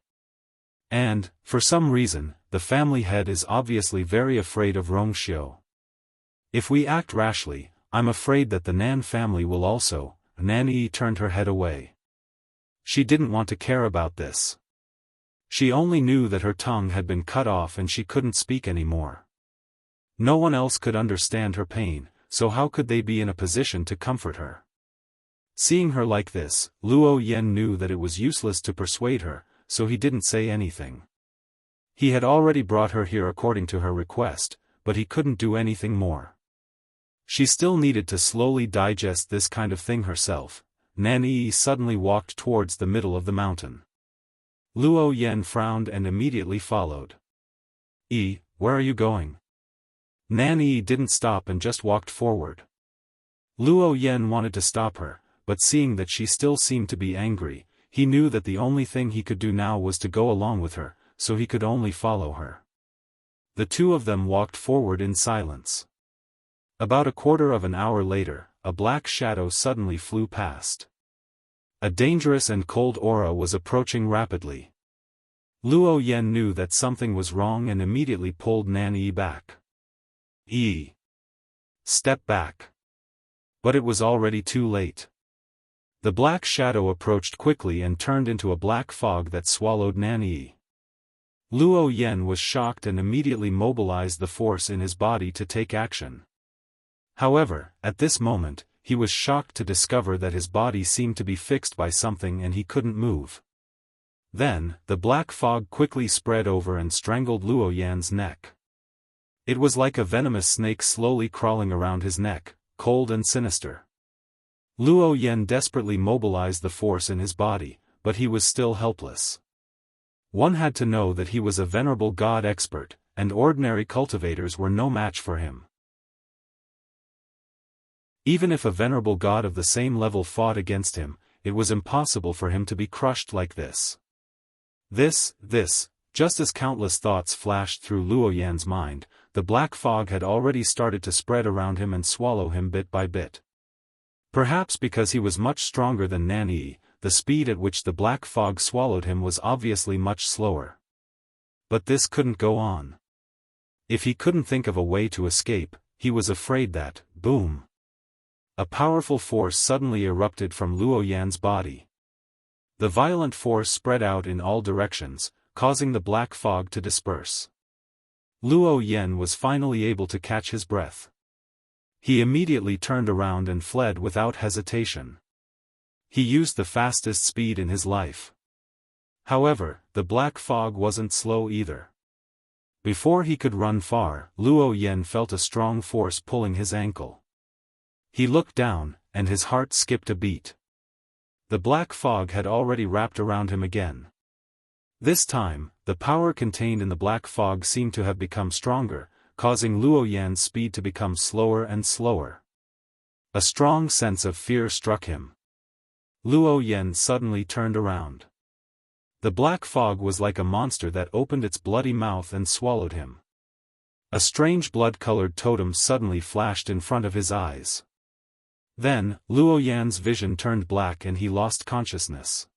A: And, for some reason, the family head is obviously very afraid of Rongxiu. If we act rashly, I'm afraid that the Nan family will also. Nan Yi turned her head away. She didn't want to care about this. She only knew that her tongue had been cut off and she couldn't speak anymore. No one else could understand her pain, so how could they be in a position to comfort her? Seeing her like this, Luo Yan knew that it was useless to persuade her, so he didn't say anything. He had already brought her here according to her request, but he couldn't do anything more. She still needed to slowly digest this kind of thing herself. Nan Yi suddenly walked towards the middle of the mountain. Luo Yan frowned and immediately followed. Where are you going? Nan Yi didn't stop and just walked forward. Luo Yan wanted to stop her, but seeing that she still seemed to be angry, he knew that the only thing he could do now was to go along with her, so he could only follow her. The two of them walked forward in silence. About a quarter of an hour later, a black shadow suddenly flew past. A dangerous and cold aura was approaching rapidly. Luo Yan knew that something was wrong and immediately pulled Nan Yi back. Step back. But it was already too late. The black shadow approached quickly and turned into a black fog that swallowed Nan Yi. Luo Yan was shocked and immediately mobilized the force in his body to take action. However, at this moment, he was shocked to discover that his body seemed to be fixed by something and he couldn't move. Then, the black fog quickly spread over and strangled Luo Yan's neck. It was like a venomous snake slowly crawling around his neck, cold and sinister. Luo Yan desperately mobilized the force in his body, but he was still helpless. One had to know that he was a venerable god expert, and ordinary cultivators were no match for him. Even if a venerable god of the same level fought against him, it was impossible for him to be crushed like this. Just as countless thoughts flashed through Luo Yan's mind, the black fog had already started to spread around him and swallow him bit by bit. Perhaps because he was much stronger than Nan Yi, the speed at which the black fog swallowed him was obviously much slower. But this couldn't go on. If he couldn't think of a way to escape, he was afraid that, boom! A powerful force suddenly erupted from Luo Yan's body. The violent force spread out in all directions, causing the black fog to disperse. Luo Yan was finally able to catch his breath. He immediately turned around and fled without hesitation. He used the fastest speed in his life. However, the black fog wasn't slow either. Before he could run far, Luo Yan felt a strong force pulling his ankle. He looked down, and his heart skipped a beat. The black fog had already wrapped around him again. This time, the power contained in the black fog seemed to have become stronger, causing Luo Yan's speed to become slower and slower. A strong sense of fear struck him. Luo Yan suddenly turned around. The black fog was like a monster that opened its bloody mouth and swallowed him. A strange blood-colored totem suddenly flashed in front of his eyes. Then, Luo Yan's vision turned black and he lost consciousness.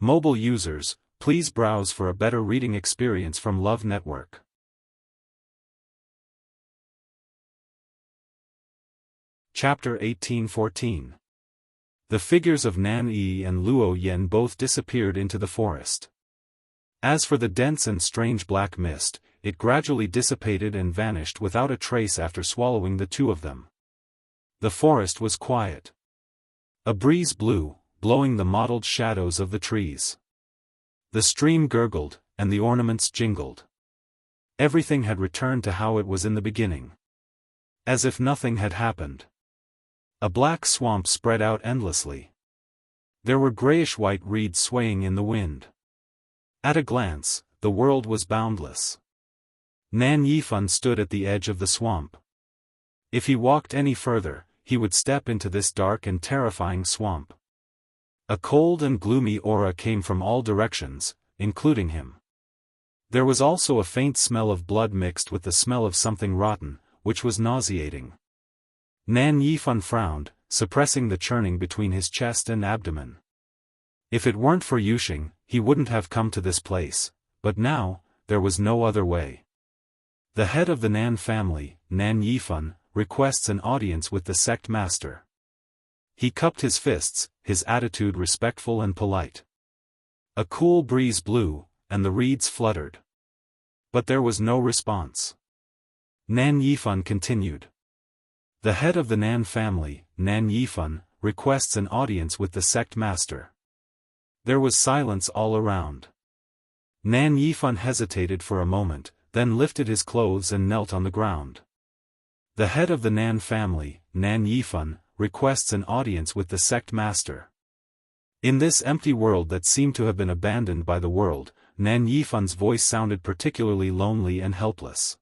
A: Mobile users, please browse for a better reading experience from Love Network. Chapter 1814. The figures of Nan Yi and Luo Yan both disappeared into the forest. As for the dense and strange black mist, it gradually dissipated and vanished without a trace after swallowing the two of them. The forest was quiet. A breeze blew, blowing the mottled shadows of the trees. The stream gurgled, and the ornaments jingled. Everything had returned to how it was in the beginning. As if nothing had happened. A black swamp spread out endlessly. There were grayish-white reeds swaying in the wind. At a glance, the world was boundless. Nan Yifan stood at the edge of the swamp. If he walked any further, he would step into this dark and terrifying swamp. A cold and gloomy aura came from all directions, including him. There was also a faint smell of blood mixed with the smell of something rotten, which was nauseating. Nan Yifan frowned, suppressing the churning between his chest and abdomen. If it weren't for Yuxing, he wouldn't have come to this place, but now, there was no other way. The head of the Nan family, Nan Yifan, requests an audience with the sect master. He cupped his fists, his attitude respectful and polite. A cool breeze blew, and the reeds fluttered. But there was no response. Nan Yifan continued. The head of the Nan family, Nan Yifan, requests an audience with the sect master. There was silence all around. Nan Yifan hesitated for a moment, then lifted his clothes and knelt on the ground. The head of the Nan family, Nan Yifan, requests an audience with the sect master. In this empty world that seemed to have been abandoned by the world, Nan Yifan's voice sounded particularly lonely and helpless.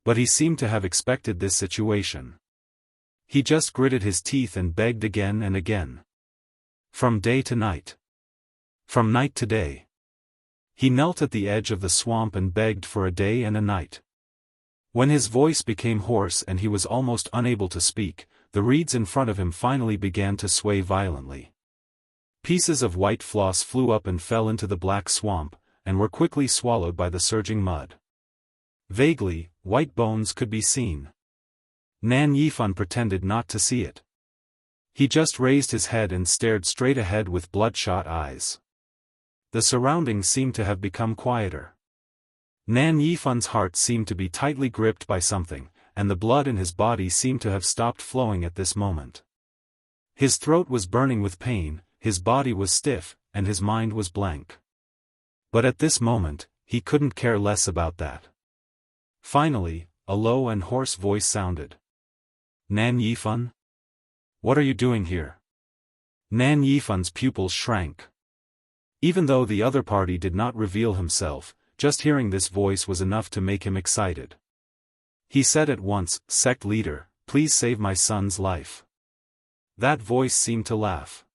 A: But he seemed to have expected this situation. He just gritted his teeth and begged again and again. From day to night. From night to day. He knelt at the edge of the swamp and begged for a day and a night. When his voice became hoarse and he was almost unable to speak, the reeds in front of him finally began to sway violently. Pieces of white floss flew up and fell into the black swamp, and were quickly swallowed by the surging mud. Vaguely, white bones could be seen. Nan Yifan pretended not to see it. He just raised his head and stared straight ahead with bloodshot eyes. The surroundings seemed to have become quieter. Nan Yifan's heart seemed to be tightly gripped by something, and the blood in his body seemed to have stopped flowing at this moment. His throat was burning with pain, his body was stiff, and his mind was blank. But at this moment, he couldn't care less about that. Finally, a low and hoarse voice sounded. Nan Yifan? What are you doing here? Nan Yifan's pupils shrank. Even though the other party did not reveal himself, just hearing this voice was enough to make him excited. He said at once, "Sect leader, please save my son's life." That voice seemed to laugh.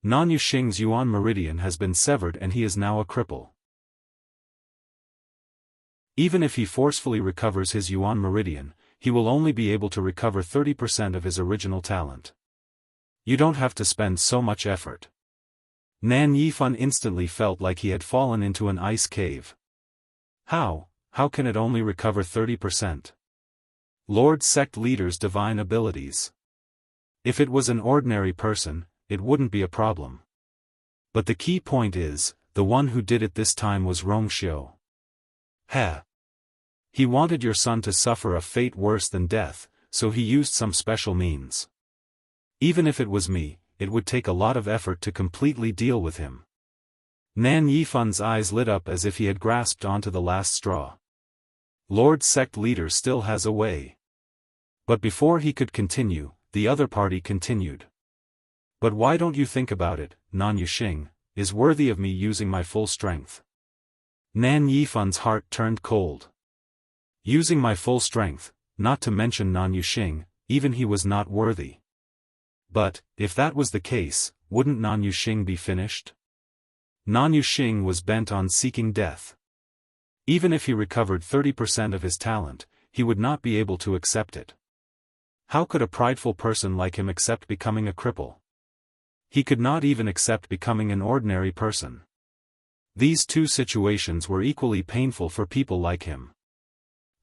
A: Nan Yuxing's Yuan meridian has been severed and he is now a cripple. Even if he forcefully recovers his Yuan meridian, he will only be able to recover 30% of his original talent. You don't have to spend so much effort. Nan Yifan instantly felt like he had fallen into an ice cave. How can it only recover 30%? Lord Sect Leader's divine abilities. If it was an ordinary person, it wouldn't be a problem. But the key point is, the one who did it this time was Rongxiu. He wanted your son to suffer a fate worse than death, so he used some special means. Even if it was me, it would take a lot of effort to completely deal with him. Nan Yifan's eyes lit up as if he had grasped onto the last straw. Lord Sect Leader still has a way. But before he could continue, the other party continued. But why don't you think about it? Nan Yuxing is worthy of me using my full strength. Nan Yifan's heart turned cold. Using my full strength, not to mention Nan Yuxing, even he was not worthy. But, if that was the case, wouldn't Nan Yuxing be finished? Nan Yuxing was bent on seeking death. Even if he recovered 30% of his talent, he would not be able to accept it. How could a prideful person like him accept becoming a cripple? He could not even accept becoming an ordinary person. These two situations were equally painful for people like him.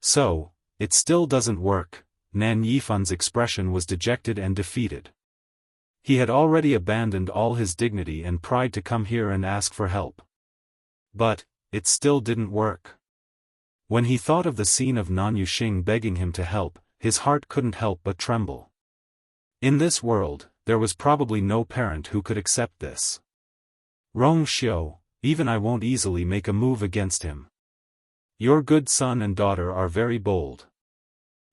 A: So, it still doesn't work. Nan Yifan's expression was dejected and defeated. He had already abandoned all his dignity and pride to come here and ask for help. But, it still didn't work. When he thought of the scene of Nan Yuxing begging him to help, his heart couldn't help but tremble. In this world, there was probably no parent who could accept this. Rongxiu, even I won't easily make a move against him. Your good son and daughter are very bold.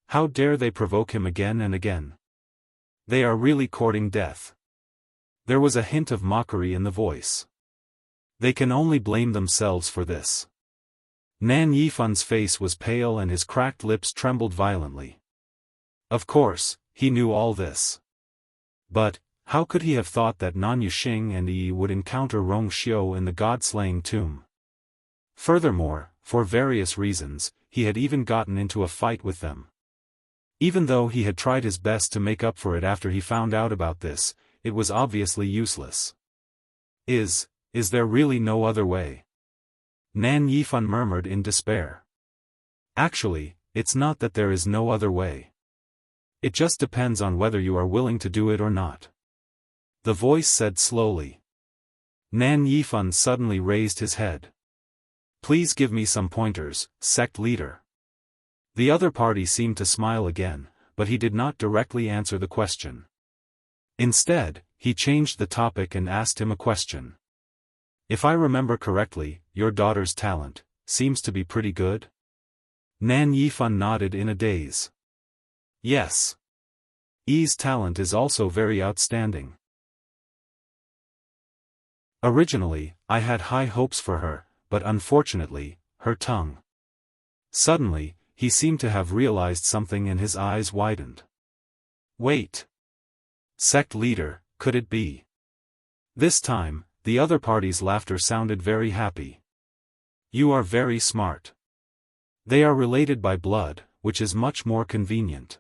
A: How dare they provoke him again and again? They are really courting death. There was a hint of mockery in the voice. They can only blame themselves for this. Nan Yifan's face was pale and his cracked lips trembled violently. Of course, he knew all this. But, how could he have thought that Nan Yuxing and Yi would encounter Rongxiu in the god-slaying tomb? Furthermore, for various reasons, he had even gotten into a fight with them. Even though he had tried his best to make up for it after he found out about this, it was obviously useless. Is there really no other way? Nan Yifan murmured in despair. Actually, it's not that there is no other way. It just depends on whether you are willing to do it or not. The voice said slowly. Nan Yifan suddenly raised his head. Please give me some pointers, sect leader. The other party seemed to smile again, but he did not directly answer the question. Instead, he changed the topic and asked him a question. If I remember correctly, your daughter's talent seems to be pretty good? Nan Yifan nodded in a daze. Yes. Yi's talent is also very outstanding. Originally, I had high hopes for her, but unfortunately, her tongue. Suddenly, he seemed to have realized something and his eyes widened. Wait. Sect leader, could it be? This time, the other party's laughter sounded very happy. You are very smart. They are related by blood, which is much more convenient.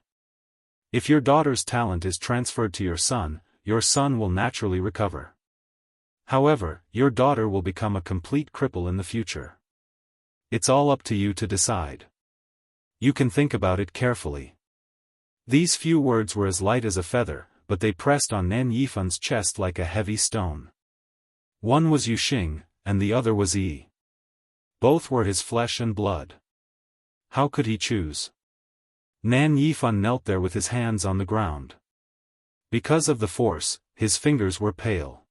A: If your daughter's talent is transferred to your son will naturally recover. However, your daughter will become a complete cripple in the future. It's all up to you to decide. You can think about it carefully. These few words were as light as a feather, but they pressed on Nan Yifan's chest like a heavy stone. One was Yuxing, and the other was Yi. Both were his flesh and blood. How could he choose? Nan Yifan knelt there with his hands on the ground. Because of the force, his fingers were pale.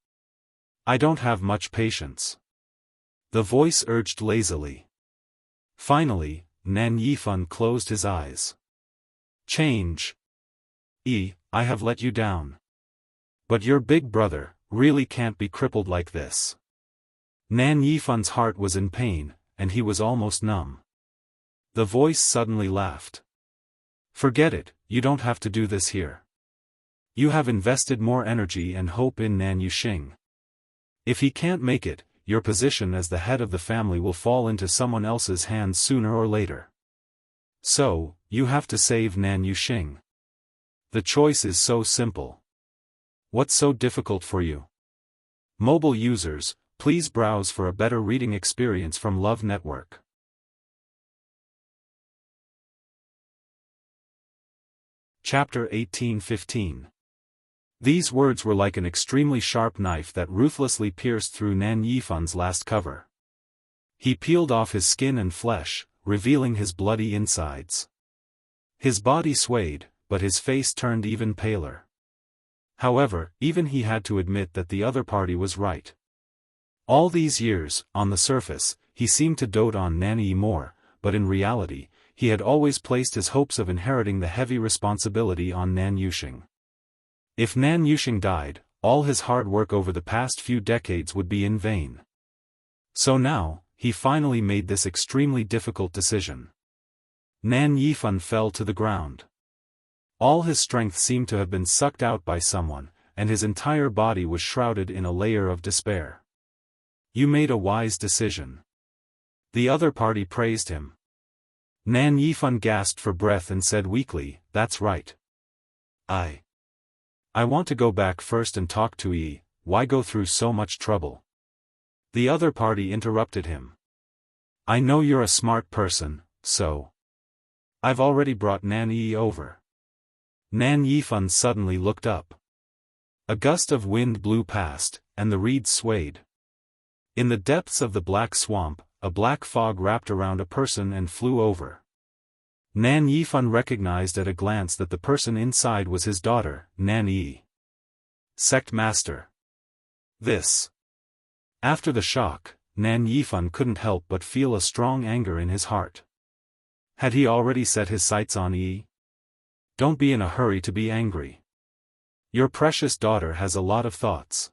A: I don't have much patience. The voice urged lazily. Finally, Nan Yifan closed his eyes. Change. Yi, I have let you down. But your big brother really can't be crippled like this. Nan Yifan's heart was in pain, and he was almost numb. The voice suddenly laughed. Forget it, you don't have to do this here. You have invested more energy and hope in Nan Yuxing. If he can't make it, your position as the head of the family will fall into someone else's hands sooner or later. So, you have to save Nan Yuxing. The choice is so simple. What's so difficult for you? Mobile users, please browse for a better reading experience from Love Network. Chapter 18:15. These words were like an extremely sharp knife that ruthlessly pierced through Nan Yifan's last cover. He peeled off his skin and flesh, revealing his bloody insides. His body swayed, but his face turned even paler. However, even he had to admit that the other party was right. All these years, on the surface, he seemed to dote on Nan Yi more, but in reality, he had always placed his hopes of inheriting the heavy responsibility on Nan Yuxing. If Nan Yuxing died, all his hard work over the past few decades would be in vain. So now, he finally made this extremely difficult decision. Nan Yifan fell to the ground. All his strength seemed to have been sucked out by someone, and his entire body was shrouded in a layer of despair. You made a wise decision. The other party praised him. Nan Yifan gasped for breath and said weakly, that's right. I want to go back first and talk to Yi. Why go through so much trouble? The other party interrupted him. I know you're a smart person, so I've already brought Nan Yi over. Nan Yifan suddenly looked up. A gust of wind blew past, and the reeds swayed. In the depths of the black swamp, a black fog wrapped around a person and flew over. Nan Yifan recognized at a glance that the person inside was his daughter, Nan Yi. Sect Master. This. After the shock, Nan Yifan couldn't help but feel a strong anger in his heart. Had he already set his sights on Yi? Don't be in a hurry to be angry. Your precious daughter has a lot of thoughts.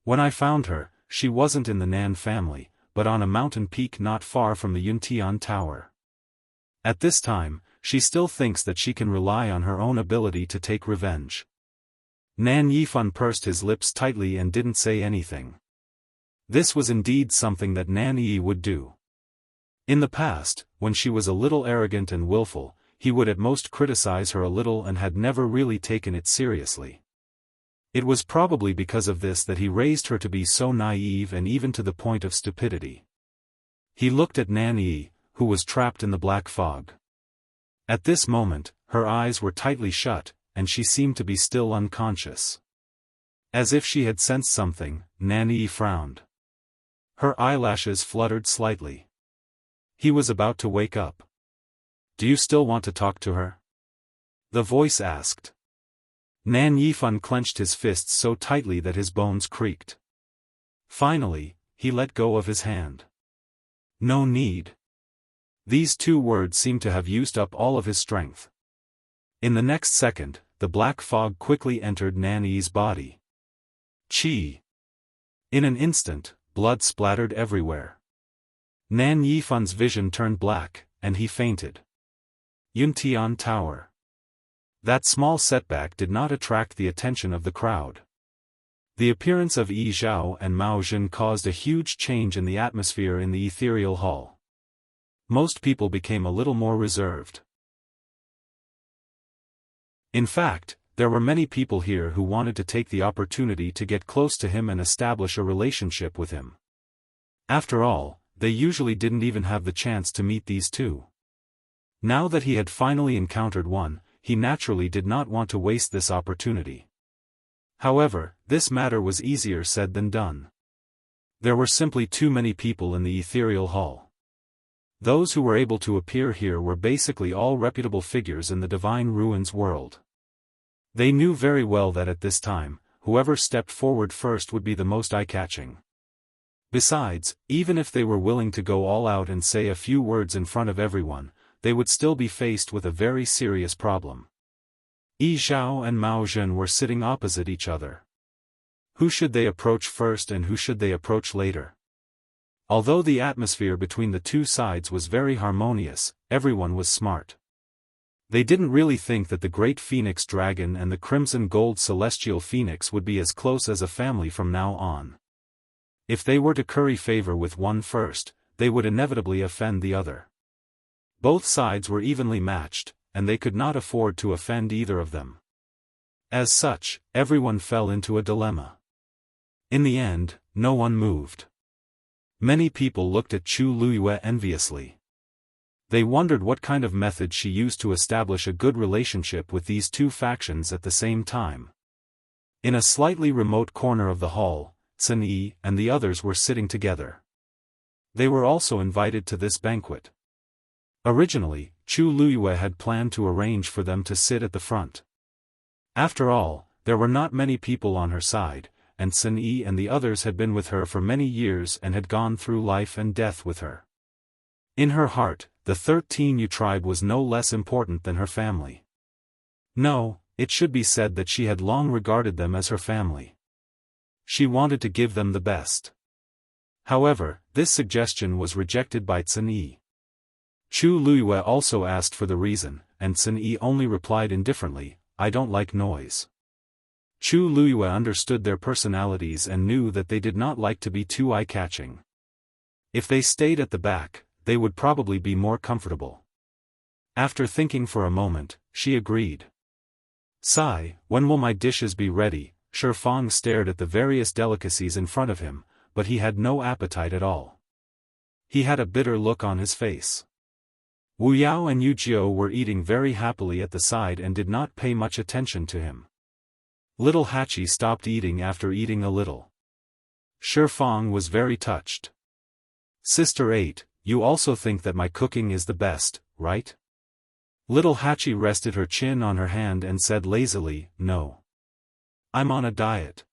A: When I found her, she wasn't in the Nan family, but on a mountain peak not far from the Yuntian Tower. At this time, she still thinks that she can rely on her own ability to take revenge. Nan Yifan pursed his lips tightly and didn't say anything. This was indeed something that Nan Yi would do. In the past, when she was a little arrogant and willful, he would at most criticize her a little and had never really taken it seriously. It was probably because of this that he raised her to be so naive and even to the point of stupidity. He looked at Nan Yi, who was trapped in the black fog. At this moment, her eyes were tightly shut, and she seemed to be still unconscious. As if she had sensed something, Nan Yi frowned. Her eyelashes fluttered slightly. He was about to wake up. "Do you still want to talk to her?" the voice asked. Nan Yifan clenched his fists so tightly that his bones creaked. Finally, he let go of his hand. "No need." These two words seemed to have used up all of his strength. In the next second, the black fog quickly entered Nan Yi's body. Chi! In an instant, blood splattered everywhere. Nan Yifan's vision turned black, and he fainted. Yuntian Tower. That small setback did not attract the attention of the crowd. The appearance of Yi Zhao and Mao Jin caused a huge change in the atmosphere in the ethereal hall. Most people became a little more reserved. In fact, there were many people here who wanted to take the opportunity to get close to him and establish a relationship with him. After all, they usually didn't even have the chance to meet these two. Now that he had finally encountered one, he naturally did not want to waste this opportunity. However, this matter was easier said than done. There were simply too many people in the ethereal hall. Those who were able to appear here were basically all reputable figures in the Divine Ruins world. They knew very well that at this time, whoever stepped forward first would be the most eye-catching. Besides, even if they were willing to go all out and say a few words in front of everyone, they would still be faced with a very serious problem. Yi Zhao and Mao Jin were sitting opposite each other. Who should they approach first and who should they approach later? Although the atmosphere between the two sides was very harmonious, everyone was smart. They didn't really think that the Great Phoenix Dragon and the Crimson Gold Celestial Phoenix would be as close as a family from now on. If they were to curry favor with one first, they would inevitably offend the other. Both sides were evenly matched, and they could not afford to offend either of them. As such, everyone fell into a dilemma. In the end, no one moved. Many people looked at Chu Luyue enviously. They wondered what kind of method she used to establish a good relationship with these two factions at the same time. In a slightly remote corner of the hall, Sun Yi and the others were sitting together. They were also invited to this banquet. Originally, Chu Luyue had planned to arrange for them to sit at the front. After all, there were not many people on her side, and Sun Yi and the others had been with her for many years and had gone through life and death with her. In her heart, the 13 Yu tribe was no less important than her family. No, it should be said that she had long regarded them as her family. She wanted to give them the best. However, this suggestion was rejected by Sun Yi. Chu Luyue also asked for the reason, and Sun Yi only replied indifferently, "I don't like noise." Chu Luyue understood their personalities and knew that they did not like to be too eye-catching. If they stayed at the back, they would probably be more comfortable. After thinking for a moment, she agreed. "Sai, when will my dishes be ready?" Shifang stared at the various delicacies in front of him, but he had no appetite at all. He had a bitter look on his face. Wu Yao and Yu Jiu were eating very happily at the side and did not pay much attention to him. Little Hachi stopped eating after eating a little. Shifang was very touched. "Sister 8, you also think that my cooking is the best, right?" Little Hachi rested her chin on her hand and said lazily, "No. I'm on a diet."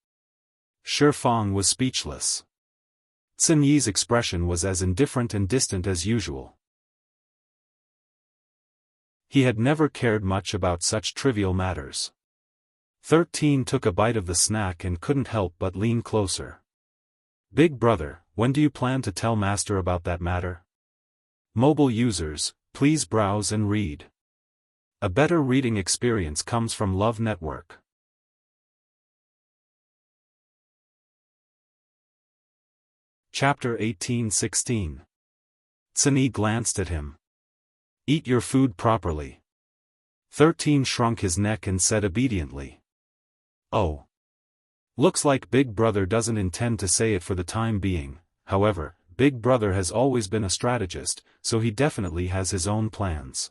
A: Shifang was speechless. Sun Yi's expression was as indifferent and distant as usual. He had never cared much about such trivial matters. 13 took a bite of the snack and couldn't help but lean closer. "Big brother, when do you plan to tell Master about that matter?" Mobile users, please browse and read. A better reading experience comes from Love Network. Chapter 18:16. Sunny glanced at him. Eat your food properly. 13 shrunk his neck and said obediently. Oh. Looks like Big Brother doesn't intend to say it for the time being. However, Big Brother has always been a strategist, so he definitely has his own plans.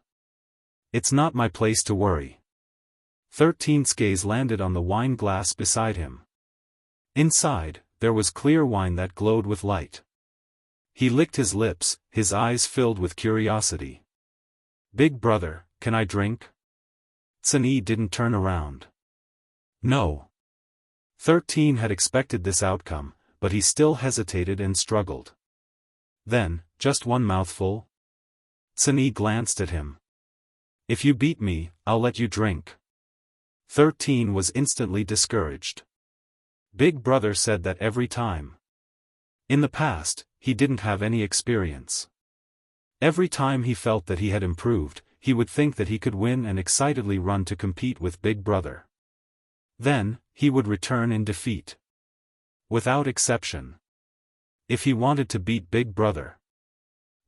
A: It's not my place to worry. 13's gaze landed on the wine glass beside him. Inside, there was clear wine that glowed with light. He licked his lips, his eyes filled with curiosity. Big Brother, can I drink? Sunny didn't turn around. No. 13 had expected this outcome, but he still hesitated and struggled. Then, just one mouthful? Sunny glanced at him. If you beat me, I'll let you drink. 13 was instantly discouraged. Big Brother said that every time. In the past, he didn't have any experience. Every time he felt that he had improved, he would think that he could win and excitedly run to compete with Big Brother. Then, he would return in defeat. Without exception. If he wanted to beat Big Brother,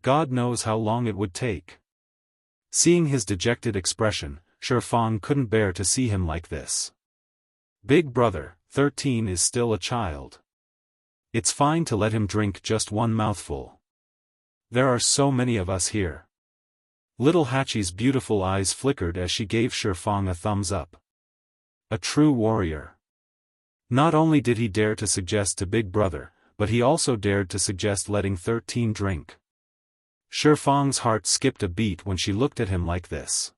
A: God knows how long it would take. Seeing his dejected expression, Shifang couldn't bear to see him like this. Big Brother, 13 is still a child. It's fine to let him drink just one mouthful. There are so many of us here. Little Hachi's beautiful eyes flickered as she gave Shifang a thumbs up. A true warrior. Not only did he dare to suggest to Big Brother, but he also dared to suggest letting 13 drink. Shifang's heart skipped a beat when she looked at him like this.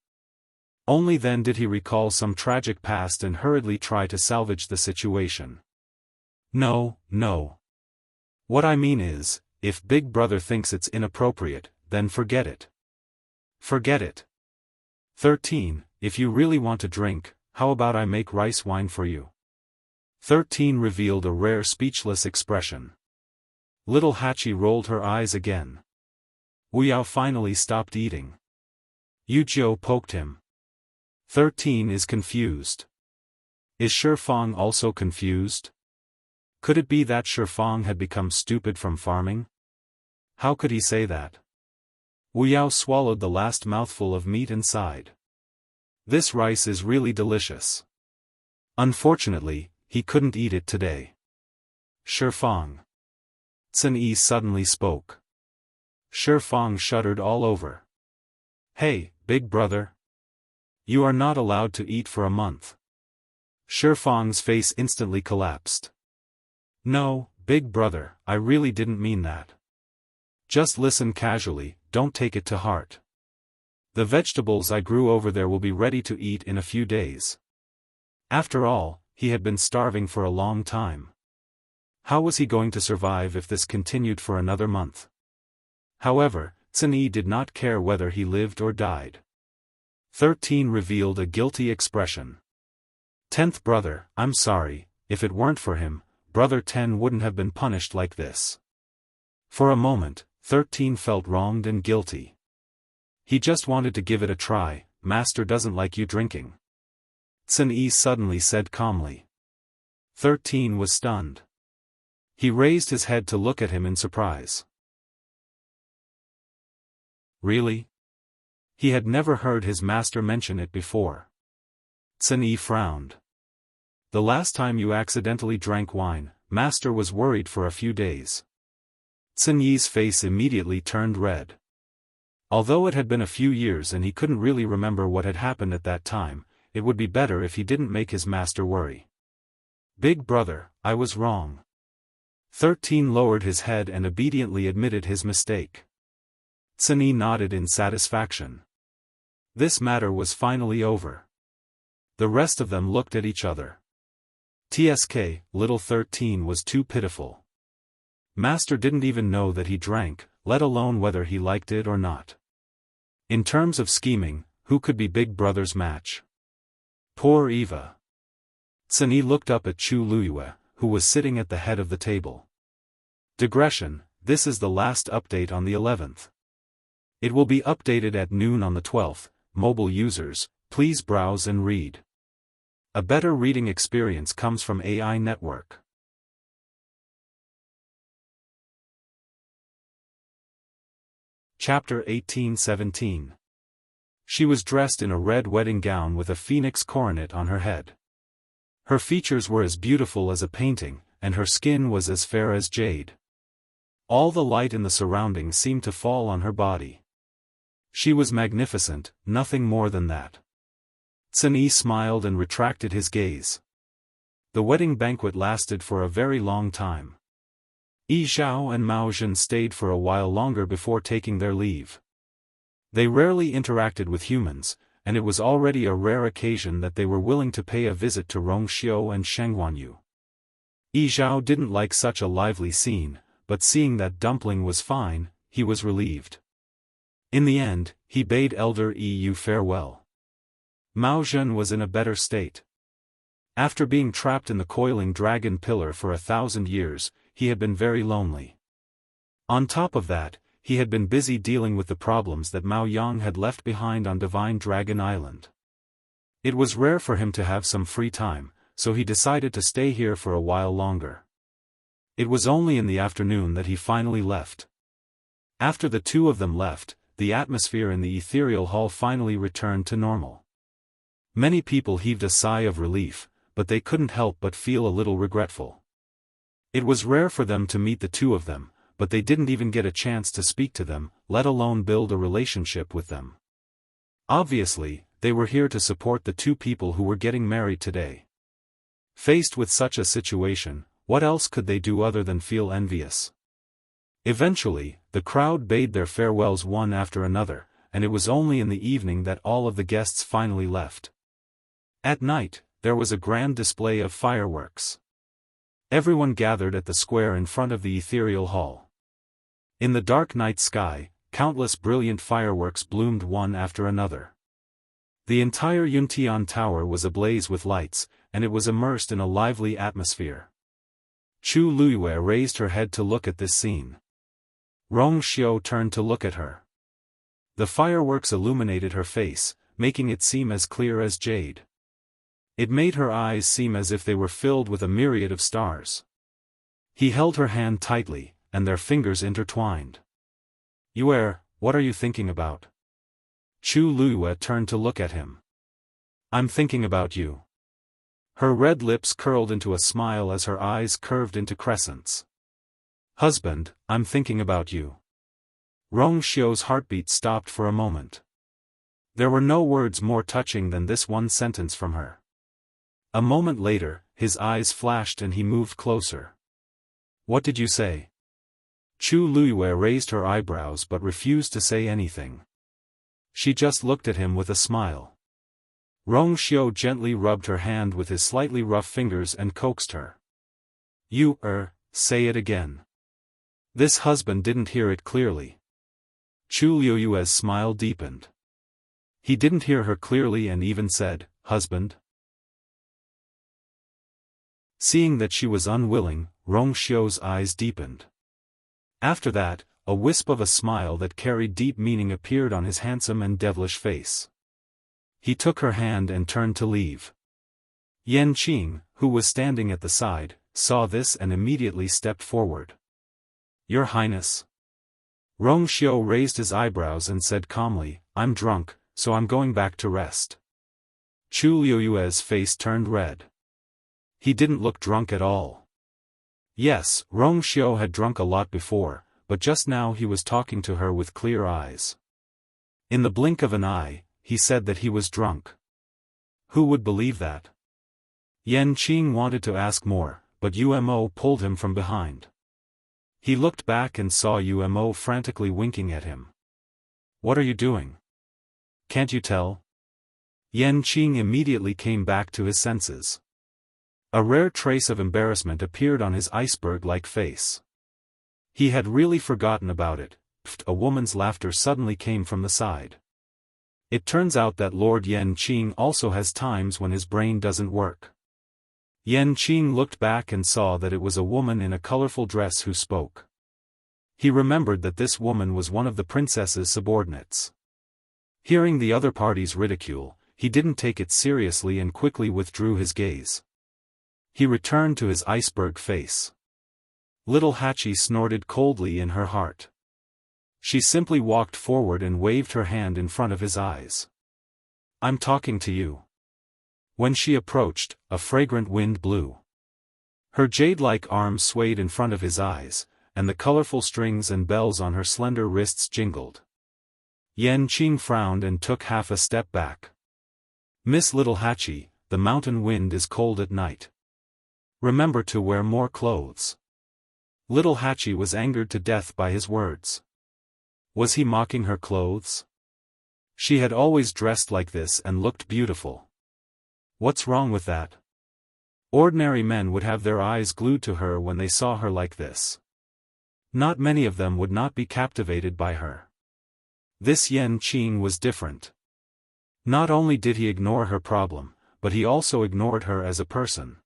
A: Only then did he recall some tragic past and hurriedly try to salvage the situation. No, no. What I mean is, if Big Brother thinks it's inappropriate, then forget it. Forget it. 13, if you really want to drink, how about I make rice wine for you? 13 revealed a rare speechless expression. Little Hachi rolled her eyes again. Wu Yao finally stopped eating. Yu Jiu poked him. 13 is confused. Is Shifang also confused? Could it be that Shifang had become stupid from farming? How could he say that? Wu Yao swallowed the last mouthful of meat and sighed. This rice is really delicious. Unfortunately, he couldn't eat it today. Shifang. Sun Yi suddenly spoke. Shifang shuddered all over. Hey, Big Brother. You are not allowed to eat for a month. Shifang's face instantly collapsed. No, Big Brother, I really didn't mean that. Just listen casually, don't take it to heart. The vegetables I grew over there will be ready to eat in a few days. After all, he had been starving for a long time. How was he going to survive if this continued for another month? However, Sun Yi did not care whether he lived or died. 13 revealed a guilty expression. 10th brother, I'm sorry, if it weren't for him, Brother 10 wouldn't have been punished like this. For a moment, 13 felt wronged and guilty. He just wanted to give it a try. Master doesn't like you drinking. Sun Yi suddenly said calmly. 13 was stunned. He raised his head to look at him in surprise. Really? He had never heard his master mention it before. Sun Yi frowned. The last time you accidentally drank wine, master was worried for a few days. Sun Yi's face immediately turned red. Although it had been a few years and he couldn't really remember what had happened at that time, it would be better if he didn't make his master worry. Big Brother, I was wrong. 13 lowered his head and obediently admitted his mistake. Sun Yi nodded in satisfaction. This matter was finally over. The rest of them looked at each other. TSK, little 13 was too pitiful. Master didn't even know that he drank, let alone whether he liked it or not. In terms of scheming, who could be Big Brother's match? Poor Eva. Sun Yi looked up at Chu Luyue, who was sitting at the head of the table. Digression, this is the last update on the 11th. It will be updated at noon on the 12th. Mobile users, please browse and read. A better reading experience comes from AI Network. Chapter 1817. She was dressed in a red wedding gown with a phoenix coronet on her head. Her features were as beautiful as a painting, and her skin was as fair as jade. All the light in the surroundings seemed to fall on her body. She was magnificent, nothing more than that. Sun Yi smiled and retracted his gaze. The wedding banquet lasted for a very long time. Yi Zhao and Mao Zhen stayed for a while longer before taking their leave. They rarely interacted with humans, and it was already a rare occasion that they were willing to pay a visit to Rongxiu and Sheng Guanyu. Yi Zhao didn't like such a lively scene, but seeing that Dumpling was fine, he was relieved. In the end, he bade elder Yi Yu farewell. Mao Zhen was in a better state. After being trapped in the coiling dragon pillar for 1,000 years, he had been very lonely. On top of that, he had been busy dealing with the problems that Mao Yang had left behind on Divine Dragon Island. It was rare for him to have some free time, so he decided to stay here for a while longer. It was only in the afternoon that he finally left. After the two of them left, the atmosphere in the ethereal hall finally returned to normal. Many people heaved a sigh of relief, but they couldn't help but feel a little regretful. It was rare for them to meet the two of them, but they didn't even get a chance to speak to them, let alone build a relationship with them. Obviously, they were here to support the two people who were getting married today. Faced with such a situation, what else could they do other than feel envious? Eventually, the crowd bade their farewells one after another, and it was only in the evening that all of the guests finally left. At night, there was a grand display of fireworks. Everyone gathered at the square in front of the ethereal hall. In the dark night sky, countless brilliant fireworks bloomed one after another. The entire Yuntian Tower was ablaze with lights, and it was immersed in a lively atmosphere. Chu Luiyue raised her head to look at this scene. Rongxiu turned to look at her. The fireworks illuminated her face, making it seem as clear as jade. It made her eyes seem as if they were filled with a myriad of stars. He held her hand tightly, and their fingers intertwined. "Yue, what are you thinking about?" Chu Luiyue turned to look at him. "I'm thinking about you." Her red lips curled into a smile as her eyes curved into crescents. "Husband, I'm thinking about you." Rongxiu's heartbeat stopped for a moment. There were no words more touching than this one sentence from her. A moment later, his eyes flashed and he moved closer. "What did you say?" Chu Luiyue raised her eyebrows but refused to say anything. She just looked at him with a smile. Rongxiu gently rubbed her hand with his slightly rough fingers and coaxed her. "You, say it again." This husband didn't hear it clearly. Chu Luiyue's smile deepened. He didn't hear her clearly and even said, "Husband?" Seeing that she was unwilling, Rongxiu's eyes deepened. After that, a wisp of a smile that carried deep meaning appeared on his handsome and devilish face. He took her hand and turned to leave. Yanqing, who was standing at the side, saw this and immediately stepped forward. "Your Highness." Rongxiu raised his eyebrows and said calmly, "I'm drunk, so I'm going back to rest." Chu Luiyue's face turned red. He didn't look drunk at all. Yes, Rongxiu had drunk a lot before, but just now he was talking to her with clear eyes. In the blink of an eye, he said that he was drunk. Who would believe that? Yanqing wanted to ask more, but Umo pulled him from behind. He looked back and saw Umo frantically winking at him. "What are you doing? Can't you tell?" Yanqing immediately came back to his senses. A rare trace of embarrassment appeared on his iceberg-like face. He had really forgotten about it. A woman's laughter suddenly came from the side. It turns out that Lord Yanqing also has times when his brain doesn't work. Yanqing looked back and saw that it was a woman in a colorful dress who spoke. He remembered that this woman was one of the princess's subordinates. Hearing the other party's ridicule, he didn't take it seriously and quickly withdrew his gaze. He returned to his iceberg face. Little Hachi snorted coldly in her heart. She simply walked forward and waved her hand in front of his eyes. "I'm talking to you." When she approached, a fragrant wind blew. Her jade-like arms swayed in front of his eyes, and the colorful strings and bells on her slender wrists jingled. Enchanting frowned and took half a step back. "Miss Little Hatchie, the mountain wind is cold at night. Remember to wear more clothes." Little Hatchie was angered to death by his words. Was he mocking her clothes? She had always dressed like this and looked beautiful. What's wrong with that? Ordinary men would have their eyes glued to her when they saw her like this. Not many of them would not be captivated by her. This Enchanting was different. Not only did he ignore her problem, but he also ignored her as a person.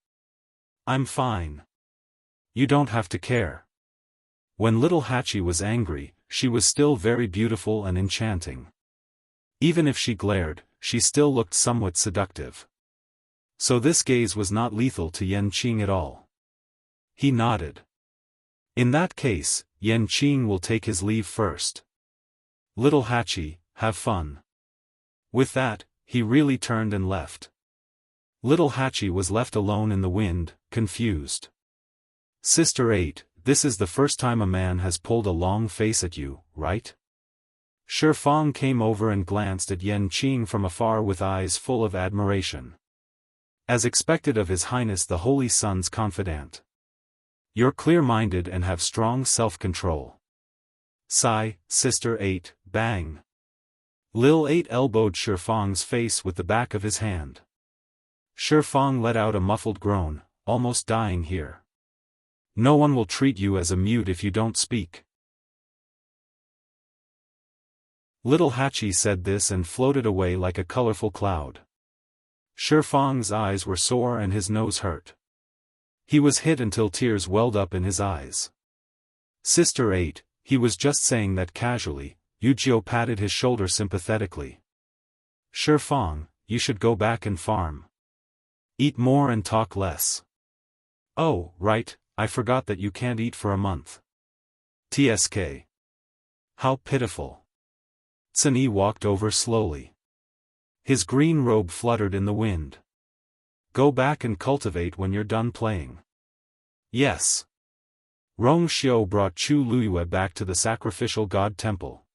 A: "I'm fine. You don't have to care." When Little Hatchie was angry, she was still very beautiful and enchanting. Even if she glared, she still looked somewhat seductive. So this gaze was not lethal to Enchanting at all. He nodded. "In that case, Enchanting will take his leave first. Little Hatchie, have fun." With that, he really turned and left. Little Hatchie was left alone in the wind, confused. "Sister 8, this is the first time a man has pulled a long face at you, right?" Fang came over and glanced at Enchanting from afar with eyes full of admiration. As expected of His Highness the Holy Sun's confidant. "You're clear-minded and have strong self-control." Sigh, Sister 8, bang. Lil 8 elbowed Fang's face with the back of his hand. Fang let out a muffled groan, almost dying here. "No one will treat you as a mute if you don't speak." Little Hatchie said this and floated away like a colorful cloud. Fang's eyes were sore and his nose hurt. He was hit until tears welled up in his eyes. "Sister 8, he was just saying that casually." Yu-Gi-Oh patted his shoulder sympathetically. "Fang, you should go back and farm. Eat more and talk less." "Oh, right, I forgot that you can't eat for a month." TSK. How pitiful. Tsuni walked over slowly. His green robe fluttered in the wind. "Go back and cultivate when you're done playing." "Yes." Rong Xiu brought Chu Luyue back to the sacrificial god temple.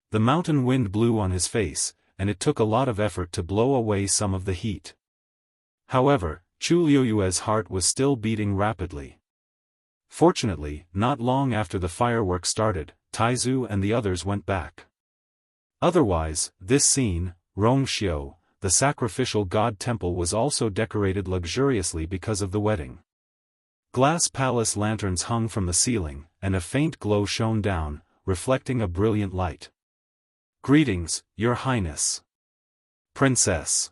A: The mountain wind blew on his face, and it took a lot of effort to blow away some of the heat. However, Chu Luyue's heart was still beating rapidly. Fortunately, not long after the fireworks started, Taizu and the others went back. Otherwise, this scene, Rong Xiu, the sacrificial god temple was also decorated luxuriously because of the wedding. Glass palace lanterns hung from the ceiling, and a faint glow shone down, reflecting a brilliant light. "Greetings, Your Highness." "Princess."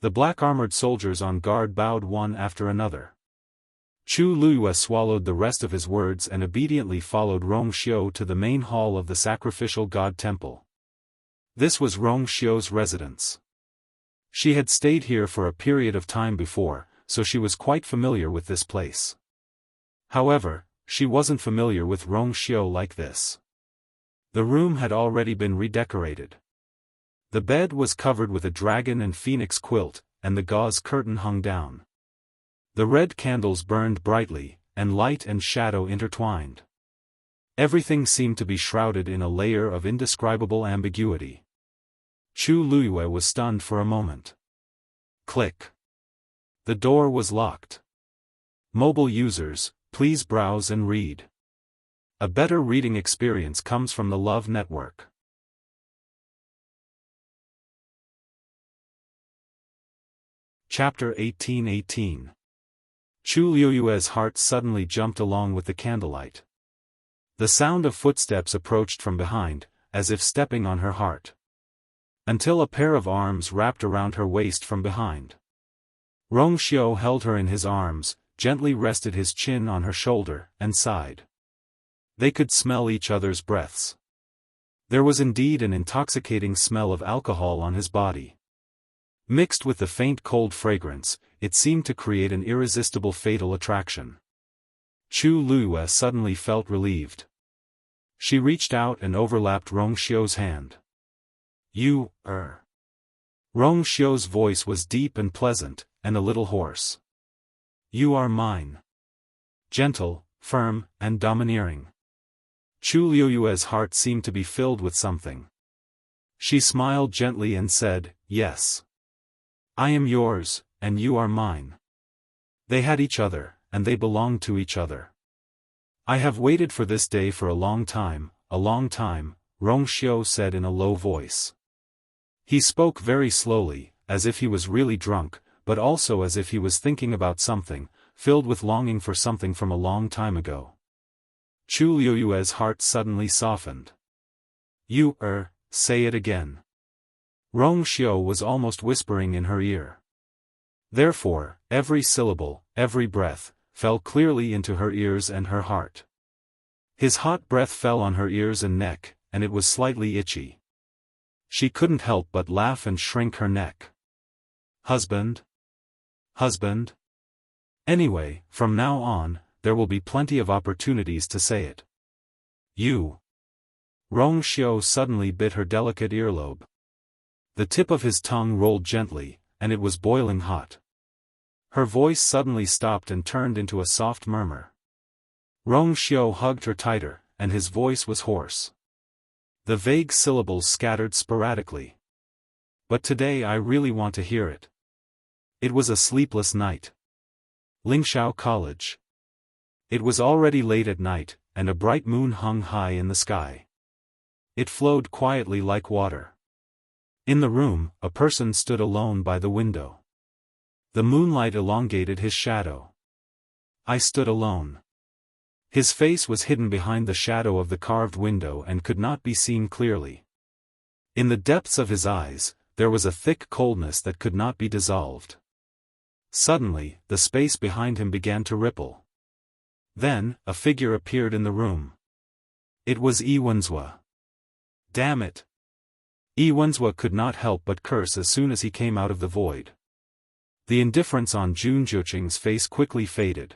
A: The black-armored soldiers on guard bowed one after another. Chu Luyue swallowed the rest of his words and obediently followed Rong Xiu to the main hall of the sacrificial god temple. This was Rong Xiu's residence. She had stayed here for a period of time before, so she was quite familiar with this place. However, she wasn't familiar with Rong Xiu like this. The room had already been redecorated. The bed was covered with a dragon and phoenix quilt, and the gauze curtain hung down. The red candles burned brightly, and light and shadow intertwined. Everything seemed to be shrouded in a layer of indescribable ambiguity. Chu Luyue was stunned for a moment. Click. The door was locked. Mobile users, please browse and read. A better reading experience comes from the Love Network. Chapter 1818. Chu Luyue's heart suddenly jumped along with the candlelight. The sound of footsteps approached from behind, as if stepping on her heart. Until a pair of arms wrapped around her waist from behind. Rong Xiu held her in his arms, gently rested his chin on her shoulder, and sighed. They could smell each other's breaths. There was indeed an intoxicating smell of alcohol on his body. Mixed with the faint cold fragrance, it seemed to create an irresistible fatal attraction. Chu Luyue suddenly felt relieved. She reached out and overlapped Rong Xiu's hand. You, Rong Xiu's voice was deep and pleasant, and a little hoarse. You are mine. Gentle, firm, and domineering. Chu Liuyue's heart seemed to be filled with something. She smiled gently and said, yes. I am yours, and you are mine. They had each other, and they belonged to each other. I have waited for this day for a long time, Rong Xiu said in a low voice. He spoke very slowly, as if he was really drunk, but also as if he was thinking about something, filled with longing for something from a long time ago. Chu Liuyue's heart suddenly softened. You, say it again. Rong Xiu was almost whispering in her ear. Therefore, every syllable, every breath, fell clearly into her ears and her heart. His hot breath fell on her ears and neck, and it was slightly itchy. She couldn't help but laugh and shrink her neck. Husband? Husband? Anyway, from now on, there will be plenty of opportunities to say it. You. Rong Xiu suddenly bit her delicate earlobe. The tip of his tongue rolled gently, and it was boiling hot. Her voice suddenly stopped and turned into a soft murmur. Rong Xiu hugged her tighter, and his voice was hoarse. The vague syllables scattered sporadically. But today I really want to hear it. It was a sleepless night. Lingxiao College. It was already late at night, and a bright moon hung high in the sky. It flowed quietly like water. In the room, a person stood alone by the window. The moonlight elongated his shadow. I stood alone. His face was hidden behind the shadow of the carved window and could not be seen clearly. In the depths of his eyes, there was a thick coldness that could not be dissolved. Suddenly, the space behind him began to ripple. Then, a figure appeared in the room. It was Yi Wenzhua. Damn it! Yi Wenzhua could not help but curse as soon as he came out of the void. The indifference on Jun Jiuqing's face quickly faded.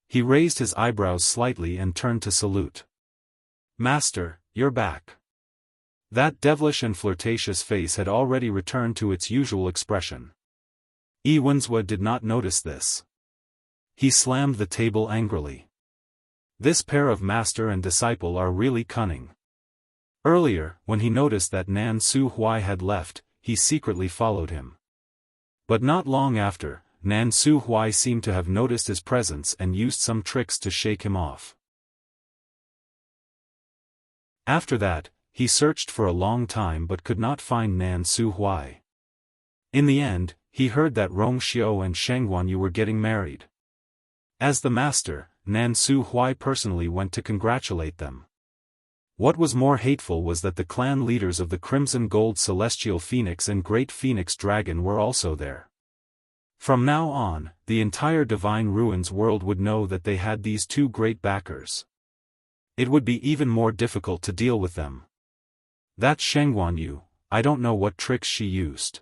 A: He raised his eyebrows slightly and turned to salute. Master, you're back. That devilish and flirtatious face had already returned to its usual expression. Yi Wenzhua did not notice this. He slammed the table angrily. This pair of master and disciple are really cunning. Earlier, when he noticed that Nan Su Huai had left, he secretly followed him. But not long after, Nan Su Huai seemed to have noticed his presence and used some tricks to shake him off. After that, he searched for a long time but could not find Nan Su Huai. In the end, he heard that Rong Xiu and Sheng Guanyu were getting married. As the master, Nan Su Huai personally went to congratulate them. What was more hateful was that the clan leaders of the Crimson Gold Celestial Phoenix and Great Phoenix Dragon were also there. From now on, the entire Divine Ruins world would know that they had these two great backers. It would be even more difficult to deal with them. That Sheng Guanyu, I don't know what tricks she used.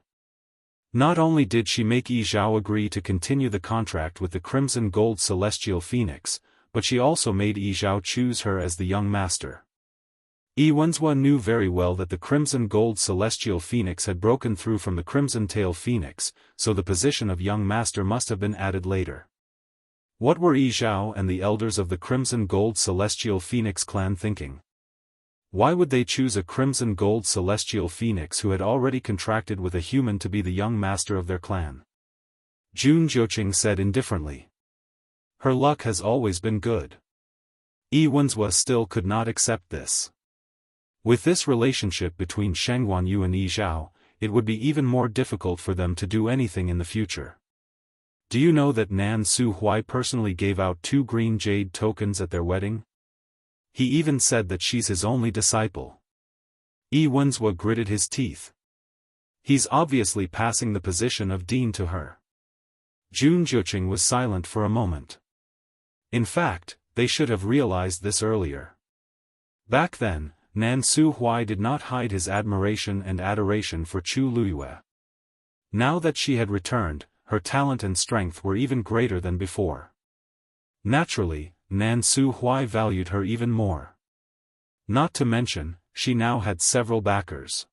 A: Not only did she make Yi Zhao agree to continue the contract with the Crimson Gold Celestial Phoenix, but she also made Yi Zhao choose her as the young master. Yi Wenzhua knew very well that the Crimson Gold Celestial Phoenix had broken through from the Crimson Tail Phoenix, so the position of young master must have been added later. What were Yi Zhao and the elders of the Crimson Gold Celestial Phoenix clan thinking? Why would they choose a Crimson Gold Celestial Phoenix who had already contracted with a human to be the young master of their clan? Jun Jiuqing said indifferently. Her luck has always been good. Yi Wenzhua still could not accept this. With this relationship between Sheng Guanyu and Yi Zhao, it would be even more difficult for them to do anything in the future. Do you know that Nan Su Huai personally gave out 2 green jade tokens at their wedding? He even said that she's his only disciple. Yi Wenzhua gritted his teeth. He's obviously passing the position of dean to her. Jun Jiuqing was silent for a moment. In fact, they should have realized this earlier. Back then, Nan Su Huai did not hide his admiration and adoration for Chu Luyue. Now that she had returned, her talent and strength were even greater than before. Naturally, Nan Su Huai valued her even more. Not to mention, she now had several backers.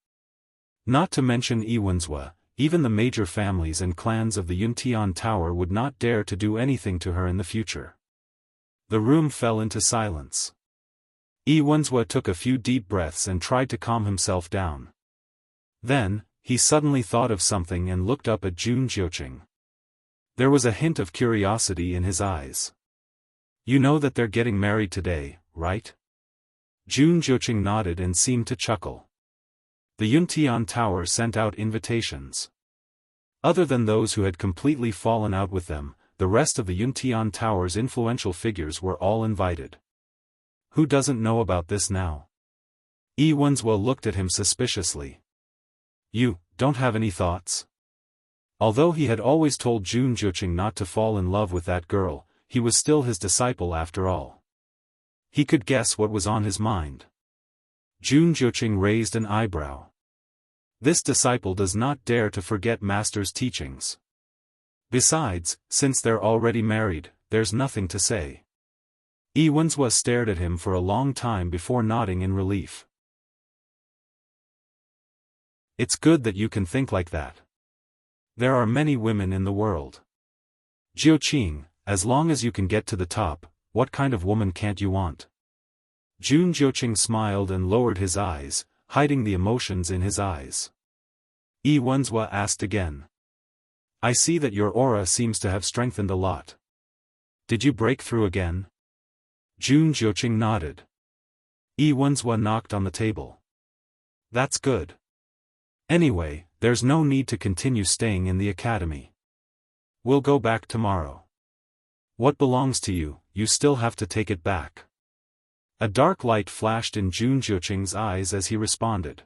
A: Not to mention Iwenzwa, even the major families and clans of the Yuntian Tower would not dare to do anything to her in the future. The room fell into silence. Iwenzwa took a few deep breaths and tried to calm himself down. Then, he suddenly thought of something and looked up at Jun Jioqing. There was a hint of curiosity in his eyes. "You know that they're getting married today, right?" Jun Jioqing nodded and seemed to chuckle. The Yuntian Tower sent out invitations. Other than those who had completely fallen out with them, the rest of the Yuntian Tower's influential figures were all invited. Who doesn't know about this now? Iwenzwa looked at him suspiciously. You don't have any thoughts? Although he had always told Jun Jioqing not to fall in love with that girl, he was still his disciple after all. He could guess what was on his mind. Jun Jioqing raised an eyebrow. This disciple does not dare to forget master's teachings. Besides, since they're already married, there's nothing to say. Iwenzwa stared at him for a long time before nodding in relief. It's good that you can think like that. There are many women in the world. Jioqing, as long as you can get to the top, what kind of woman can't you want? Jun Jioqing smiled and lowered his eyes, hiding the emotions in his eyes. Iwenzwa asked again. I see that your aura seems to have strengthened a lot. Did you break through again? Jun Jioqing nodded. Iwenzwa knocked on the table. That's good. Anyway, there's no need to continue staying in the academy. We'll go back tomorrow. What belongs to you, you still have to take it back. A dark light flashed in Jun Jioqing's eyes as he responded.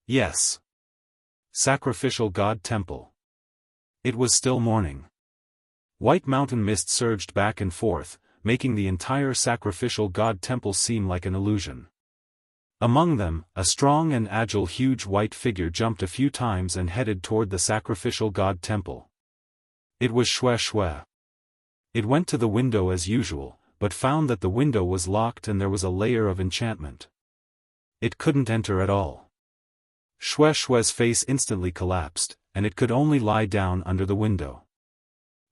A: Yes. Sacrificial God Temple. It was still morning. White mountain mist surged back and forth, making the entire sacrificial God Temple seem like an illusion. Among them, a strong and agile huge white figure jumped a few times and headed toward the sacrificial God Temple. It was Xue Xue. It went to the window as usual, but found that the window was locked and there was a layer of enchantment. It couldn't enter at all. Xue Xue's face instantly collapsed, and it could only lie down under the window.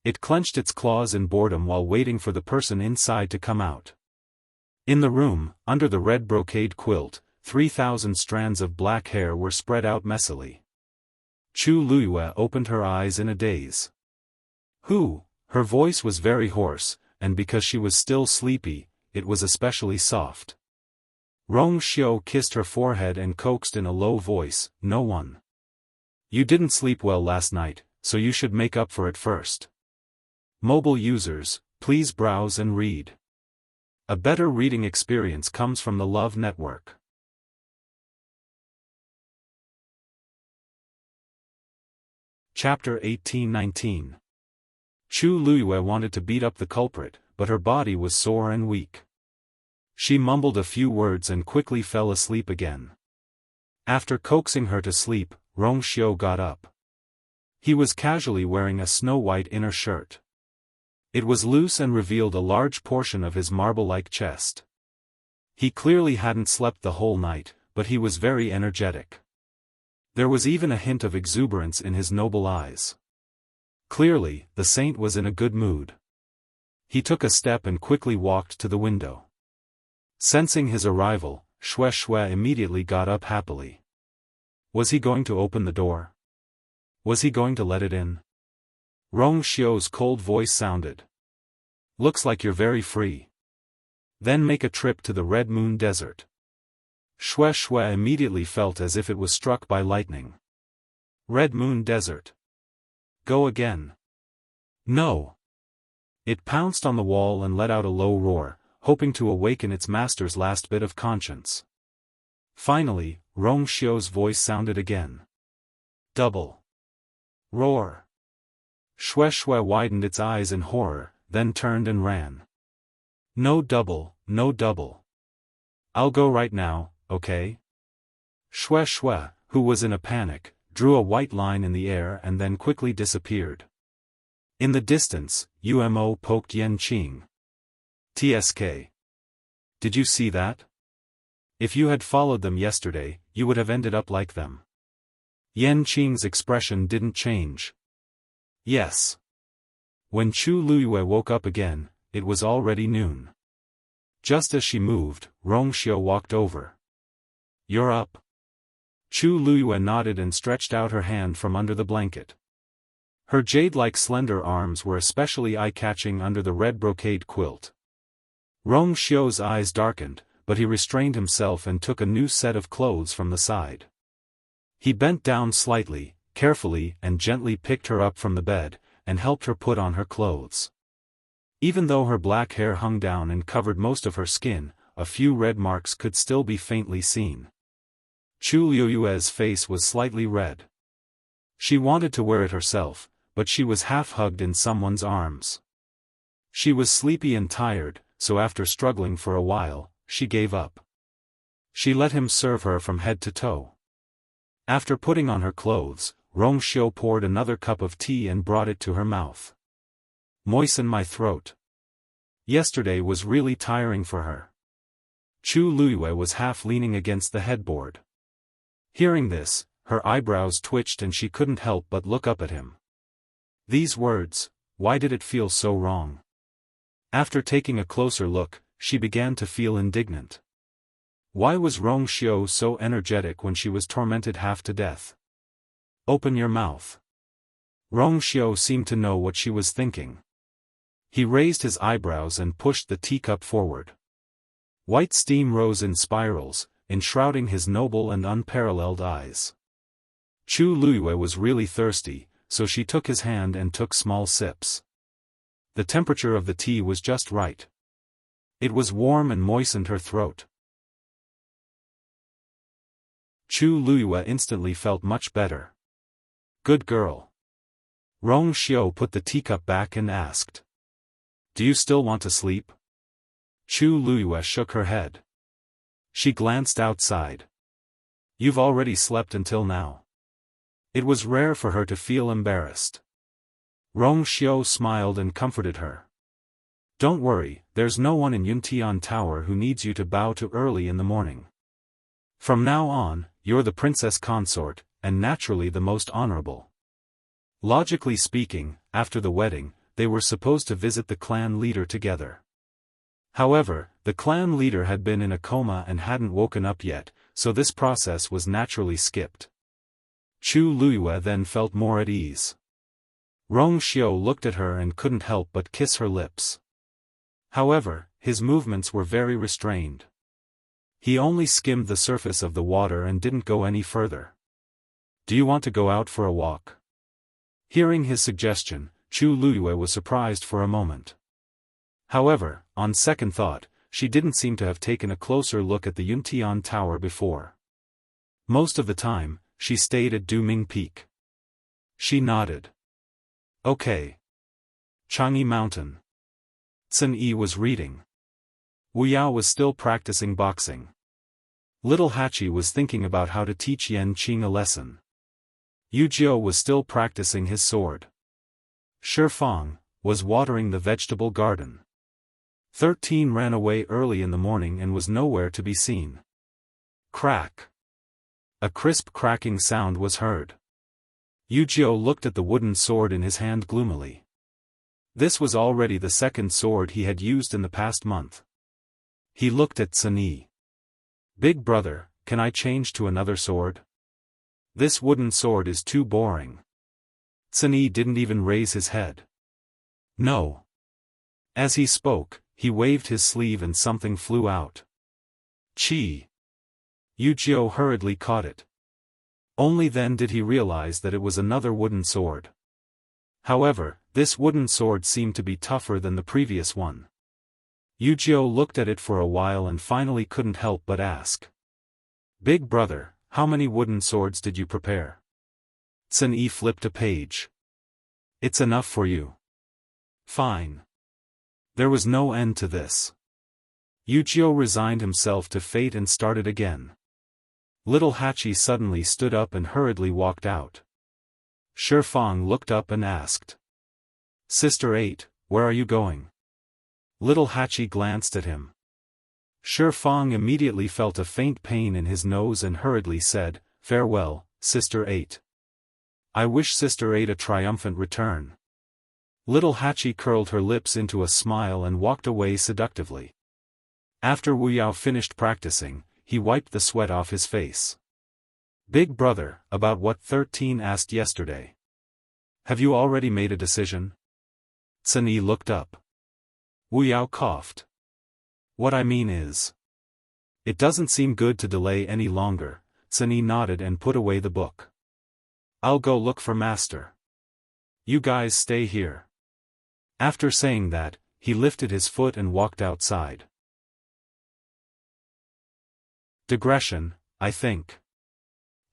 A: It clenched its claws in boredom while waiting for the person inside to come out. In the room, under the red brocade quilt, 3,000 strands of black hair were spread out messily. Chu Luiyue opened her eyes in a daze. Who? Her voice was very hoarse, and because she was still sleepy, it was especially soft. Rong Xiu kissed her forehead and coaxed in a low voice, no one. You didn't sleep well last night, so you should make up for it first. Mobile users, please browse and read. A better reading experience comes from the Love Network. Chapter 1819. Chu Luiyue wanted to beat up the culprit, but her body was sore and weak. She mumbled a few words and quickly fell asleep again. After coaxing her to sleep, Rong Xiu got up. He was casually wearing a snow-white inner shirt. It was loose and revealed a large portion of his marble-like chest. He clearly hadn't slept the whole night, but he was very energetic. There was even a hint of exuberance in his noble eyes. Clearly, the saint was in a good mood. He took a step and quickly walked to the window. Sensing his arrival, Xue Xue immediately got up happily. Was he going to open the door? Was he going to let it in? Rong Xiu's cold voice sounded. Looks like you're very free. Then make a trip to the Red Moon Desert. Xue Xue immediately felt as if it was struck by lightning. Red Moon Desert. Go again. No. It pounced on the wall and let out a low roar, hoping to awaken its master's last bit of conscience. Finally, Rong Xiu's voice sounded again. Double. Roar. Xue Xue widened its eyes in horror, then turned and ran. No double, no double. I'll go right now, okay? Xue Xue, who was in a panic, drew a white line in the air and then quickly disappeared. In the distance, Umo poked Yan Qing. TSK. Did you see that? If you had followed them yesterday, you would have ended up like them. Yan Qing's expression didn't change. Yes. When Chu Luiyue woke up again, it was already noon. Just as she moved, Rongxiu walked over. You're up. Chu Luiyue nodded and stretched out her hand from under the blanket. Her jade-like slender arms were especially eye-catching under the red brocade quilt. Rongxiu's eyes darkened, but he restrained himself and took a new set of clothes from the side. He bent down slightly, carefully and gently picked her up from the bed, and helped her put on her clothes. Even though her black hair hung down and covered most of her skin, a few red marks could still be faintly seen. Chu Luiyue's face was slightly red. She wanted to wear it herself, but she was half-hugged in someone's arms. She was sleepy and tired, so after struggling for a while, she gave up. She let him serve her from head to toe. After putting on her clothes, Rongxiu poured another cup of tea and brought it to her mouth. Moisten my throat. Yesterday was really tiring for her. Chu Luiyue was half leaning against the headboard. Hearing this, her eyebrows twitched and she couldn't help but look up at him. These words, why did it feel so wrong? After taking a closer look, she began to feel indignant. Why was Rongxiu so energetic when she was tormented half to death? Open your mouth. Rongxiu seemed to know what she was thinking. He raised his eyebrows and pushed the teacup forward. White steam rose in spirals, enshrouding his noble and unparalleled eyes. Chu Luiyue was really thirsty, so she took his hand and took small sips. The temperature of the tea was just right. It was warm and moistened her throat. Chu Luiyue instantly felt much better. Good girl. Rongxiu put the teacup back and asked. Do you still want to sleep? Chu Luiyue shook her head. She glanced outside. You've already slept until now. It was rare for her to feel embarrassed. Rongxiu smiled and comforted her. Don't worry, there's no one in Yuntian Tower who needs you to bow to early in the morning. From now on, you're the princess consort, and naturally the most honorable. Logically speaking, after the wedding, they were supposed to visit the clan leader together. However, the clan leader had been in a coma and hadn't woken up yet, so this process was naturally skipped. Chu Luiyue then felt more at ease. Rongxiu looked at her and couldn't help but kiss her lips. However, his movements were very restrained. He only skimmed the surface of the water and didn't go any further. Do you want to go out for a walk? Hearing his suggestion, Chu Luiyue was surprised for a moment. However, on second thought, she didn't seem to have taken a closer look at the Yuntian Tower before. Most of the time, she stayed at Duming Peak. She nodded. Okay. Changi Mountain. Sun Yi was reading. Wu Yao was still practicing boxing. Little Hachi was thinking about how to teach Yan Qing a lesson. Yu Jiu was still practicing his sword. Shi Fang was watering the vegetable garden. 13 ran away early in the morning and was nowhere to be seen. Crack. A crisp cracking sound was heard. Yu Jiu looked at the wooden sword in his hand gloomily. This was already the second sword he had used in the past month. He looked at Sun Yi. Big brother, can I change to another sword? This wooden sword is too boring. Sun Yi didn't even raise his head. No. As he spoke, he waved his sleeve and something flew out. Chi. Yu Jiu hurriedly caught it. Only then did he realize that it was another wooden sword. However, this wooden sword seemed to be tougher than the previous one. Yu Jiu looked at it for a while and finally couldn't help but ask. Big brother, how many wooden swords did you prepare? Sun Yi flipped a page. It's enough for you. Fine. There was no end to this. Yu Jiu resigned himself to fate and started again. Little Hachi suddenly stood up and hurriedly walked out. Shi Fang looked up and asked. Sister 8, where are you going? Little Hachi glanced at him. Shi Fang immediately felt a faint pain in his nose and hurriedly said, "Farewell, Sister 8. I wish Sister 8 a triumphant return." Little Hachi curled her lips into a smile and walked away seductively. After Wu Yao finished practicing, he wiped the sweat off his face. "Big brother, about what 13 asked yesterday. Have you already made a decision?" Sun Yi looked up. Wu Yao coughed. "What I mean is, it doesn't seem good to delay any longer." Sun Yi nodded and put away the book. "I'll go look for Master. You guys stay here." After saying that, he lifted his foot and walked outside. Digression, I think.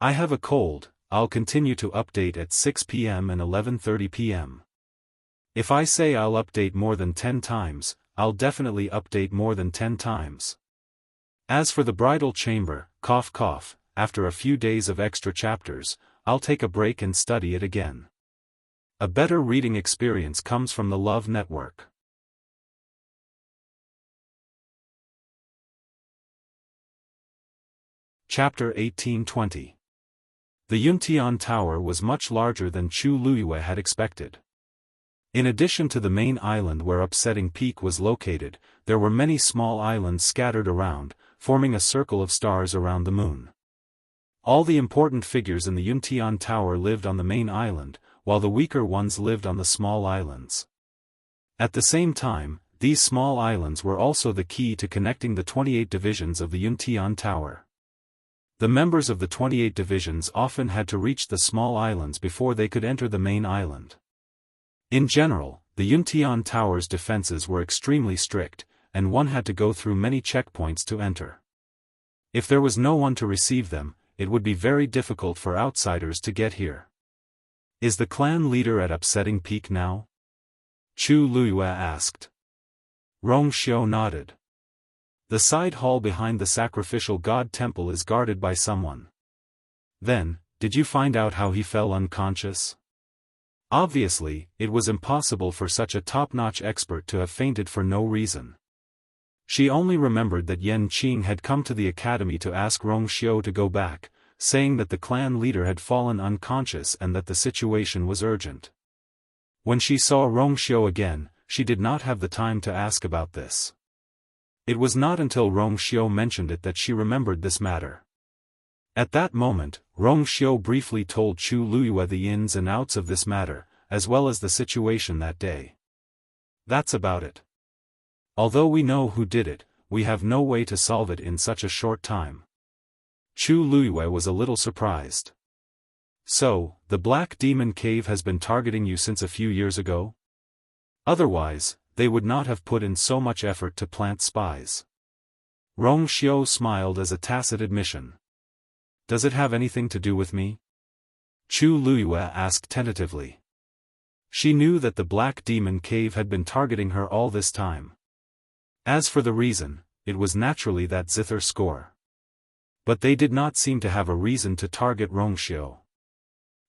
A: I have a cold. I'll continue to update at 6 p.m. and 11:30 p.m. If I say I'll update more than 10 times, I'll definitely update more than 10 times. As for the bridal chamber, cough cough, after a few days of extra chapters, I'll take a break and study it again. A better reading experience comes from the Love Network. Chapter 1820. The Yuntian Tower was much larger than Chu Luyue had expected. In addition to the main island where Upsetting Peak was located, there were many small islands scattered around, forming a circle of stars around the moon. All the important figures in the Yuntian Tower lived on the main island, while the weaker ones lived on the small islands. At the same time, these small islands were also the key to connecting the 28 divisions of the Yuntian Tower. The members of the 28 divisions often had to reach the small islands before they could enter the main island. In general, the Yuntian Tower's defenses were extremely strict, and one had to go through many checkpoints to enter. If there was no one to receive them, it would be very difficult for outsiders to get here. "Is the clan leader at Upsetting Peak now?" Chu Luyue asked. Rong Xiu nodded. "The side hall behind the sacrificial god temple is guarded by someone." "Then, did you find out how he fell unconscious?" Obviously, it was impossible for such a top-notch expert to have fainted for no reason. She only remembered that Yan Qing had come to the academy to ask Rong Xiu to go back, saying that the clan leader had fallen unconscious and that the situation was urgent. When she saw Rong Xiu again, she did not have the time to ask about this. It was not until Rong Xiu mentioned it that she remembered this matter. At that moment, Rong Xiu briefly told Chu Luyue the ins and outs of this matter, as well as the situation that day. "That's about it. Although we know who did it, we have no way to solve it in such a short time." Chu Luyue was a little surprised. "So, the Black Demon Cave has been targeting you since a few years ago? Otherwise, they would not have put in so much effort to plant spies." Rong Xiu smiled as a tacit admission. "Does it have anything to do with me?" Chu Luyue asked tentatively. She knew that the Black Demon Cave had been targeting her all this time. As for the reason, it was naturally that zither score. But they did not seem to have a reason to target Rong Xiu.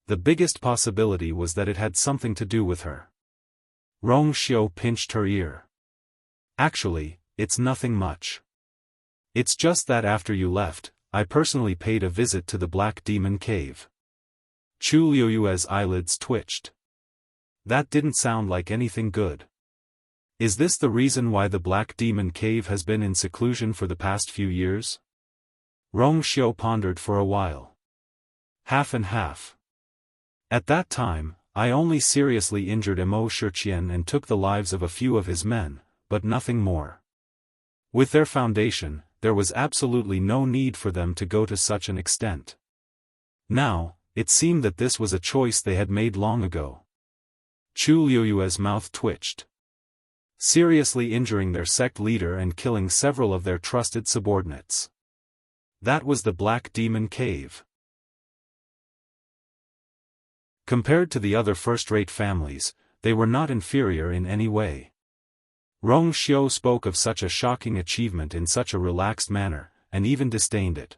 A: The biggest possibility was that it had something to do with her. Rong Xiu pinched her ear. "Actually, it's nothing much. It's just that after you left, I personally paid a visit to the Black Demon Cave." Chu Luyue's eyelids twitched. That didn't sound like anything good. "Is this the reason why the Black Demon Cave has been in seclusion for the past few years?" Rong Xiu pondered for a while. "Half and half. At that time, I only seriously injured Mo Shiqian and took the lives of a few of his men, but nothing more. With their foundation, there was absolutely no need for them to go to such an extent. Now, it seemed that this was a choice they had made long ago." Chu Luyue's mouth twitched. "Seriously injuring their sect leader and killing several of their trusted subordinates. That was the Black Demon Cave." Compared to the other first-rate families, they were not inferior in any way. Rong Xiu spoke of such a shocking achievement in such a relaxed manner, and even disdained it.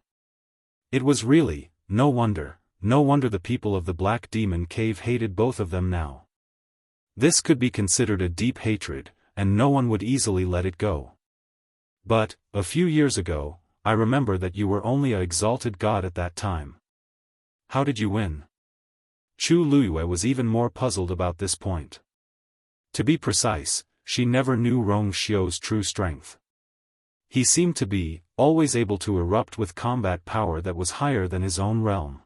A: It was really, no wonder the people of the Black Demon Cave hated both of them now. This could be considered a deep hatred, and no one would easily let it go. But, a few years ago, I remember that you were only a exalted god at that time. How did you win? Chu Luiyue was even more puzzled about this point. To be precise, she never knew Rong Xiu's true strength. He seemed to be, always able to erupt with combat power that was higher than his own realm.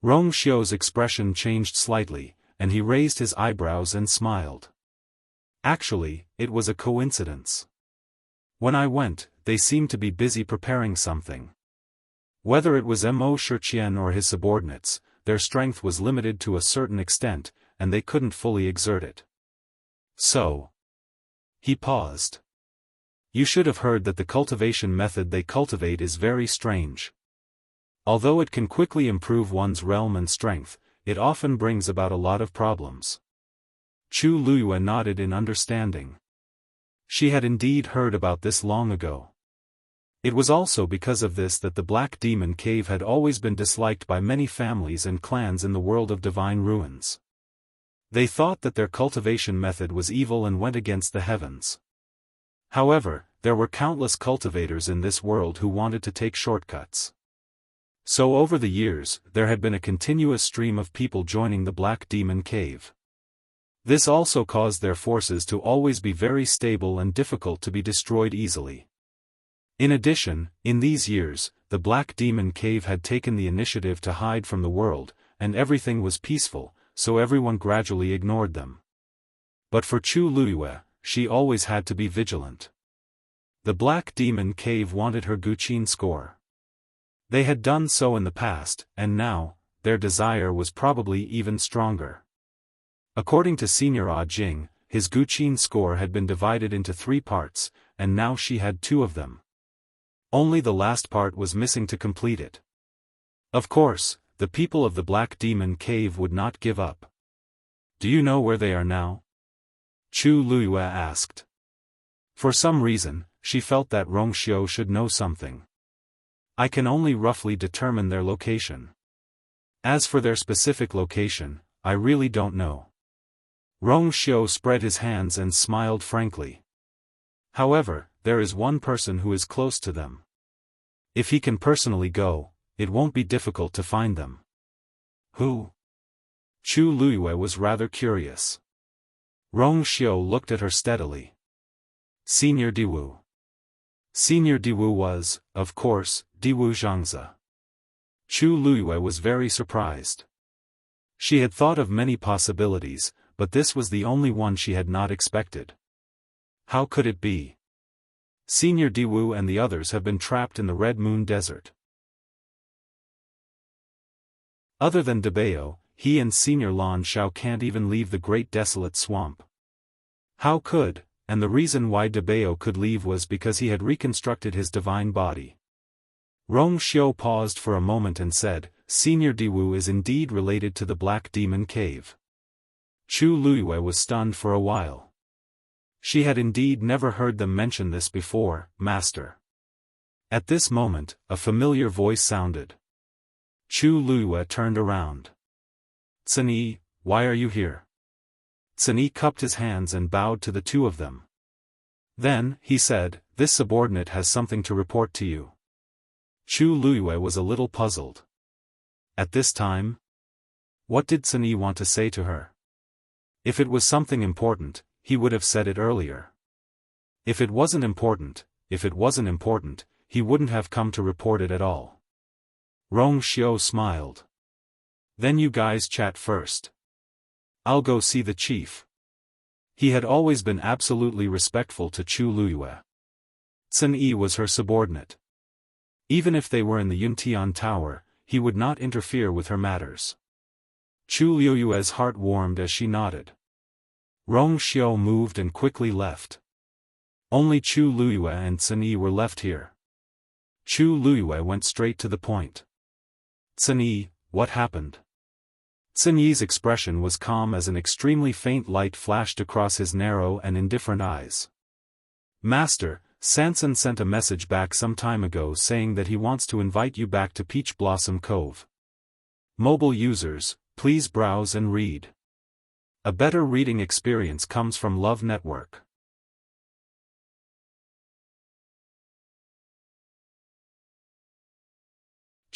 A: Rong Xiu's expression changed slightly, and he raised his eyebrows and smiled. Actually, it was a coincidence. When I went, they seemed to be busy preparing something. Whether it was Mo Shiqian or his subordinates, their strength was limited to a certain extent, and they couldn't fully exert it. So. He paused. You should have heard that the cultivation method they cultivate is very strange. Although it can quickly improve one's realm and strength, it often brings about a lot of problems. Chu Luiyue nodded in understanding. She had indeed heard about this long ago. It was also because of this that the Black Demon Cave had always been disliked by many families and clans in the world of divine ruins. They thought that their cultivation method was evil and went against the heavens. However, there were countless cultivators in this world who wanted to take shortcuts. So over the years, there had been a continuous stream of people joining the Black Demon Cave. This also caused their forces to always be very stable and difficult to be destroyed easily. In addition, in these years, the Black Demon Cave had taken the initiative to hide from the world, and everything was peaceful, so everyone gradually ignored them. But for Chu Luiyue, she always had to be vigilant. The Black Demon Cave wanted her Guqin score. They had done so in the past, and now, their desire was probably even stronger. According to Senior Ah Jing, his Guqin score had been divided into 3 parts, and now she had 2 of them. Only the last part was missing to complete it. Of course, the people of the Black Demon Cave would not give up. Do you know where they are now? Chu Luiyue asked. For some reason, she felt that Rong Xiu should know something. I can only roughly determine their location. As for their specific location, I really don't know. Rong Xiu spread his hands and smiled frankly. However, there is one person who is close to them. If he can personally go, it won't be difficult to find them. Who? Chu Luiyue was rather curious. Rong Xiu looked at her steadily. Senior Diwu. Senior Diwu was, of course, Diwu Zhangzi. Chu Luiyue was very surprised. She had thought of many possibilities, but this was the only one she had not expected. How could it be? Senior Diwu and the others have been trapped in the Red Moon Desert. Other than Debao, he and Senior Lan Shao can't even leave the Great Desolate Swamp. How could, and the reason why Debao could leave was because he had reconstructed his divine body. Rong Xiu paused for a moment and said, Senior Diwu is indeed related to the Black Demon Cave. Chu Luiyue was stunned for a while. She had indeed never heard them mention this before, Master. At this moment, a familiar voice sounded. Chu Luiyue turned around. Cini, why are you here? Cini cupped his hands and bowed to the 2 of them. Then, he said, this subordinate has something to report to you. Chu Luiyue was a little puzzled. At this time? What did Cini want to say to her? If it was something important, he would have said it earlier. If it wasn't important, he wouldn't have come to report it at all. Rong Xiu smiled. Then you guys chat first. I'll go see the chief. He had always been absolutely respectful to Chu Luiyue. Cini was her subordinate. Even if they were in the Yuntian Tower, he would not interfere with her matters. Chu Luiyue's heart warmed as she nodded. Rong Xiu moved and quickly left. Only Chu Luiyue and Cini were left here. Chu Luiyue went straight to the point. Cini, what happened? Cini's expression was calm as an extremely faint light flashed across his narrow and indifferent eyes. Master, Sanson sent a message back some time ago saying that he wants to invite you back to Peach Blossom Cove. Mobile users, please browse and read. A better reading experience comes from Love Network.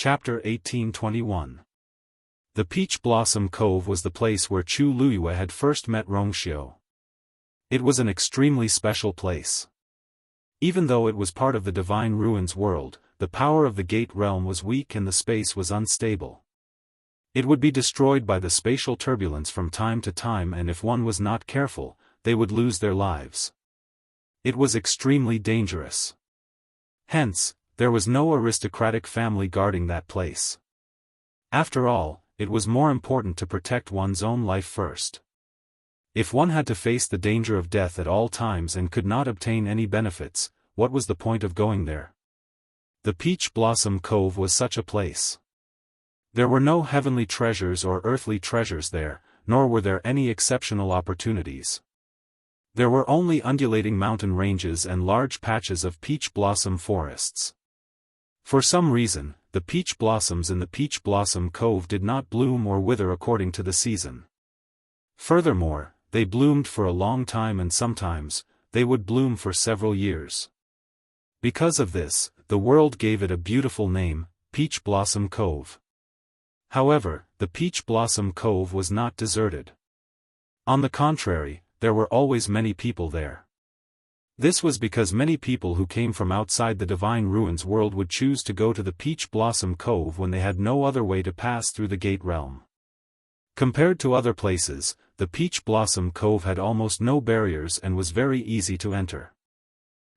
A: Chapter 1821. The Peach Blossom Cove was the place where Chu Luyue had first met Rongxiu. It was an extremely special place. Even though it was part of the Divine Ruins world, the power of the Gate Realm was weak and the space was unstable. It would be destroyed by the spatial turbulence from time to time, and if one was not careful, they would lose their lives. It was extremely dangerous. Hence, there was no aristocratic family guarding that place. After all, it was more important to protect one's own life first. If one had to face the danger of death at all times and could not obtain any benefits, what was the point of going there? The Peach Blossom Cove was such a place. There were no heavenly treasures or earthly treasures there, nor were there any exceptional opportunities. There were only undulating mountain ranges and large patches of peach blossom forests. For some reason, the peach blossoms in the Peach Blossom Cove did not bloom or wither according to the season. Furthermore, they bloomed for a long time, and sometimes, they would bloom for several years. Because of this, the world gave it a beautiful name, Peach Blossom Cove. However, the Peach Blossom Cove was not deserted. On the contrary, there were always many people there. This was because many people who came from outside the Divine Ruins world would choose to go to the Peach Blossom Cove when they had no other way to pass through the Gate Realm. Compared to other places, the Peach Blossom Cove had almost no barriers and was very easy to enter.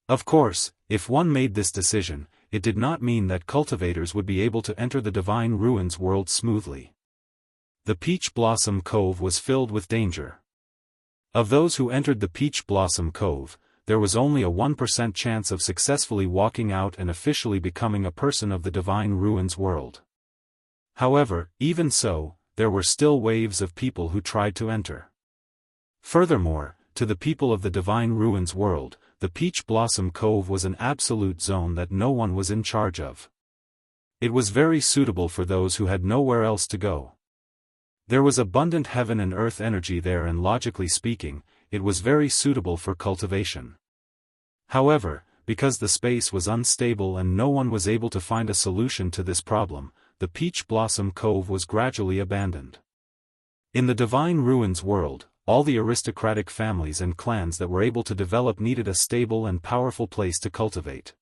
A: Of course, if one made this decision, it did not mean that cultivators would be able to enter the Divine Ruins world smoothly. The Peach Blossom Cove was filled with danger. Of those who entered the Peach Blossom Cove, there was only a 1% chance of successfully walking out and officially becoming a person of the Divine Ruins world. However, even so, there were still waves of people who tried to enter. Furthermore, to the people of the Divine Ruins world, the Peach Blossom Cove was an absolute zone that no one was in charge of. It was very suitable for those who had nowhere else to go. There was abundant heaven and earth energy there, and logically speaking, it was very suitable for cultivation. However, because the space was unstable and no one was able to find a solution to this problem, the Peach Blossom Cove was gradually abandoned. In the Divine Ruins world, all the aristocratic families and clans that were able to develop needed a stable and powerful place to cultivate.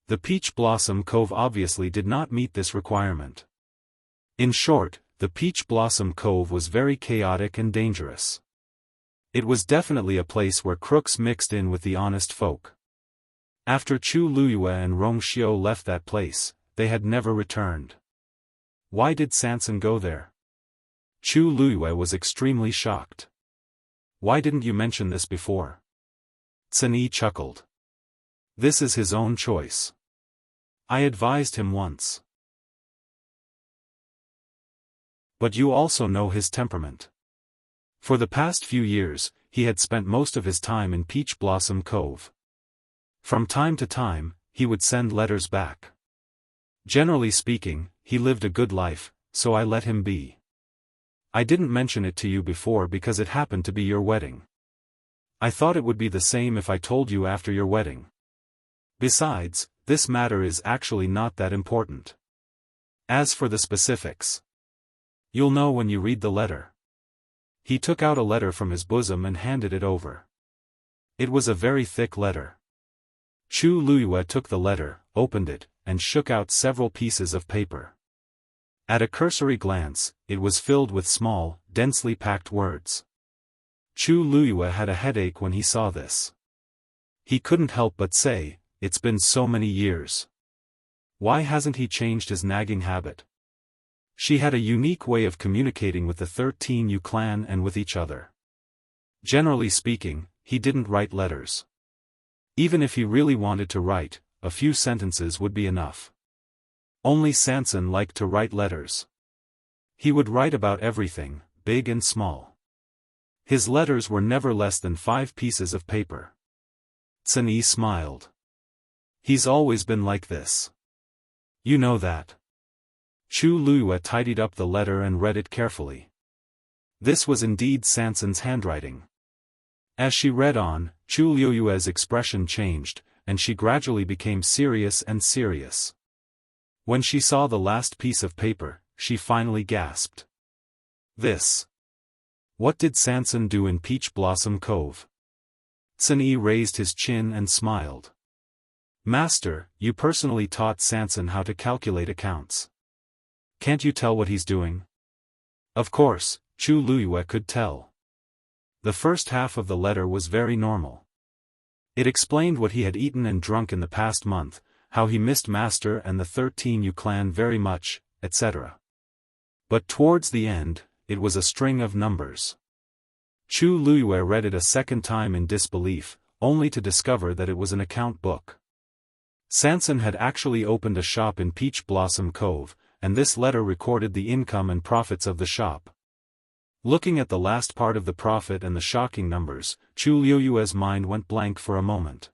A: The Peach Blossom Cove obviously did not meet this requirement. In short, the Peach Blossom Cove was very chaotic and dangerous. It was definitely a place where crooks mixed in with the honest folk. After Chu Luyue and Rongxiu left that place, they had never returned. Why did Sanson go there? Chu Luyue was extremely shocked. Why didn't you mention this before? Cini chuckled. This is his own choice. I advised him once. But you also know his temperament. For the past few years, he had spent most of his time in Peach Blossom Cove. From time to time, he would send letters back. Generally speaking, he lived a good life, so I let him be. I didn't mention it to you before because it happened to be your wedding. I thought it would be the same if I told you after your wedding. Besides, this matter is actually not that important. As for the specifics, you'll know when you read the letter. He took out a letter from his bosom and handed it over. It was a very thick letter. Chu Luyue took the letter, opened it, and shook out several pieces of paper. At a cursory glance, it was filled with small, densely packed words. Chu Luyue had a headache when he saw this. He couldn't help but say, "It's been so many years. Why hasn't he changed his nagging habit?" She had a unique way of communicating with the 13U clan and with each other. Generally speaking, he didn't write letters. Even if he really wanted to write, a few sentences would be enough. Only Sanson liked to write letters. He would write about everything, big and small. His letters were never less than 5 pieces of paper. Cini smiled. He's always been like this. You know that. Chu Luyue tidied up the letter and read it carefully. This was indeed Sanson's handwriting. As she read on, Chu Luyue's expression changed, and she gradually became serious and serious. When she saw the last piece of paper, she finally gasped. This. What did Sanson do in Peach Blossom Cove? Sun-yi raised his chin and smiled. Master, you personally taught Sanson how to calculate accounts. Can't you tell what he's doing? Of course, Chu Luyue could tell. The first half of the letter was very normal. It explained what he had eaten and drunk in the past month, how he missed Master and the 13U clan very much, etc. But towards the end, it was a string of numbers. Chu Luyue read it a second time in disbelief, only to discover that it was an account book. Sanson had actually opened a shop in Peach Blossom Cove, and this letter recorded the income and profits of the shop. Looking at the last part of the profit and the shocking numbers, Chu Luyue's mind went blank for a moment.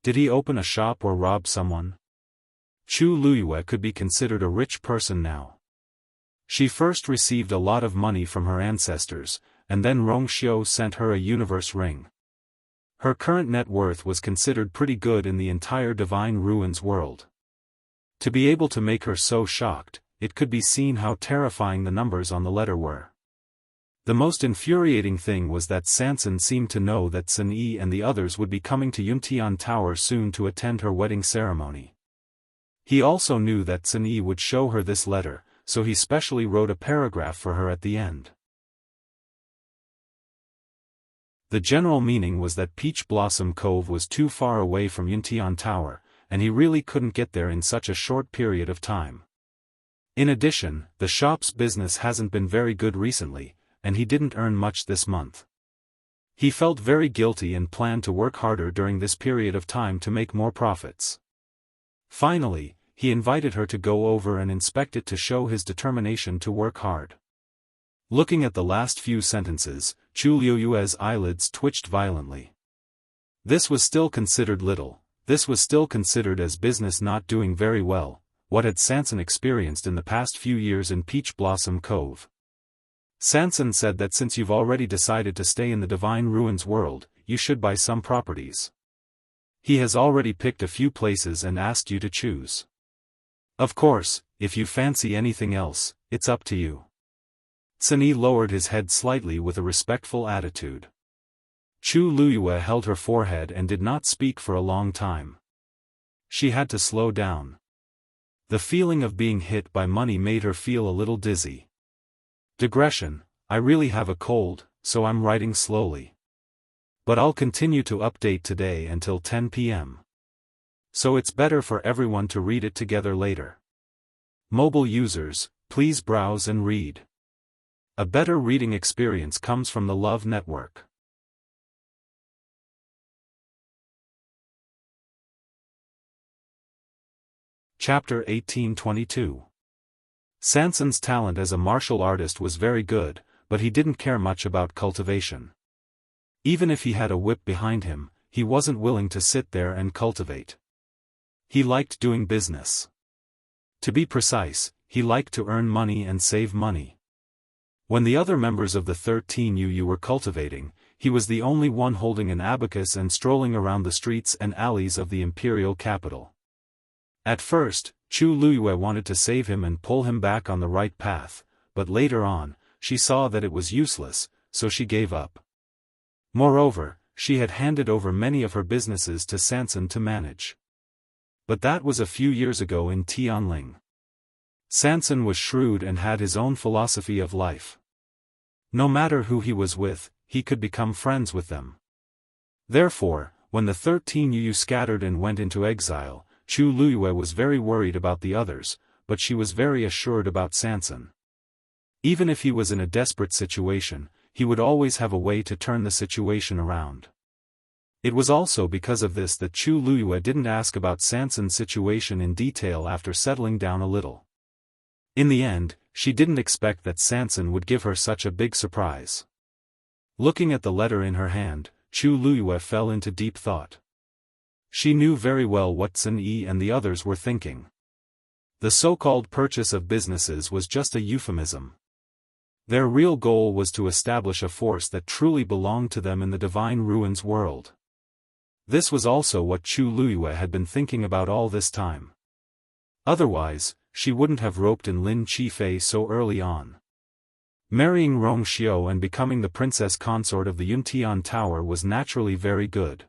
A: Did he open a shop or rob someone? Chu Luyue could be considered a rich person now. She first received a lot of money from her ancestors, and then Rongxiu sent her a universe ring. Her current net worth was considered pretty good in the entire Divine Ruins world. To be able to make her so shocked, it could be seen how terrifying the numbers on the letter were. The most infuriating thing was that Sanson seemed to know that Sun-yi and the others would be coming to Yuntian Tower soon to attend her wedding ceremony. He also knew that Sun-yi would show her this letter, so he specially wrote a paragraph for her at the end. The general meaning was that Peach Blossom Cove was too far away from Yuntian Tower, and he really couldn't get there in such a short period of time. In addition, the shop's business hasn't been very good recently, and he didn't earn much this month. He felt very guilty and planned to work harder during this period of time to make more profits. Finally, he invited her to go over and inspect it to show his determination to work hard. Looking at the last few sentences, Chu Luyue's eyelids twitched violently. This was still considered little, this was still considered as business not doing very well. What had Sanson experienced in the past few years in Peach Blossom Cove? Sanson said that since you've already decided to stay in the Divine Ruins world, you should buy some properties. He has already picked a few places and asked you to choose. Of course, if you fancy anything else, it's up to you. Sun-yi lowered his head slightly with a respectful attitude. Chu Luyue held her forehead and did not speak for a long time. She had to slow down. The feeling of being hit by money made her feel a little dizzy. Digression, I really have a cold, so I'm writing slowly. But I'll continue to update today until 10 p.m. So it's better for everyone to read it together later. Mobile users, please browse and read. A better reading experience comes from the Love Network. Chapter 1822. Sanson's talent as a martial artist was very good, but he didn't care much about cultivation. Even if he had a whip behind him, he wasn't willing to sit there and cultivate. He liked doing business. To be precise, he liked to earn money and save money. When the other members of the 13U were cultivating, he was the only one holding an abacus and strolling around the streets and alleys of the imperial capital. At first, Chu Luyue wanted to save him and pull him back on the right path, but later on, she saw that it was useless, so she gave up. Moreover, she had handed over many of her businesses to Sanson to manage. But that was a few years ago in Tianling. Sanson was shrewd and had his own philosophy of life. No matter who he was with, he could become friends with them. Therefore, when the 13U scattered and went into exile, Chu Luyue was very worried about the others, but she was very assured about Sanson. Even if he was in a desperate situation, he would always have a way to turn the situation around. It was also because of this that Chu Luyue didn't ask about Sanson's situation in detail after settling down a little. In the end, she didn't expect that Sanson would give her such a big surprise. Looking at the letter in her hand, Chu Luyue fell into deep thought. She knew very well what Sun-yi and the others were thinking. The so-called purchase of businesses was just a euphemism. Their real goal was to establish a force that truly belonged to them in the Divine Ruins world. This was also what Chu Luyue had been thinking about all this time. Otherwise, she wouldn't have roped in Lin Qifei so early on. Marrying Rong Xiu and becoming the princess consort of the Yuntian Tower was naturally very good.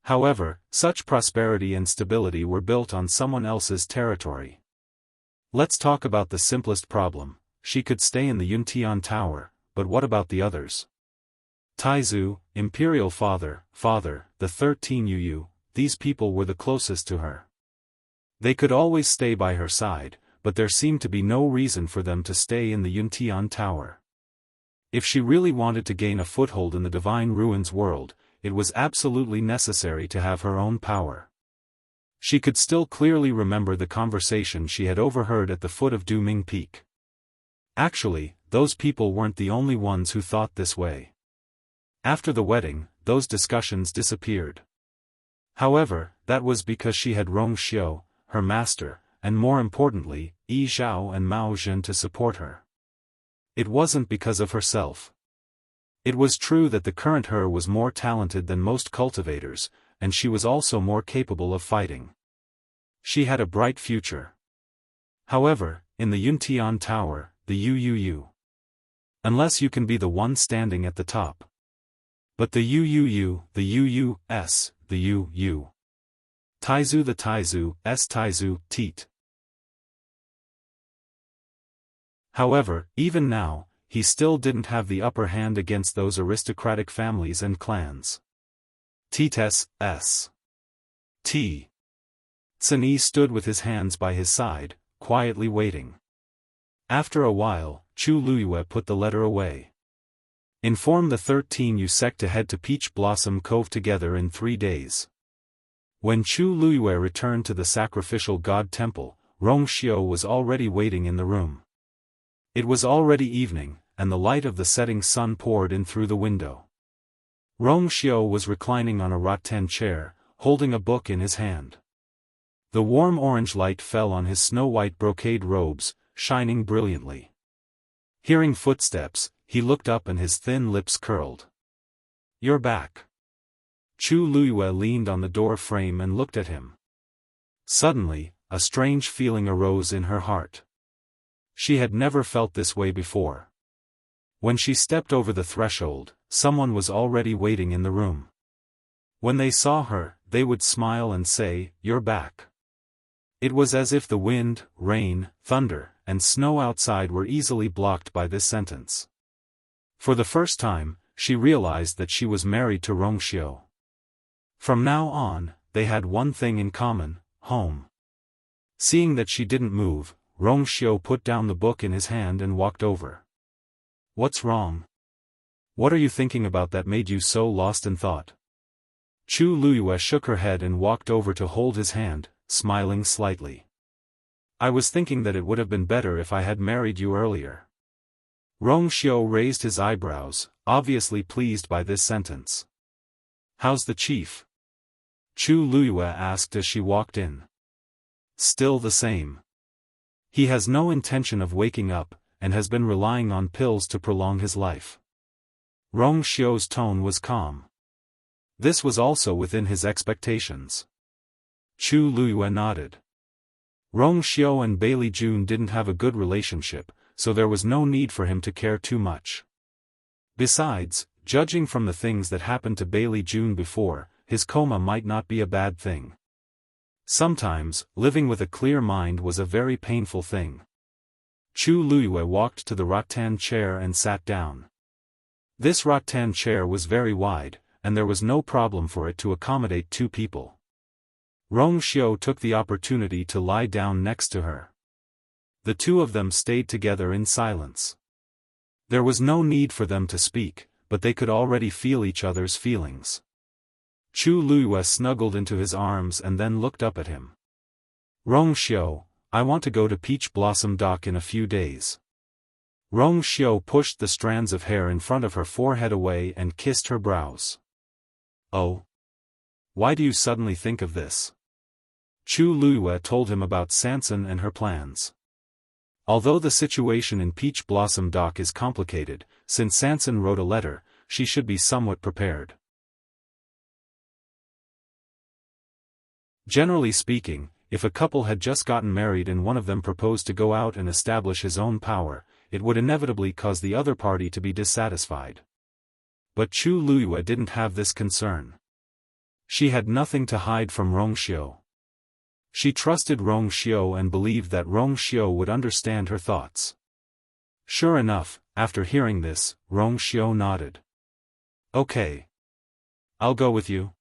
A: However, such prosperity and stability were built on someone else's territory. Let's talk about the simplest problem. She could stay in the Yuntian Tower, but what about the others? Taizu, Imperial Father, the 13 Yu, these people were the closest to her. They could always stay by her side, but there seemed to be no reason for them to stay in the Yuntian Tower. If she really wanted to gain a foothold in the Divine Ruins world, it was absolutely necessary to have her own power. She could still clearly remember the conversation she had overheard at the foot of Duming Peak. Actually, those people weren't the only ones who thought this way. After the wedding, those discussions disappeared. However, that was because she had Rong Xiu, her master, and more importantly, Yi Zhao and Mao Zhen to support her. It wasn't because of herself. It was true that the current her was more talented than most cultivators, and she was also more capable of fighting. She had a bright future. However, in the Yuntian Tower, the Yu. Unless you can be the one standing at the top. But the Yu, the Yu-S, the Yu. Taizu the Taizu, Taizu, Teat. However, even now, he still didn't have the upper hand against those aristocratic families and clans. T-S. T. Tsini stood with his hands by his side, quietly waiting. After a while, Chu Luyue put the letter away. Inform the 13 Yu sect to head to Peach Blossom Cove together in 3 days. When Chu Luyue returned to the sacrificial god temple, Rong Xiu was already waiting in the room. It was already evening, and the light of the setting sun poured in through the window. Rong Xiu was reclining on a rattan chair, holding a book in his hand. The warm orange light fell on his snow-white brocade robes, shining brilliantly. Hearing footsteps, he looked up and his thin lips curled. "You're back." Chu Luyue leaned on the door frame and looked at him. Suddenly, a strange feeling arose in her heart. She had never felt this way before. When she stepped over the threshold, someone was already waiting in the room. When they saw her, they would smile and say, "You're back." It was as if the wind, rain, thunder, and snow outside were easily blocked by this sentence. For the first time, she realized that she was married to Rong Xiu. From now on, they had one thing in common: home. Seeing that she didn't move, Rong Xiu put down the book in his hand and walked over. "What's wrong? What are you thinking about that made you so lost in thought?" Chu Luyue shook her head and walked over to hold his hand, smiling slightly. "I was thinking that it would have been better if I had married you earlier." Rong Xiu raised his eyebrows, obviously pleased by this sentence. "How's the chief?" Chu Luyue asked as she walked in. "Still the same. He has no intention of waking up, and has been relying on pills to prolong his life." Rong Xiu's tone was calm. This was also within his expectations. Chu Luyue nodded. Rong Xiu and Bailey Jun didn't have a good relationship, so there was no need for him to care too much. Besides, judging from the things that happened to Bailey Jun before, his coma might not be a bad thing. Sometimes, living with a clear mind was a very painful thing. Chu Luyue walked to the rattan chair and sat down. This rattan chair was very wide, and there was no problem for it to accommodate 2 people. Rong Xiu took the opportunity to lie down next to her. The 2 of them stayed together in silence. There was no need for them to speak, but they could already feel each other's feelings. Chu Luyue snuggled into his arms and then looked up at him. "Rong Xiu, I want to go to Peach Blossom Dock in a few days." Rong Xiu pushed the strands of hair in front of her forehead away and kissed her brows. "Oh? Why do you suddenly think of this?" Chu Luyue told him about Sansan and her plans. Although the situation in Peach Blossom Dock is complicated, since Sansan wrote a letter, she should be somewhat prepared. Generally speaking, if a couple had just gotten married and one of them proposed to go out and establish his own power, it would inevitably cause the other party to be dissatisfied. But Chu Luiyue didn't have this concern. She had nothing to hide from Rongxiu. She trusted Rongxiu and believed that Rongxiu would understand her thoughts. Sure enough, after hearing this, Rongxiu nodded. Okay. I'll go with you.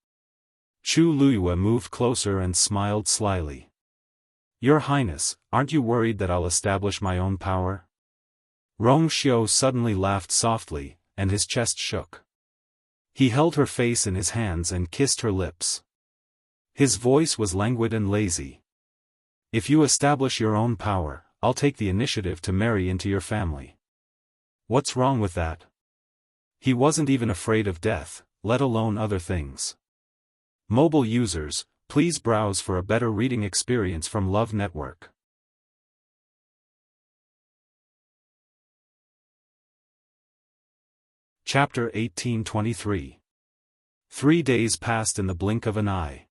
A: Chu Luiyue moved closer and smiled slyly. Your Highness, aren't you worried that I'll establish my own power? Rongxiu suddenly laughed softly, and his chest shook. He held her face in his hands and kissed her lips. His voice was languid and lazy. If you establish your own power, I'll take the initiative to marry into your family. What's wrong with that? He wasn't even afraid of death, let alone other things. Mobile users, please browse for a better reading experience from Love Network. Chapter 1823. 3 days passed in the blink of an eye.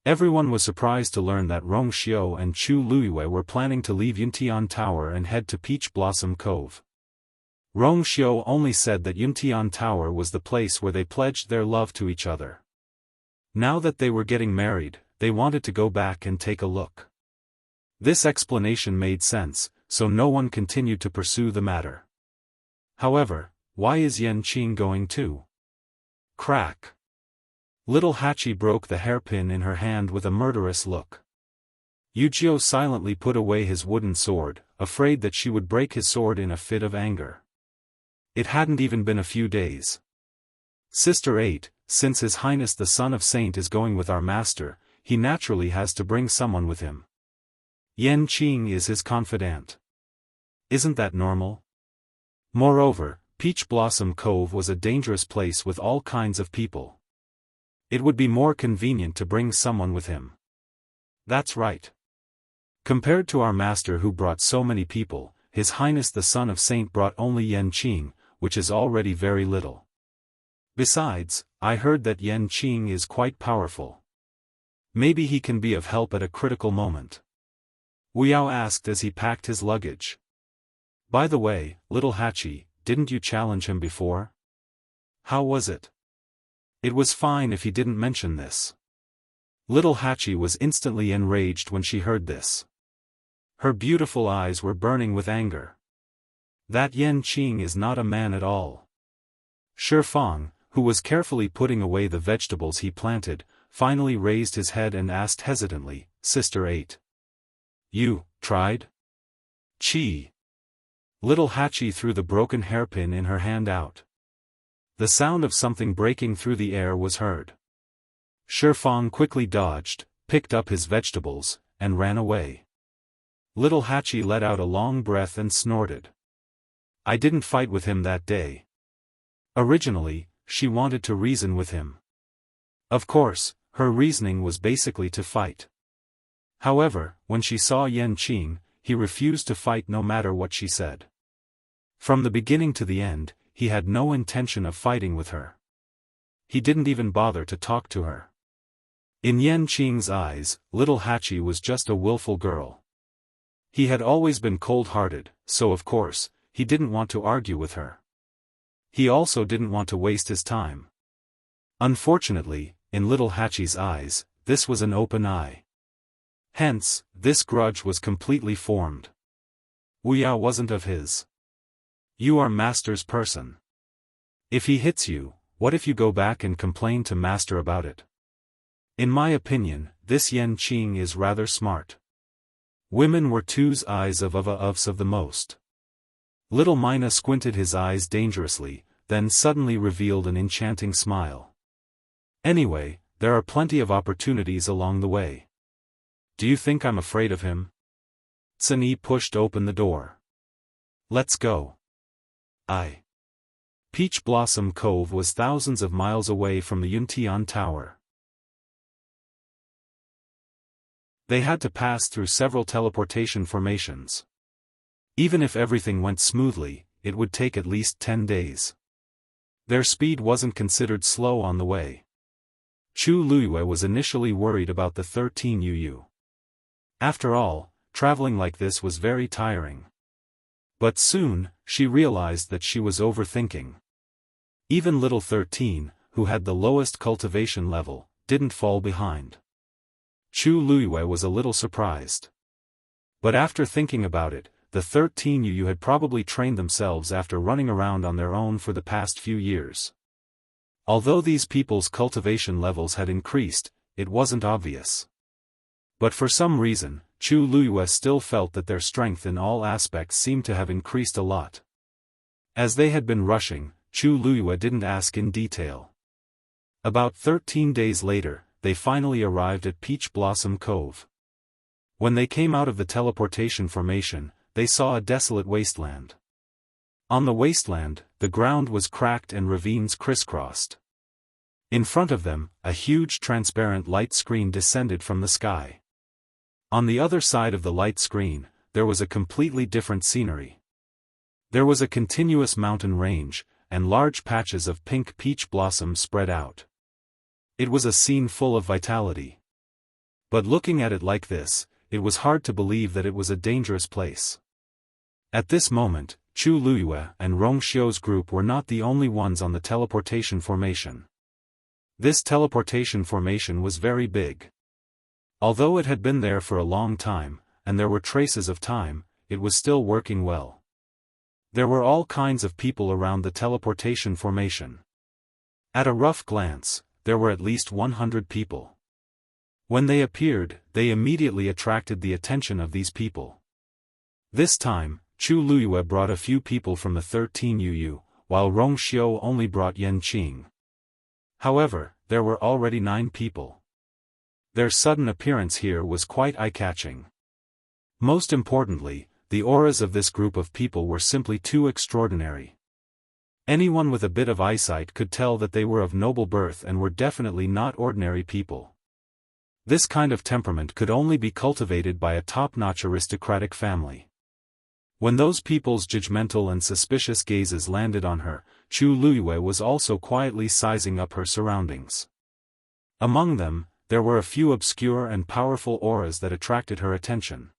A: Everyone was surprised to learn that Rongxiu and Chu Luiyue were planning to leave Yuntian Tower and head to Peach Blossom Cove. Rongxiu only said that Yuntian Tower was the place where they pledged their love to each other. Now that they were getting married, they wanted to go back and take a look. This explanation made sense, so no one continued to pursue the matter. However, why is Enchanting going too? Crack. Little Hachi broke the hairpin in her hand with a murderous look. Yujio silently put away his wooden sword, afraid that she would break his sword in a fit of anger. It hadn't even been a few days. Sister 8, since His Highness the Son of Saint is going with our master, he naturally has to bring someone with him. Enchanting is his confidant. Isn't that normal? Moreover, Peach Blossom Cove was a dangerous place with all kinds of people. It would be more convenient to bring someone with him. That's right. Compared to our master who brought so many people, His Highness the Son of Saint brought only Enchanting, which is already very little. Besides, I heard that Enchanting is quite powerful. Maybe he can be of help at a critical moment. Wu Yao asked as he packed his luggage. By the way, little Hachi, didn't you challenge him before? How was it? It was fine if he didn't mention this. Little Hachi was instantly enraged when she heard this. Her beautiful eyes were burning with anger. That Enchanting is not a man at all. Shifang, who was carefully putting away the vegetables he planted, finally raised his head and asked hesitantly, Sister 8. You tried? Chi. Little Hachi threw the broken hairpin in her hand out. The sound of something breaking through the air was heard. Shifang quickly dodged, picked up his vegetables, and ran away. Little Hachi let out a long breath and snorted. I didn't fight with him that day. Originally, she wanted to reason with him. Of course, her reasoning was basically to fight. However, when she saw Enchanting, he refused to fight no matter what she said. From the beginning to the end, he had no intention of fighting with her. He didn't even bother to talk to her. In Enchanting's eyes, little Hachi was just a willful girl. He had always been cold-hearted, so of course, he didn't want to argue with her. He also didn't want to waste his time. Unfortunately, in little Hachi's eyes, this was an open eye. Hence, this grudge was completely formed. Wu Yao wasn't of his. You are master's person. If he hits you, what if you go back and complain to master about it? In my opinion, this Enchanting is rather smart. Women were Tu's eyes of the most. Little Mina squinted his eyes dangerously, then suddenly revealed an enchanting smile. Anyway, there are plenty of opportunities along the way. Do you think I'm afraid of him? Tsuni pushed open the door. Let's go. Peach Blossom Cove was thousands of miles away from the Yuntian Tower. They had to pass through several teleportation formations. Even if everything went smoothly, it would take at least 10 days. Their speed wasn't considered slow on the way. Chu Luiyue was initially worried about the 13 UU. After all, traveling like this was very tiring. But soon, she realized that she was overthinking. Even little 13, who had the lowest cultivation level, didn't fall behind. Chu Luiyue was a little surprised. But after thinking about it, the 13 Yu had probably trained themselves after running around on their own for the past few years. Although these people's cultivation levels had increased, it wasn't obvious. But for some reason, Chu Luiyue still felt that their strength in all aspects seemed to have increased a lot. As they had been rushing, Chu Luiyue didn't ask in detail. About 13 days later, they finally arrived at Peach Blossom Cove. When they came out of the teleportation formation, they saw a desolate wasteland. On the wasteland, the ground was cracked and ravines crisscrossed. In front of them, a huge transparent light screen descended from the sky. On the other side of the light screen, there was a completely different scenery. There was a continuous mountain range, and large patches of pink peach blossoms spread out. It was a scene full of vitality. But looking at it like this, it was hard to believe that it was a dangerous place. At this moment, Chu Luiyue and Rong Xiu's group were not the only ones on the teleportation formation. This teleportation formation was very big. Although it had been there for a long time, and there were traces of time, it was still working well. There were all kinds of people around the teleportation formation. At a rough glance, there were at least 100 people. When they appeared, they immediately attracted the attention of these people. This time, Chu Luiyue brought a few people from the 13 Yu, while Rong Xiu only brought Yan Qing. However, there were already 9 people. Their sudden appearance here was quite eye-catching. Most importantly, the auras of this group of people were simply too extraordinary. Anyone with a bit of eyesight could tell that they were of noble birth and were definitely not ordinary people. This kind of temperament could only be cultivated by a top-notch aristocratic family. When those people's judgmental and suspicious gazes landed on her, Chu Luiyue was also quietly sizing up her surroundings. Among them, there were a few obscure and powerful auras that attracted her attention.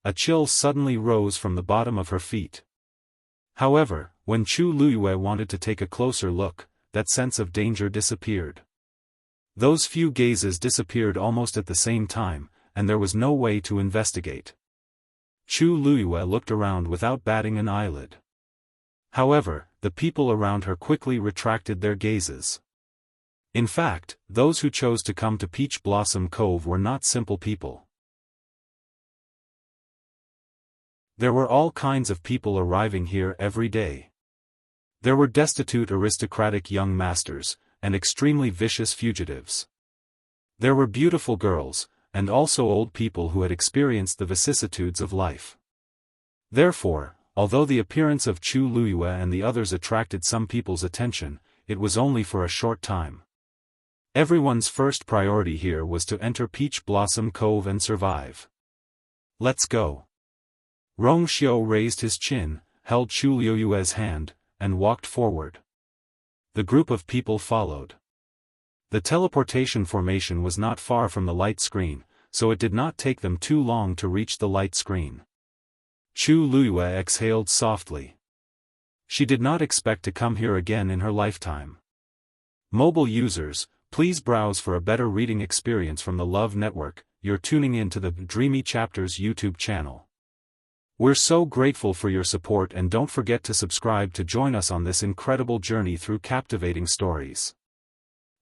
A: A chill suddenly rose from the bottom of her feet. However, when Chu Luiyue wanted to take a closer look, that sense of danger disappeared. Those few gazes disappeared almost at the same time, and there was no way to investigate. Chu Luiyue looked around without batting an eyelid. However, the people around her quickly retracted their gazes. In fact, those who chose to come to Peach Blossom Cove were not simple people. There were all kinds of people arriving here every day. There were destitute aristocratic young masters, and extremely vicious fugitives. There were beautiful girls, and also old people who had experienced the vicissitudes of life. Therefore, although the appearance of Chu Luiyue and the others attracted some people's attention, it was only for a short time. Everyone's first priority here was to enter Peach Blossom Cove and survive. Let's go. Rong Xiu raised his chin, held Chu Luiyue's hand, and walked forward. The group of people followed. The teleportation formation was not far from the light screen, so it did not take them too long to reach the light screen. Chu Luiyue exhaled softly. She did not expect to come here again in her lifetime. Mobile users, please browse for a better reading experience from the Love Network. You're tuning in to the Dreamy Chapters YouTube channel. We're so grateful for your support, and don't forget to subscribe to join us on this incredible journey through captivating stories.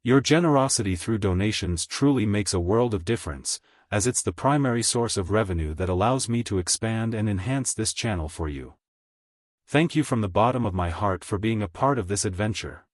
A: Your generosity through donations truly makes a world of difference, as it's the primary source of revenue that allows me to expand and enhance this channel for you. Thank you from the bottom of my heart for being a part of this adventure.